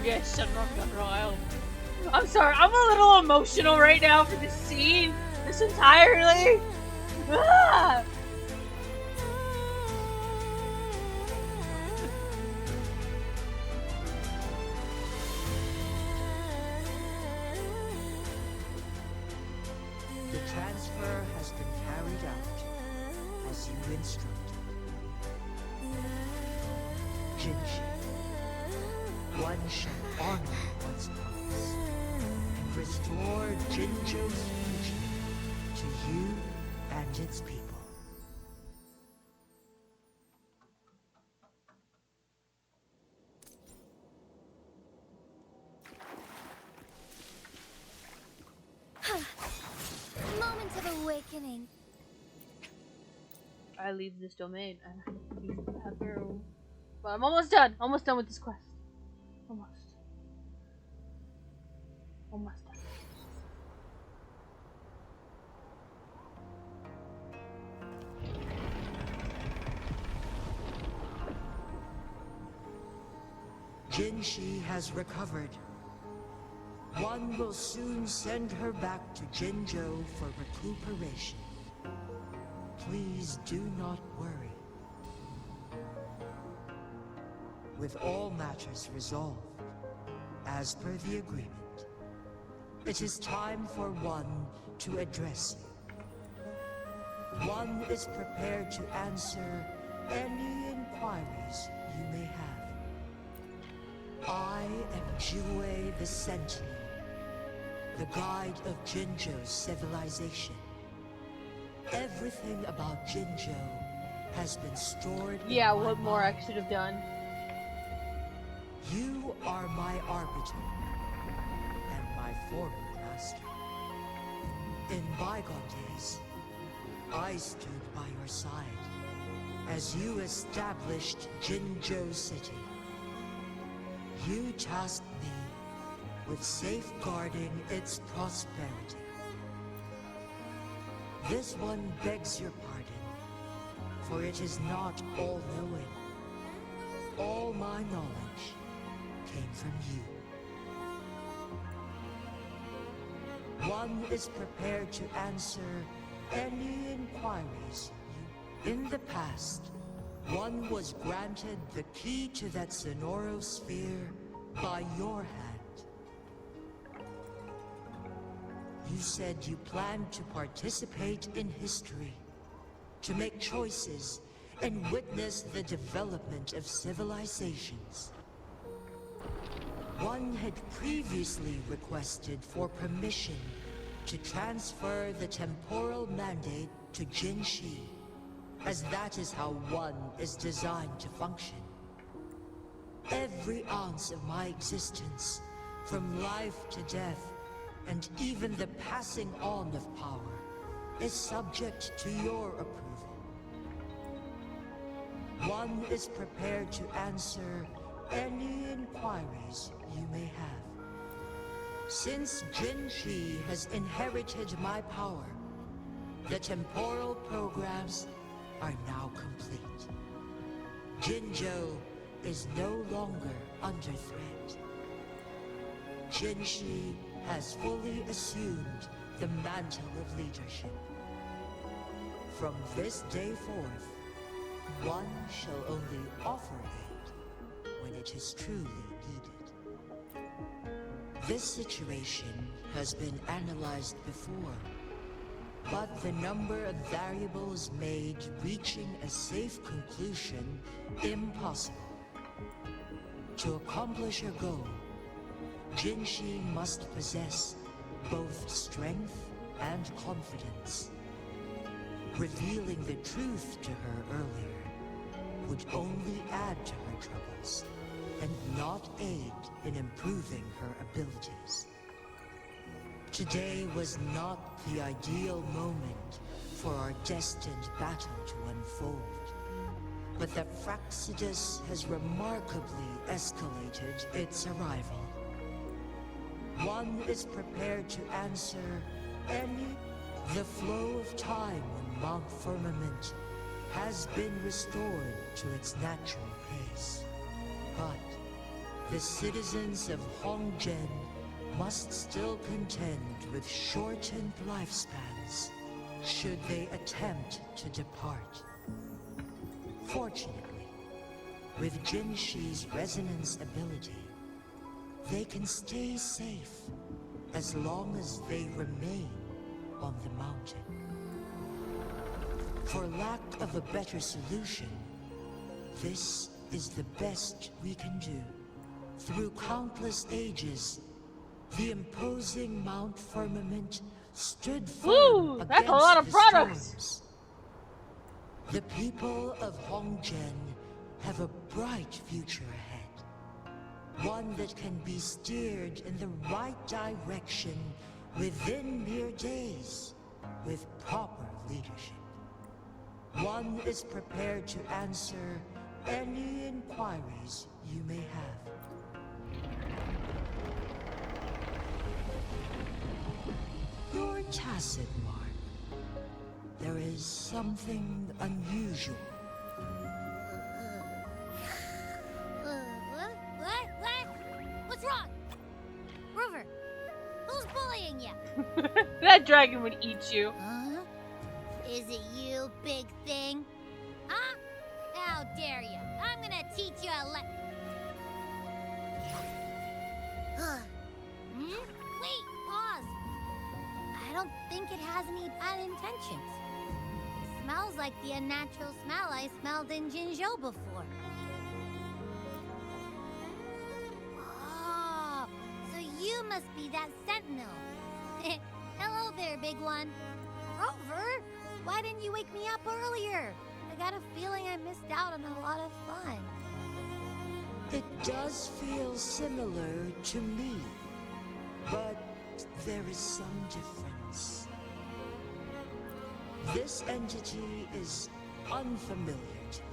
Yes, I'm sorry, I'm a little emotional right now for this scene. This entirely. Ah! The transfer has been carried out as you instructed. Jinshi, one shall honor one's promise and restore Jinzhou's future to you and its people. Moment of awakening. I leave this domain and but I'm almost done. Almost done with this quest. Almost done. Jinshi has recovered. One will soon send her back to Jinzhou for recuperation. Please do not worry. With all matters resolved, as per the agreement, it is time for one to address you. One is prepared to answer any inquiries you may have. I am Jue the Sentinel, the guide of Jinzhou's civilization. Everything about Jinzhou has been stored in Yeah, my what more mind. I should have done. You are my arbiter and my former master. In bygone days, I stood by your side as you established Jinzhou City. You tasked me with safeguarding its prosperity. This one begs your pardon, for it is not all-knowing. all my knowledge came from you. One is prepared to answer any inquiries you... In the past, one was granted the key to that Sonorosphere by your hand. You said you planned to participate in history, to make choices and witness the development of civilizations. One had previously requested for permission to transfer the temporal mandate to Jinshi, as that is how one is designed to function. Every ounce of my existence, from life to death, and even the passing on of power, is subject to your approval. One is prepared to answer any inquiries you may have. Since Jinshi has inherited my power, the temporal programs are now complete. Jinzhou is no longer under threat. Jinshi has fully assumed the mantle of leadership. From this day forth, one shall only offer aid when it is truly needed. This situation has been analyzed before, but the number of variables made reaching a safe conclusion impossible. To accomplish her goal, Jinshi must possess both strength and confidence. Revealing the truth to her earlier would only add to her troubles, and not aid in improving her abilities. Today was not the ideal moment for our destined battle to unfold, but the Fraxidus has remarkably escalated its arrival. One is prepared to answer any... The flow of time on Mount Firmament has been restored to its natural pace. But the citizens of Hongzhen must still contend with shortened lifespans should they attempt to depart. Fortunately, with Jinshi's resonance ability, they can stay safe as long as they remain on the mountain. For lack of a better solution, this is the best we can do. Through countless ages, the imposing Mount Firmament stood firm against that's a lot of the products. storms. The people of Hongzhen have a bright future ahead. One that can be steered in the right direction within mere days, with proper leadership. One is prepared to answer any inquiries you may have. Your tacit mark. There is something unusual. What? What's wrong? Rover, who's bullying you? That dragon would eat you. Huh? Is it you, big thing? Huh? How dare you? I'm gonna teach you a Wait, pause. I don't think it has any bad intentions. It smells like the unnatural smell I smelled in Jinzhou before. Oh, so you must be that sentinel. Hello there, big one. Rover, why didn't you wake me up earlier? I got a feeling I missed out on a lot of fun. It does feel similar to me, but there is some difference. This entity is unfamiliar to me.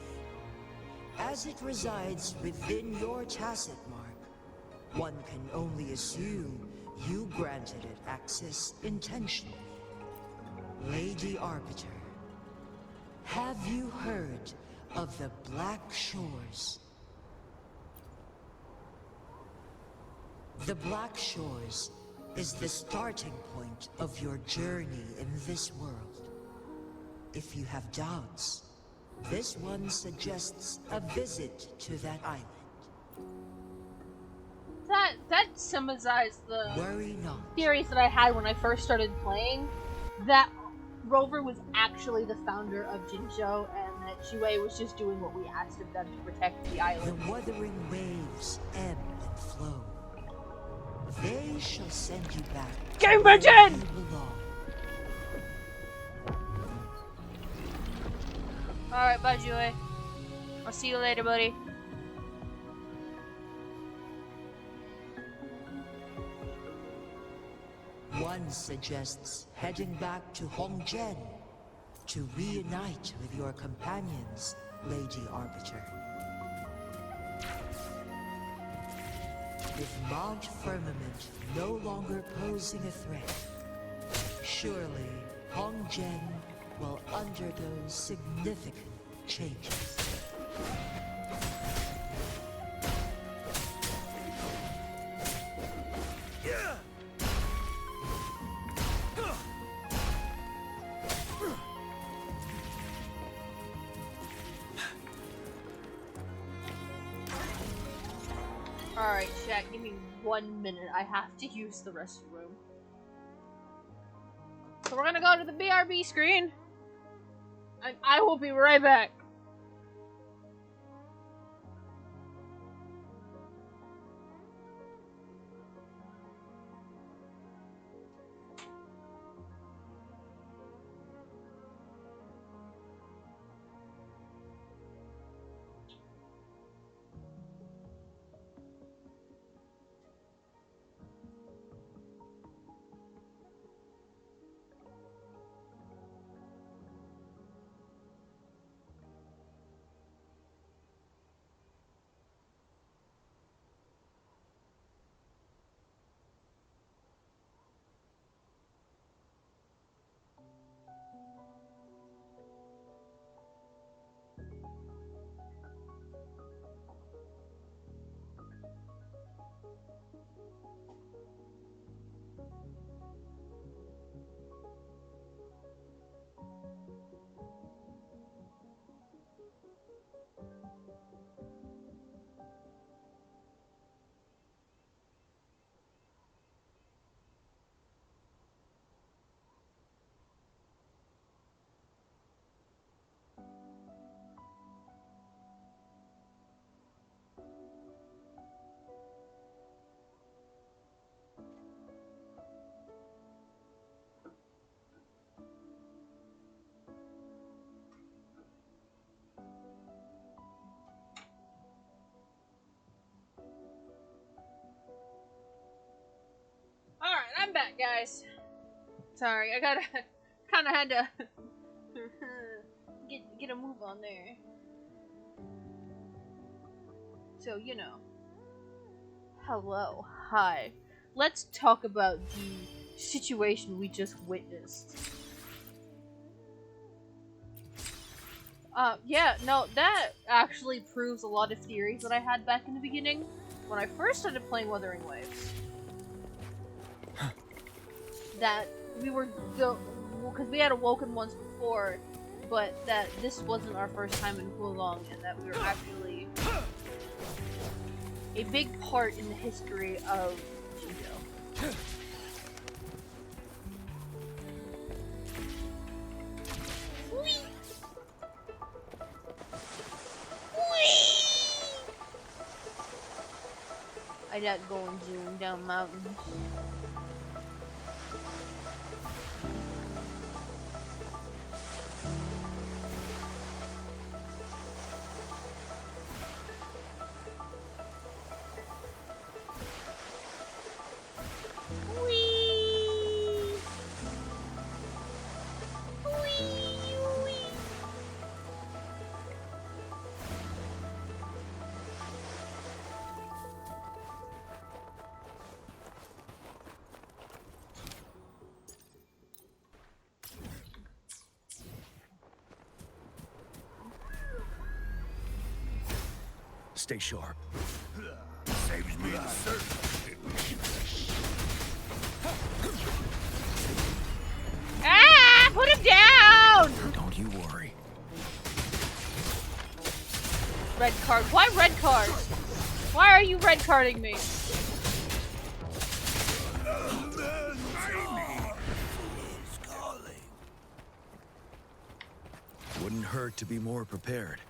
As it resides within your tacit mark, one can only assume you granted it access intentionally. Lady Arbiter, have you heard of the Black Shores? The Black Shores is the starting point of your journey in this world. If you have doubts, this one suggests a visit to that island. That summarized the Worry not. theories that I had when I first started playing. That Rover was actually the founder of Jinzhou, and that Jue was just doing what we asked of them to protect the island. The wuthering waves ebb and flow. They shall send you back. Game Virgin! You belong. Alright, bye, Jue. I'll see you later, buddy. One suggests heading back to Hongzhen to reunite with your companions, Lady Arbiter. With Mount Firmament no longer posing a threat, surely Hongzhen will undergo significant changes. Alright, chat, give me 1 minute. I have to use the restroom. So we're gonna go to the BRB screen. And I will be right back. Alright, I'm back, guys. Sorry, I gotta... kinda had to... get a move on there. So, you know. Hello. Hi. Let's talk about the situation we just witnessed. Yeah, no, that actually proves a lot of theories that I had back in the beginning when I first started playing Wuthering Waves. That we were because we had awoken once before, but that this wasn't our first time in Hulong, and that we were actually a big part in the history of Jinzhou. I like going zoom down mountains. Stay sharp. Saves me the search. God, put him down! Don't you worry. Red card. Why red card? Why are you red carding me? Wouldn't hurt to be more prepared.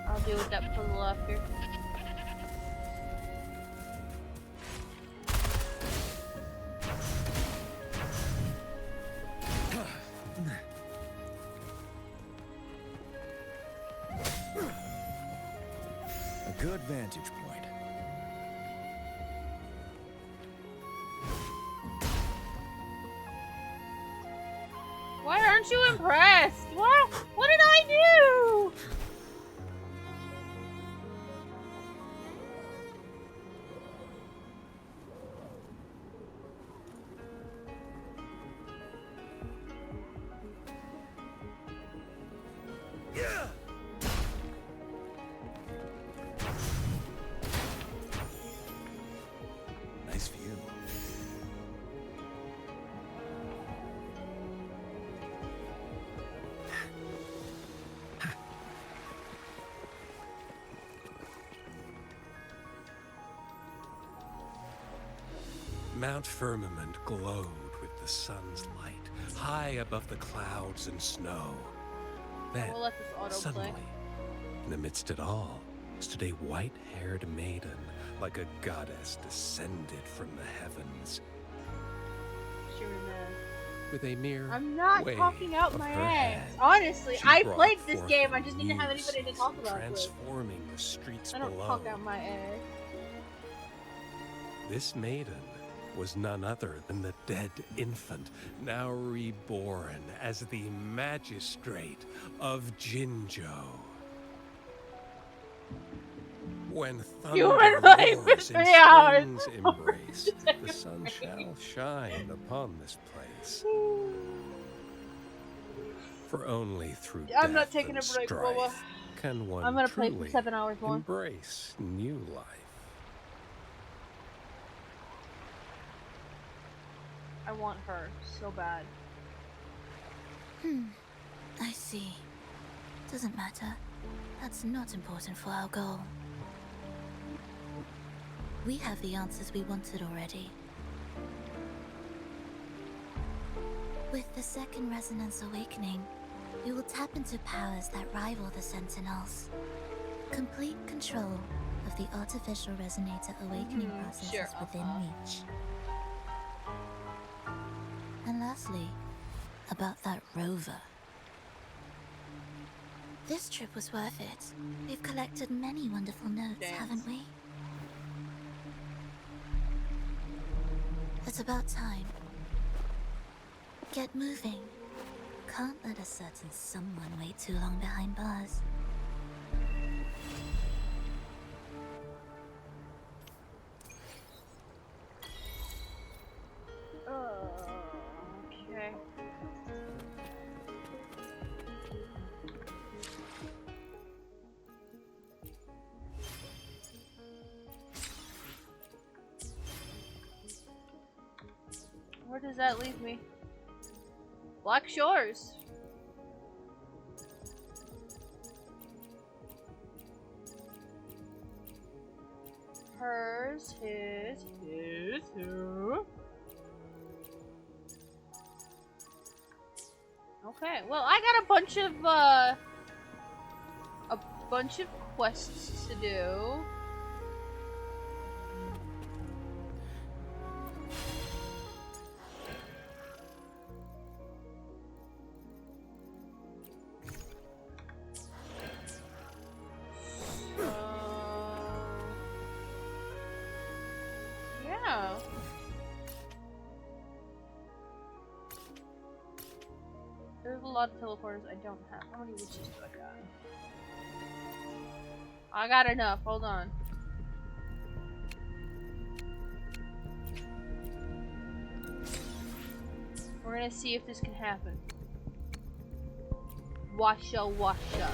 I'll deal with that puzzle after. A good vantage point. Why aren't you impressed? What did I do? Nice view. Mount Firmament glowed with the sun's light, high above the clouds and snow. Then, We'll let this autoplay. suddenly, in the midst of it all, stood a white-haired maiden, like a goddess descended from the heavens. She was mad. With a mere I'm not wave talking out of my her ass. hand, Honestly, she I brought played this forth game. I just didn't have news, anybody to talk about it with. transforming the streets I don't below. talk out my ass. This maiden was none other than the dead infant, now reborn as the magistrate of Jinzhou. When You were thunder playing for roars in 3 hours. spring's embrace, the sun shall shine upon this place. For only through I'm not death taking and a break, strife Lola. can one I'm gonna play for truly 7 hours more. embrace new life. I want her so bad. I see. Doesn't matter. That's not important for our goal. We have the answers we wanted already. With the second resonance awakening, we will tap into powers that rival the Sentinels. Complete control of the artificial resonator awakening process sure, is within reach. And lastly, about that rover. This trip was worth it. We've collected many wonderful notes, haven't we? It's about time. Get moving. Can't let a certain someone wait too long behind bars. Okay. Where does that leave me? Black Shores. Hers, his, who? Okay, well, I got a bunch of quests to do. Yeah. There's a lot of teleporters I don't have. How many witches do I got? I got enough. Hold on. We're gonna see if this can happen. Washa, washa.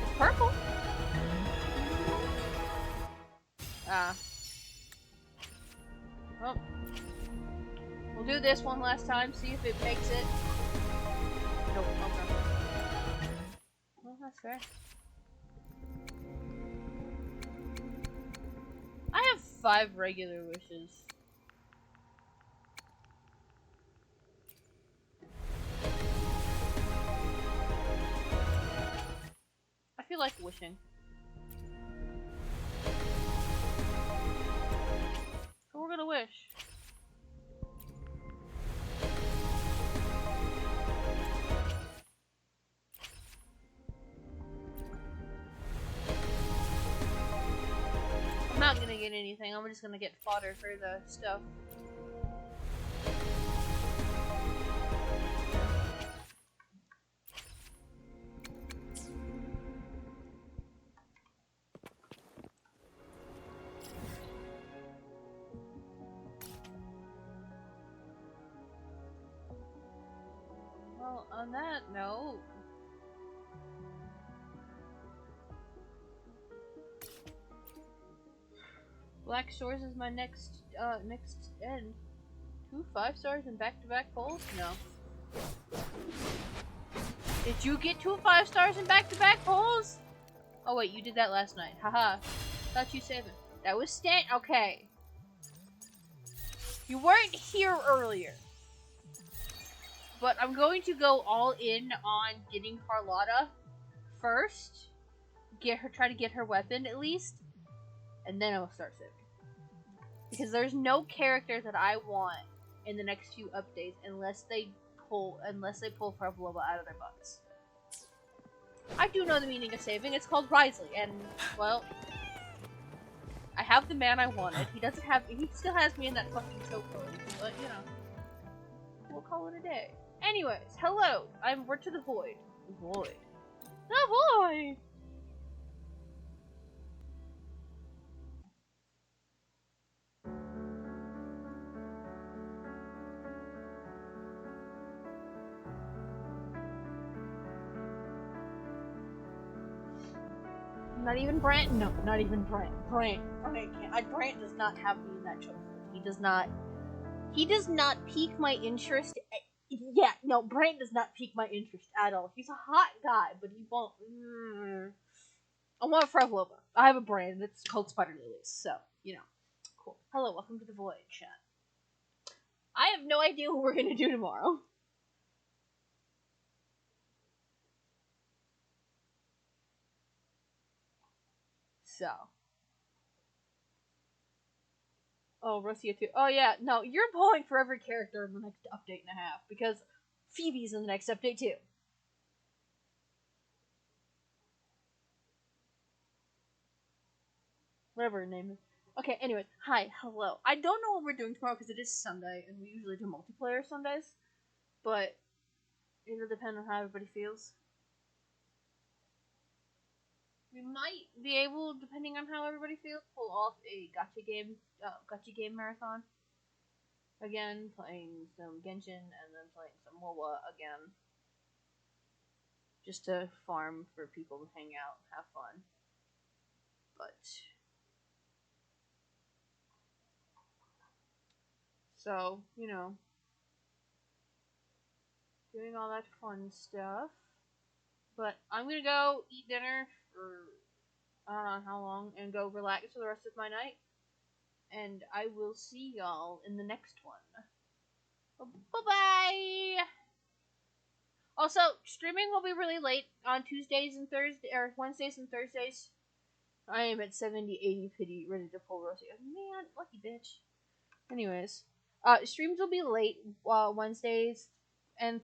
It's purple. Well, we'll do this one last time, see if it makes it. Nope, okay. Well, that's fair. I have 5 regular wishes. I feel like wishing. So we're gonna wish. I'm not gonna get anything, I'm just gonna get fodder for the stuff. Well, on that note, Black Shores is my next end. 2 5-stars and back-to-back polls? No. Did you get 2 5-stars and back-to-back polls? Oh wait, you did that last night. Haha. Thought you said it. That was okay. You weren't here earlier. But I'm going to go all in on getting Carlotta first. Try to get her weapon at least. And then I'll start saving. Because there's no character that I want in the next few updates unless they pull Pravlova out of their butts. I do know the meaning of saving. It's called Risley, and well, I have the man I wanted. He still has me in that fucking chokehold, but you know, we'll call it a day. Anyways, hello. We're to the void. The void. The void. Not even Brant? No, not even Brant. Brant can't. Brant does not have me in that chokehold. He does not pique my interest. Yeah, no, Brant does not pique my interest at all. He's a hot guy, but he won't. I want Pravlova. I have a brand that's called Spider Lilies, so, you know. Cool. Hello, welcome to the Void, chat. I have no idea what we're gonna do tomorrow. So. Oh, Rosia too. Oh yeah, no, you're pulling for every character in the next update and a half, because Phoebe's in the next update too. Whatever her name is. Okay, anyways, hi, hello. I don't know what we're doing tomorrow because it is Sunday, and we usually do multiplayer Sundays, but it'll depend on how everybody feels. We might be able, depending on how everybody feels, pull off a gacha game marathon. Again, playing some Genshin, and then playing some WoW again. Just to farm for people to hang out, have fun. But so, you know, doing all that fun stuff. But I'm gonna go eat dinner for I don't know how long and go relax for the rest of my night. And I will see y'all in the next one. Bye-bye! Also, streaming will be really late on Tuesdays and Thursdays, or Wednesdays and Thursdays. I am at 70-80 pity, ready to pull Rosie. Man, lucky bitch. Anyways, streams will be late Wednesdays and